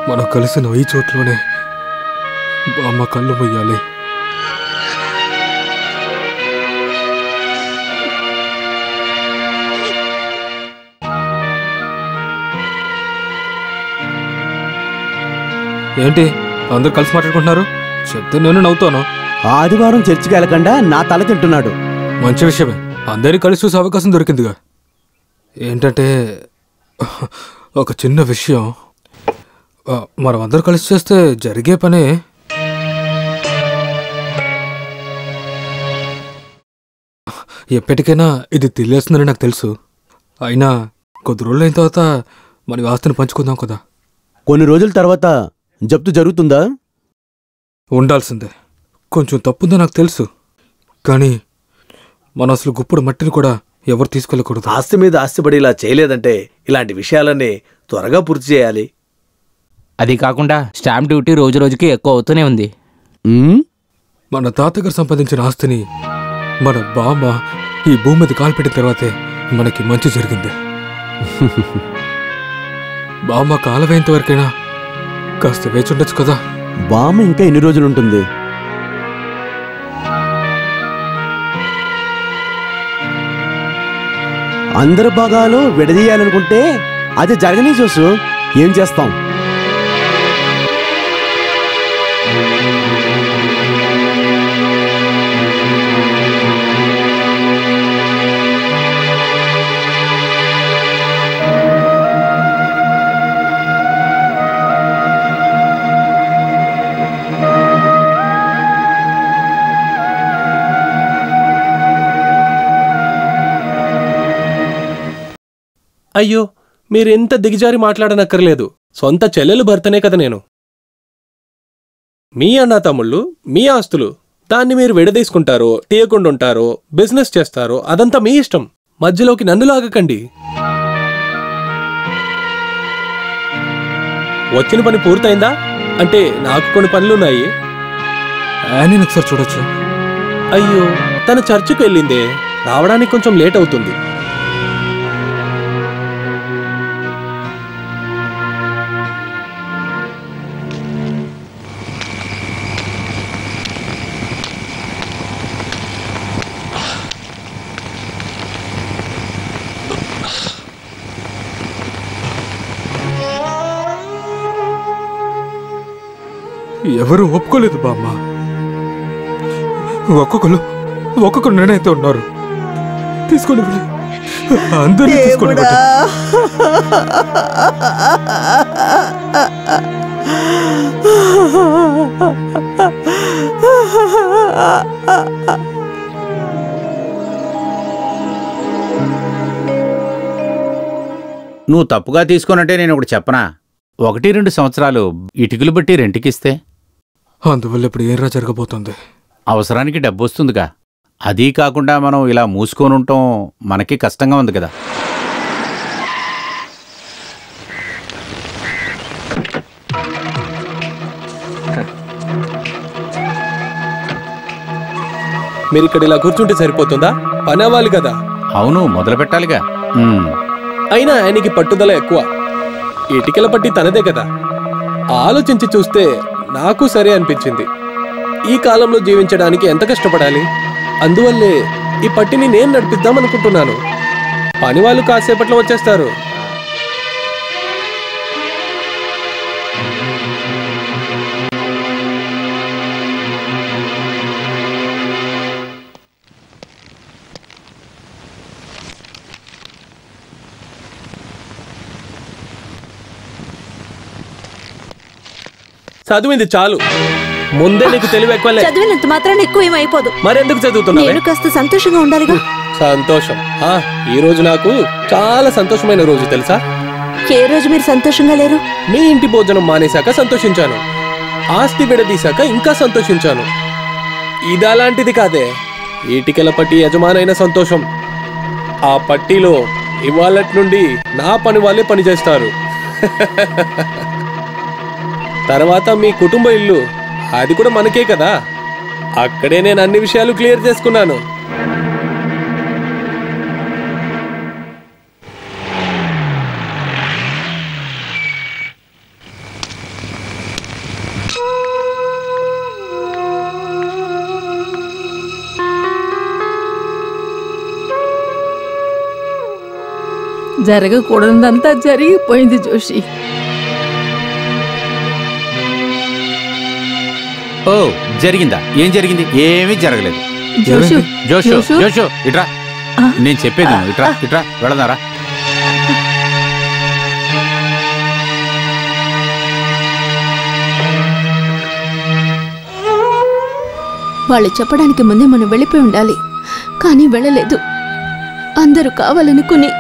[SPEAKER 9] మనం కలిసిన ఈ చోట్లోనే బామ్మ కళ్ళు మొయ్యాలి. ఏంటి అందరు కలిసి మాట్లాడుకుంటున్నారు? చెప్తే నేను నవ్వుతాను.
[SPEAKER 2] ఆదివారం చర్చికి వెళ్ళకుండా నా తల తింటున్నాడు.
[SPEAKER 9] మంచి విషయమే, అందరినీ కలిసి చూసే అవకాశం దొరికిందిగా. ఏంటంటే ఒక చిన్న విషయం, మనం అందరూ కలిసి చేస్తే జరిగే పనే. ఎప్పటికైనా ఇది తెలియస్తుందని నాకు తెలుసు. అయినా కొద్ది రోజులు అయిన తర్వాత మన ఆస్తిని పంచుకుందాం కదా.
[SPEAKER 2] కొన్ని రోజుల తర్వాత జప్తు జరుగుతుందా?
[SPEAKER 9] ఉండాల్సిందే. కొంచెం తప్పుందో నాకు తెలుసు, కానీ మన అసలు గుప్పుడు మట్టిని కూడా ఎవరు తీసుకెళ్ళకూడదు.
[SPEAKER 6] ఆస్తి మీద ఆస్తిపడి ఇలా చేయలేదంటే ఇలాంటి విషయాలన్నీ త్వరగా పూర్తి చేయాలి.
[SPEAKER 4] అది కాకుండా స్టాంప్ డ్యూటీ రోజు రోజుకి ఎక్కువ అవుతూనే ఉంది.
[SPEAKER 9] మన తాతగారు సంపాదించిన ఆస్తిని మన బామ్మ ఈ భూమి మీద కాల్పెట్టిన తర్వాతే మనకి మంచి జరిగింది. బామ్మ కాలవేంత వరకైనా కాస్త వేచి ఉండొచ్చు కదా.
[SPEAKER 2] బామ్మ ఇంకా ఎన్ని రోజులు ఉంటుంది? అందరి భాగాలు విడదీయాలనుకుంటే అది జరగని చూసు. ఏం చేస్తాం?
[SPEAKER 11] అయ్యో, మీరెంత దిగజారి మాట్లాడనక్కర్లేదు. సొంత చెల్లెలు భర్తనే కదా నేను. మీ అన్న తమ్ముళ్ళు, మీ ఆస్తులు, దాన్ని మీరు విడదీసుకుంటారో తీయకుండా ఉంటారో బిజినెస్ చేస్తారో అదంతా మీ ఇష్టం. మధ్యలోకి నన్ను లాగకండి. వచ్చిన పని పూర్తయిందా? అంటే నాకు కొన్ని పనులున్నాయి.
[SPEAKER 9] ఒకసారి చూడొచ్చు.
[SPEAKER 11] అయ్యో, తన చర్చికి వెళ్ళిందే, రావడానికి కొంచెం లేట్ అవుతుంది.
[SPEAKER 9] ఎవరు ఒప్పుకోలేదు బామ్మ. ఒక్కొక్కరు నిర్ణయంతో ఉన్నారు. తీసుకోండి, అందరూ తీసుకోండి.
[SPEAKER 7] నువ్వు తప్పుగా తీసుకున్నట్టే నేను ఒకటి చెప్పనా? 1-2 సంవత్సరాలు ఇటుకలు బట్టి రెంటికిస్తే
[SPEAKER 9] అందువల్ల ఇప్పుడు ఏరా జరగబోతుంది?
[SPEAKER 7] అవసరానికి డబ్బు వస్తుందిగా. అదీ కాకుండా మనం ఇలా మూసుకొని ఉండటం మనకి కష్టంగా ఉంది కదా.
[SPEAKER 11] మీరు ఇక్కడ ఇలా కూర్చుంటే సరిపోతుందా? పని అవ్వాలి కదా.
[SPEAKER 7] అవును, మొదలు పెట్టాలిగా.
[SPEAKER 11] అయినా ఆయనకి పట్టుదల ఎక్కువ. ఇటికల పట్టి తనదే కదా. ఆలోచించి చూస్తే నాకు సరే అనిపించింది. ఈ కాలంలో జీవించడానికి ఎంత కష్టపడాలి. అందువల్లే ఈ పట్టిని నేను నడిపిద్దామనుకుంటున్నాను. పని వాళ్ళు కాసేపట్లో వచ్చేస్తారు. చదివింది చాలు. ముందే నీకు తెలివి ఎక్కువలే.
[SPEAKER 5] చదివినంత మాత్రం ఎక్కువ ఏమైపోదు.
[SPEAKER 11] మరెందుకు చదువుతున్నావు?
[SPEAKER 5] నేను కాస్త సంతోషంగా ఉండాలిగా.
[SPEAKER 11] సంతోషం? ఈ రోజు నాకు చాలా సంతోషమైన రోజు తెలుసా?
[SPEAKER 5] ఏ రోజు మీరు సంతోషంగా లేరు?
[SPEAKER 11] మీ ఇంటి భోజనం మానేశాక సంతోషించాను, ఆస్తి విడదీశాక ఇంకా సంతోషించాను. ఇది అలాంటిది కాదే, ఈటికెల పట్టి యజమానైన సంతోషం. ఆ పట్టీలో ఇవాళటి నుండి నా పని వాళ్ళే పనిచేస్తారు. తర్వాత మీ కుటుంబ ఇల్లు, అది కూడా మనకే కదా. అక్కడే నేను అన్ని విషయాలు క్లియర్ చేసుకున్నాను.
[SPEAKER 3] జరగకూడదంతా జరిగిపోయింది జోషి.
[SPEAKER 7] ఓ జరిగిందా? ఏం జరిగింది? ఏమీ జరగలేదు.
[SPEAKER 3] జోషు,
[SPEAKER 7] జోషు
[SPEAKER 3] జోషు.
[SPEAKER 7] జోషు ఇట్రా, నేను చెప్పేది విను. ఇట్రా ఇట్రా, వెళదారా.
[SPEAKER 8] వాళ్ళు చెప్పడానికి ముందే మనం వెళ్ళిపోయి ఉండాలి, కానీ వెళ్ళలేదు. అందరూ కావాలనుకుని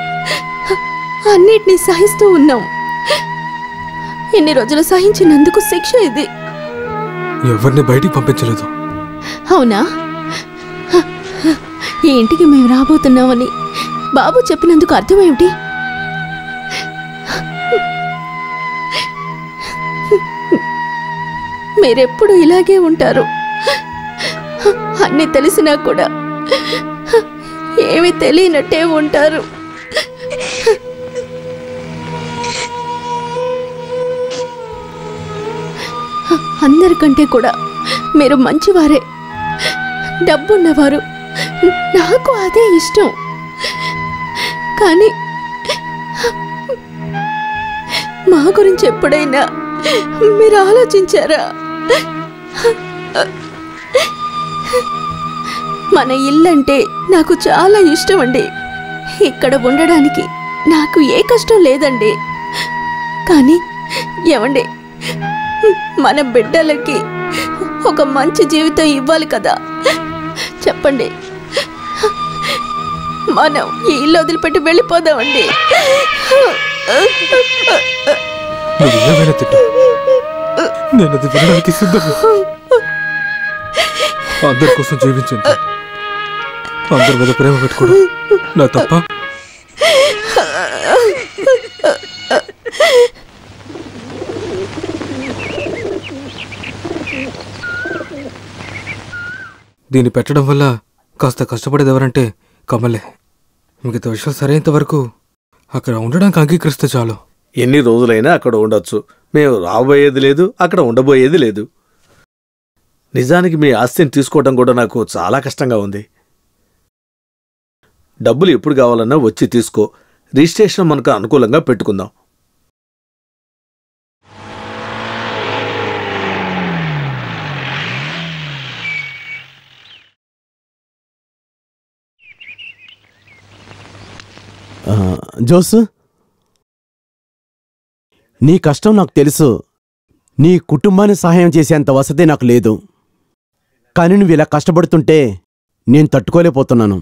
[SPEAKER 8] అన్నిటినీ సహిస్తూ ఉన్నాం. ఎన్ని రోజులు సహించినందుకు శిక్ష ఇది.
[SPEAKER 9] ఎవరిని బయటికి పంపించలేదు.
[SPEAKER 8] అవునా? ఈ ఇంటికి మేము రాబోతున్నామని బాబు చెప్పినందుకు అర్థమేమిటి? మీరెప్పుడు ఇలాగే ఉంటారు. అన్నీ తెలిసినా కూడా ఏమీ తెలియనట్టే ఉంటారు. అందరికంటే కూడా మీరు మంచివారే, డబ్బున్నవారు. నాకు అదే ఇష్టం. కానీ మా గురించి ఎప్పుడైనా మీరు ఆలోచించారా? మన ఇల్లంటే నాకు చాలా ఇష్టం అండి. ఇక్కడ ఉండడానికి నాకు ఏ కష్టం లేదండి. కానీ ఏమండి, మన బిడ్డలకి ఒక మంచి జీవితం ఇవ్వాలి కదా. చెప్పండి, మనం ఈ ఇల్లు వదిలిపెట్టి వెళ్ళిపోదామండి.
[SPEAKER 9] నేను అది వినడానికి సిద్ధం. అందరి కోసం జీవించండి, అందరి మీద ప్రేమ పెట్టుకోవడం నా తప్ప? దీన్ని పెట్టడం వల్ల కాస్త కష్టపడేది ఎవరంటే కమలే. మిగతా విషయం సరైనంత వరకు అక్కడ ఉండడానికి అంగీకరిస్తే చాలు.
[SPEAKER 6] ఎన్ని రోజులైనా అక్కడ ఉండొచ్చు. మేము రాబోయేది లేదు, అక్కడ ఉండబోయేది లేదు. నిజానికి మీ ఆస్తిని తీసుకోవడం కూడా నాకు చాలా కష్టంగా ఉంది. డబ్బులు ఎప్పుడు కావాలన్నా వచ్చి తీసుకో. రిజిస్ట్రేషన్ మనకు అనుకూలంగా పెట్టుకుందాం.
[SPEAKER 2] జోసు, నీ కష్టం నాకు తెలుసు. నీ కుటుంబాన్ని సహాయం చేసేంత వసతి నాకు లేదు. కానీ నువ్వు ఇలా కష్టపడుతుంటే నేను తట్టుకోలేకపోతున్నాను.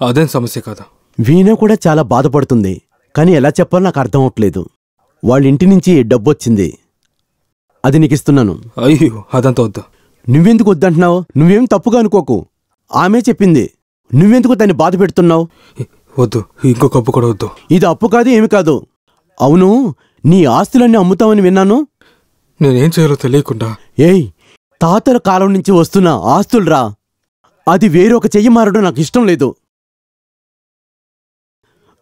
[SPEAKER 9] అదేం సమస్య కాదా?
[SPEAKER 2] వీణ కూడా చాలా బాధపడుతుంది. కానీ ఎలా చెప్పాలో నాకు అర్థం అవట్లేదు. వాళ్ళ ఇంటి నుంచి డబ్బొచ్చింది, అది నీకు ఇస్తున్నాను.
[SPEAKER 9] అయ్యో, అదంతా వద్దు.
[SPEAKER 2] నువ్వెందుకు వద్దంటున్నావు? నువ్వేం తప్పుగా అనుకోకు. ఆమె చెప్పింది. నువ్వెందుకు దాన్ని బాధ పెడుతున్నావు?
[SPEAKER 9] వద్దు, ఇంకొక అప్పు కూడా వద్దు.
[SPEAKER 2] ఇది అప్పు కాదు, ఏమి కాదు. అవును, నీ ఆస్తులన్నీ అమ్ముతావని విన్నాను.
[SPEAKER 9] నేనేం చేయాలో తెలియకుండా.
[SPEAKER 2] ఏయ్, తాతల కాలం నుంచి వస్తున్న ఆస్తులురా. అది వేరొక చెయ్యి మారడం నాకు ఇష్టం లేదు.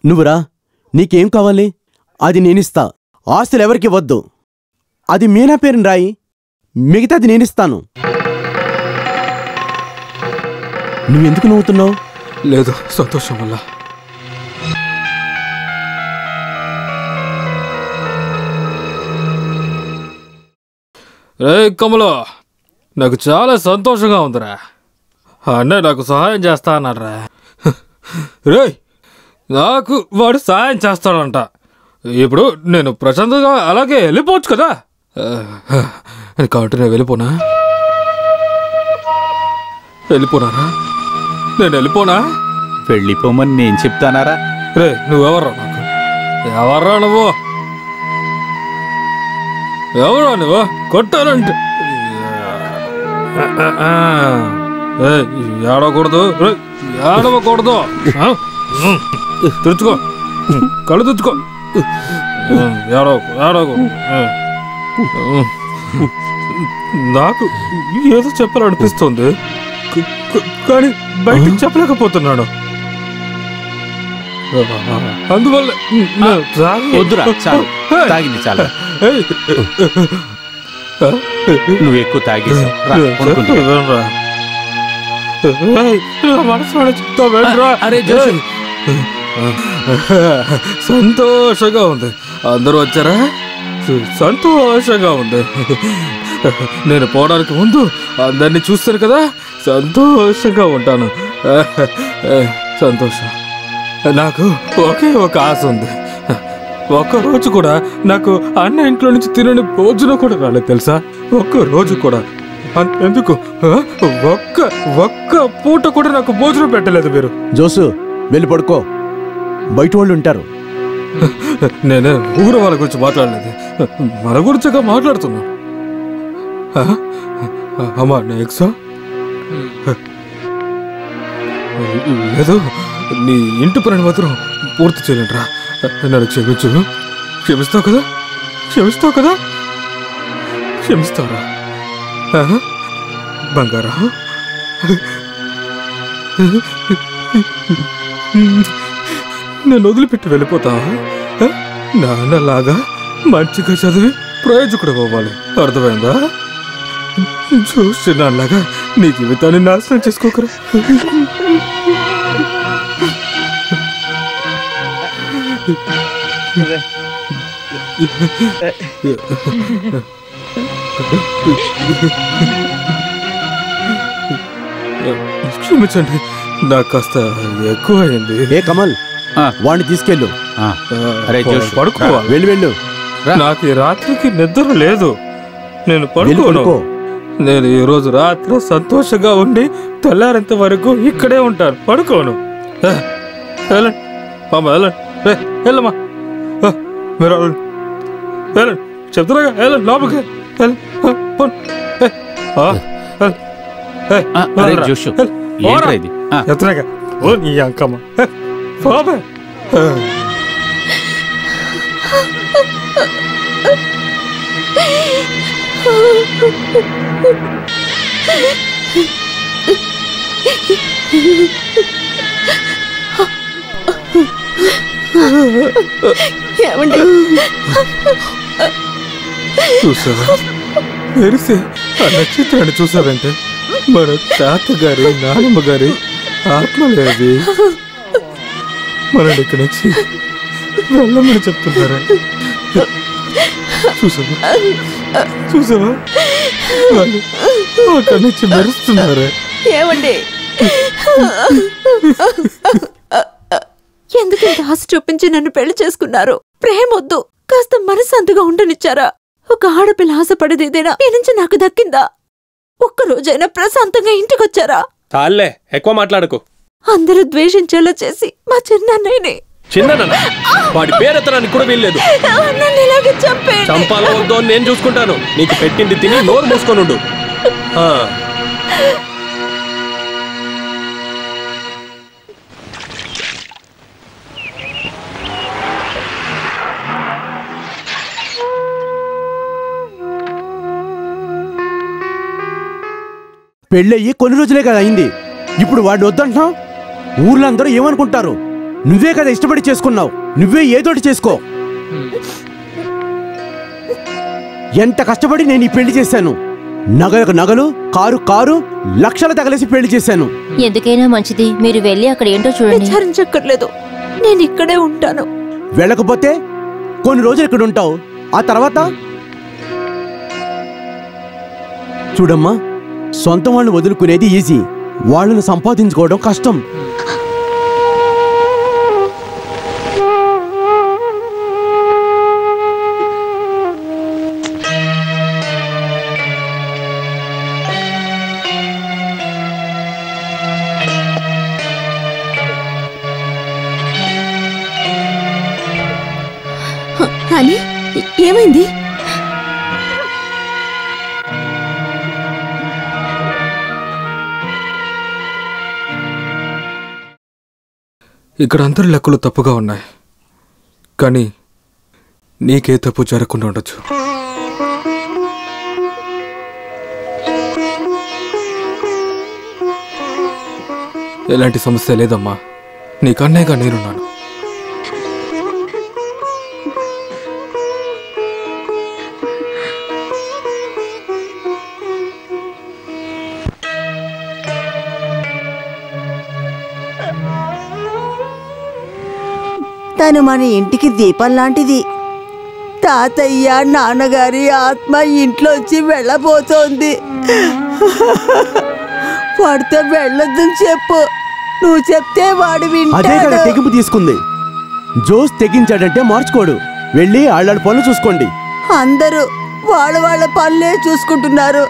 [SPEAKER 2] నువ్వురా, నీకేం కావాలి? అది నేనిస్తా. ఆస్తులు ఎవరికి వద్దు. అది మీనా పేరుని రాయి, మిగతాది నేనిస్తాను. నువ్వెందుకు నవ్వుతున్నావు?
[SPEAKER 9] లేదు, సంతోషం వల్ల. రే కమలా, నాకు చాలా సంతోషంగా ఉందిరా. అన్నయ్య నాకు సహాయం చేస్తా అన్నారా. రే, నాకు వాడు సహాయం చేస్తాడంట. ఇప్పుడు నేను ప్రశాంతంగా అలాగే వెళ్ళిపోవచ్చు కదా. కాబట్టి నేను వెళ్ళిపోనా? వెళ్ళిపోనారా? నేను వెళ్ళిపోనా?
[SPEAKER 7] వెళ్ళిపోమని నేను చెప్తానారా?
[SPEAKER 9] రే నువ్వెవర్రా? నాకు ఎవర్రా నువ్వు? ఎవరా నువ్వు? కొట్టానంటే ఏడవకూడదు, ఏడవకూడదు. తెచ్చుకో, కళ్ళు తెచ్చుకో. ఏడవకూడదు. నాకు ఏదో చెప్పాలనిపిస్తుంది, కానీ బయటికి చెప్పలేకపోతున్నాడు. అందువల్ల
[SPEAKER 7] వద్దురా, చాలు, తాగింది చాలా. నువ్వు ఎక్కువ తాగేసావు.
[SPEAKER 9] సంతోషంగా ఉంది. అందరూ వచ్చారా? సంతోషంగా ఉంది. నేను పోవడానికి ముందు అందరినీ చూస్తాను కదా, సంతోషంగా ఉంటాను. సంతోషం. నాకు ఒకే ఒక ఆశ ఉంది. ఒక్కరోజు కూడా నాకు అన్న ఇంట్లో నుంచి తినని భోజనం కూడా రాలేదు తెలుసా? ఒక్కరోజు కూడా. ఎందుకు ఒక్క పూట కూడా నాకు భోజనం పెట్టలేదు మీరు.
[SPEAKER 2] జోసు వెళ్ళి పడుకో, బయట వాళ్ళు ఉంటారు.
[SPEAKER 9] నేనే ఊరు వాళ్ళ గురించి మాట్లాడలేదు, మన గురించిగా మాట్లాడుతున్నా. అమ్మా నెక్సా లేదు, నీ ఇంటి పని మాత్రం పూర్తి చేయలేంట్రా. నన్ను క్షమించు. క్షమిస్తావు కదా? క్షమిస్తావు కదా? క్షమిస్తావురా బంగారా? నేను వదిలిపెట్టి వెళ్ళిపోతావా? నాన్నలాగా మంచిగా చదివి ప్రయోజకుడు అవ్వాలి, అర్థమైందా? చూసి నాన్నలాగా నీ జీవితాన్ని నాశనం చేసుకోకరా. క్షమించండి, నాకు కాస్త ఎక్కువ అయింది.
[SPEAKER 2] ఏ కమల్, వాడిని తీసుకెళ్ళు.
[SPEAKER 9] పడుకోవాలి.
[SPEAKER 2] వెళ్ళు వెళ్ళు.
[SPEAKER 9] నాకు ఈ రాత్రికి నిద్ర లేదు, నేను పడుకోను. నేను ఈ రోజు రాత్రి సంతోషంగా ఉండి తెల్లారేంత వరకు ఇక్కడే ఉంటాను, పడుకోను. వెళ్ళండి మామ, వెళ్ళండి. వెళ్ళమ్మా, మీరు వెళ్ళండి. వెళ్ళండి, చెప్తున్నాగా, వెళ్ళండి లోపలికి. చెప్తున్నాగా ఓ నీ అంకమ్మ బాబా. చూసావా మెరిసే ఆ నక్షత్రాన్ని చూసావంటే మన తాతగారి నానమ్మ గారి ఆత్మలేది. మనల్ని ఇక్కడి నుంచి వెళ్ళమని చెప్తున్నారా? చూసావా చూసావా వాళ్ళు అక్కడి నుంచి మెరుస్తున్నారా?
[SPEAKER 5] ఏమండి, ఎందుకు ఇంత ఆశ చూపించి నన్ను పెళ్లి చేసుకున్నారు? ప్రేమొద్దు, కాస్త మనశాంతిగా ఉండనిచ్చారా? ఒక ఆడపిల్ల ఆశపడేది ఏదైనా ఈ నుంచి నాకు దక్కిందా? ఒక్కరోజైనా ప్రశాంతంగా ఇంటికొచ్చారా?
[SPEAKER 11] చాలే, ఎక్కువ మాట్లాడకు.
[SPEAKER 5] అందరూ ద్వేషించేలా చేసి మా చిన్నన్నయ్యని.
[SPEAKER 11] చిన్న వాడి పేరెత్తడానికి కూడా వీల్లేదు. చంపాలో వద్దో నేను చూసుకుంటాను. నీకు పెట్టింది తిని నోరు మూసుకొనుండు.
[SPEAKER 2] పెళ్ళయ్యి కొన్ని రోజులే కదా అయింది, ఇప్పుడు వాడిని వద్దంటున్నావు? ఊర్లో అందరూ ఏమనుకుంటారు? నువ్వే కదా ఇష్టపడి చేసుకున్నావు, నువ్వే ఏదోటి చేసుకో. ఎంత కష్టపడి నేను ఈ పెళ్లి చేశాను. నగలకు నగలు, కారు కారు, లక్షలు తగలేసి పెళ్లి చేశాను.
[SPEAKER 12] ఎందుకైనా మంచిది మీరు వెళ్ళి అక్కడ ఏంటో చూడండి.
[SPEAKER 5] విచారించక్కర్లేదు, నేను ఇక్కడే ఉంటాను.
[SPEAKER 2] వెళ్ళకపోతే కొన్ని రోజులు ఇక్కడ ఉంటావు, ఆ తర్వాత చూడమ్మా, సొంత వాళ్ళని వదులుకునేది ఈజీ, వాళ్ళని సంపాదించుకోవడం కష్టం.
[SPEAKER 8] కానీ ఏమైంది?
[SPEAKER 9] ఇక్కడ అందరి లెక్కలు తప్పుగా ఉన్నాయి, కానీ నీకే తప్పు జరగకుండా ఉండొచ్చు. ఎలాంటి సమస్య లేదమ్మా, నీకన్నేగా నేనున్నాను.
[SPEAKER 1] తను మన ఇంటికి దీపం లాంటిది. తాతయ్య నాన్నగారి ఆత్మ ఇంట్లోంచి వెళ్ళబోతోంది. వాడితో వెళ్ళొద్దని చెప్పు. నువ్వు చెప్తే వాడు
[SPEAKER 2] అదే కదా
[SPEAKER 1] వింటాడు.
[SPEAKER 2] తెగింపు తీసుకుంది. జోస్ తెగించాడంటే మార్చుకోడు. వెళ్ళి ఆళ్ళ పనులు చూసుకోండి.
[SPEAKER 1] అందరూ వాళ్ళ పనులే చూసుకుంటున్నారు.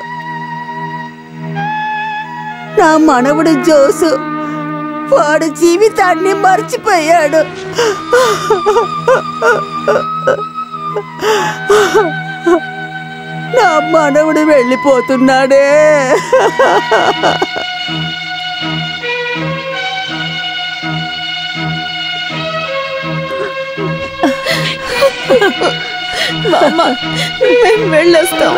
[SPEAKER 1] నా మనవడు జోసు వాడు జీవితాన్ని మర్చిపోయాడు. నా మనవడు వెళ్ళిపోతున్నాడే.
[SPEAKER 8] మేము వెళ్ళొస్తాం.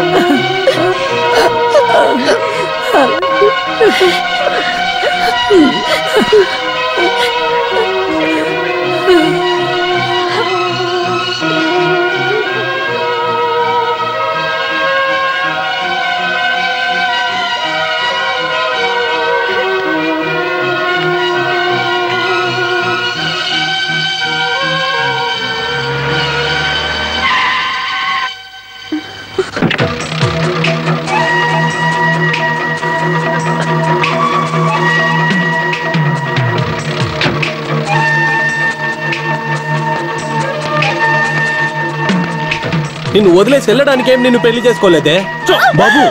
[SPEAKER 11] నిన్ను వదిలేసి వెళ్ళడానికేం నిన్ను పెళ్లి చేసుకోలేదే
[SPEAKER 2] బాబు.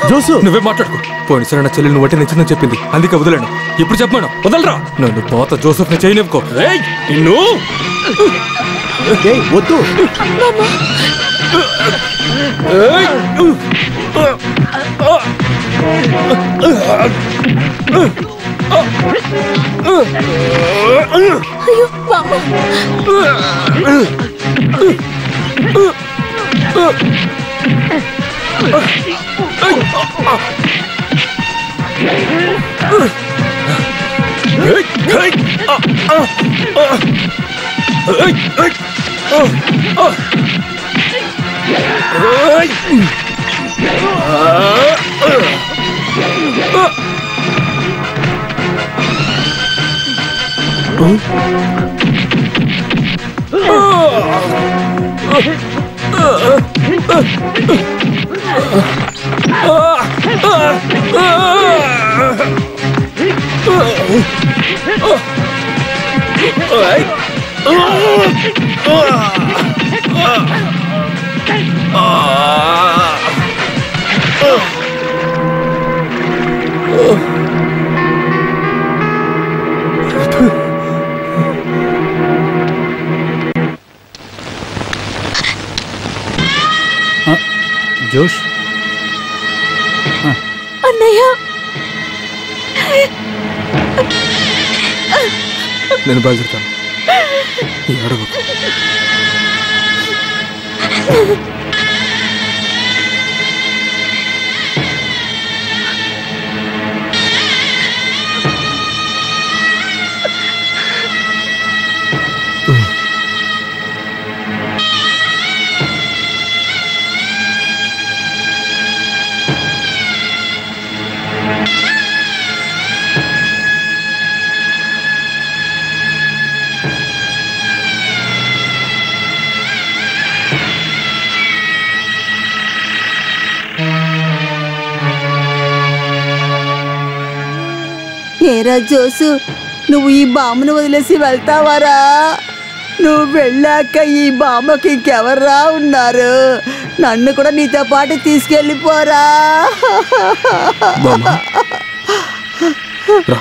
[SPEAKER 2] జోసు
[SPEAKER 9] నువ్వే మాట్లాడుకో. పోయినసారి నా చెల్లెలు నువ్వు నచ్చిందని చెప్పింది, అందుకే వదిలేను. ఇప్పుడు చెప్పాను, వదలరా. నన్ను పాత జోసెఫ్ ని చేయనివ్వకో.
[SPEAKER 11] నిన్ను
[SPEAKER 2] వద్దు.
[SPEAKER 8] అయ్యో బామ్మ.
[SPEAKER 7] జోష్
[SPEAKER 8] అన్నయ్య,
[SPEAKER 9] నేను బయలుదేరుతాను. ఈ అడవు
[SPEAKER 1] ఏరా జోసు, నువ్వు ఈ బామ్మను వదిలేసి వెళ్తావారా? నువ్వు వెళ్ళాక ఈ బామ్మకి ఇంకెవర్రా ఉన్నారు? నన్ను కూడా నీతో పాటు తీసుకెళ్ళిపోరా.
[SPEAKER 9] బామ్మ రా.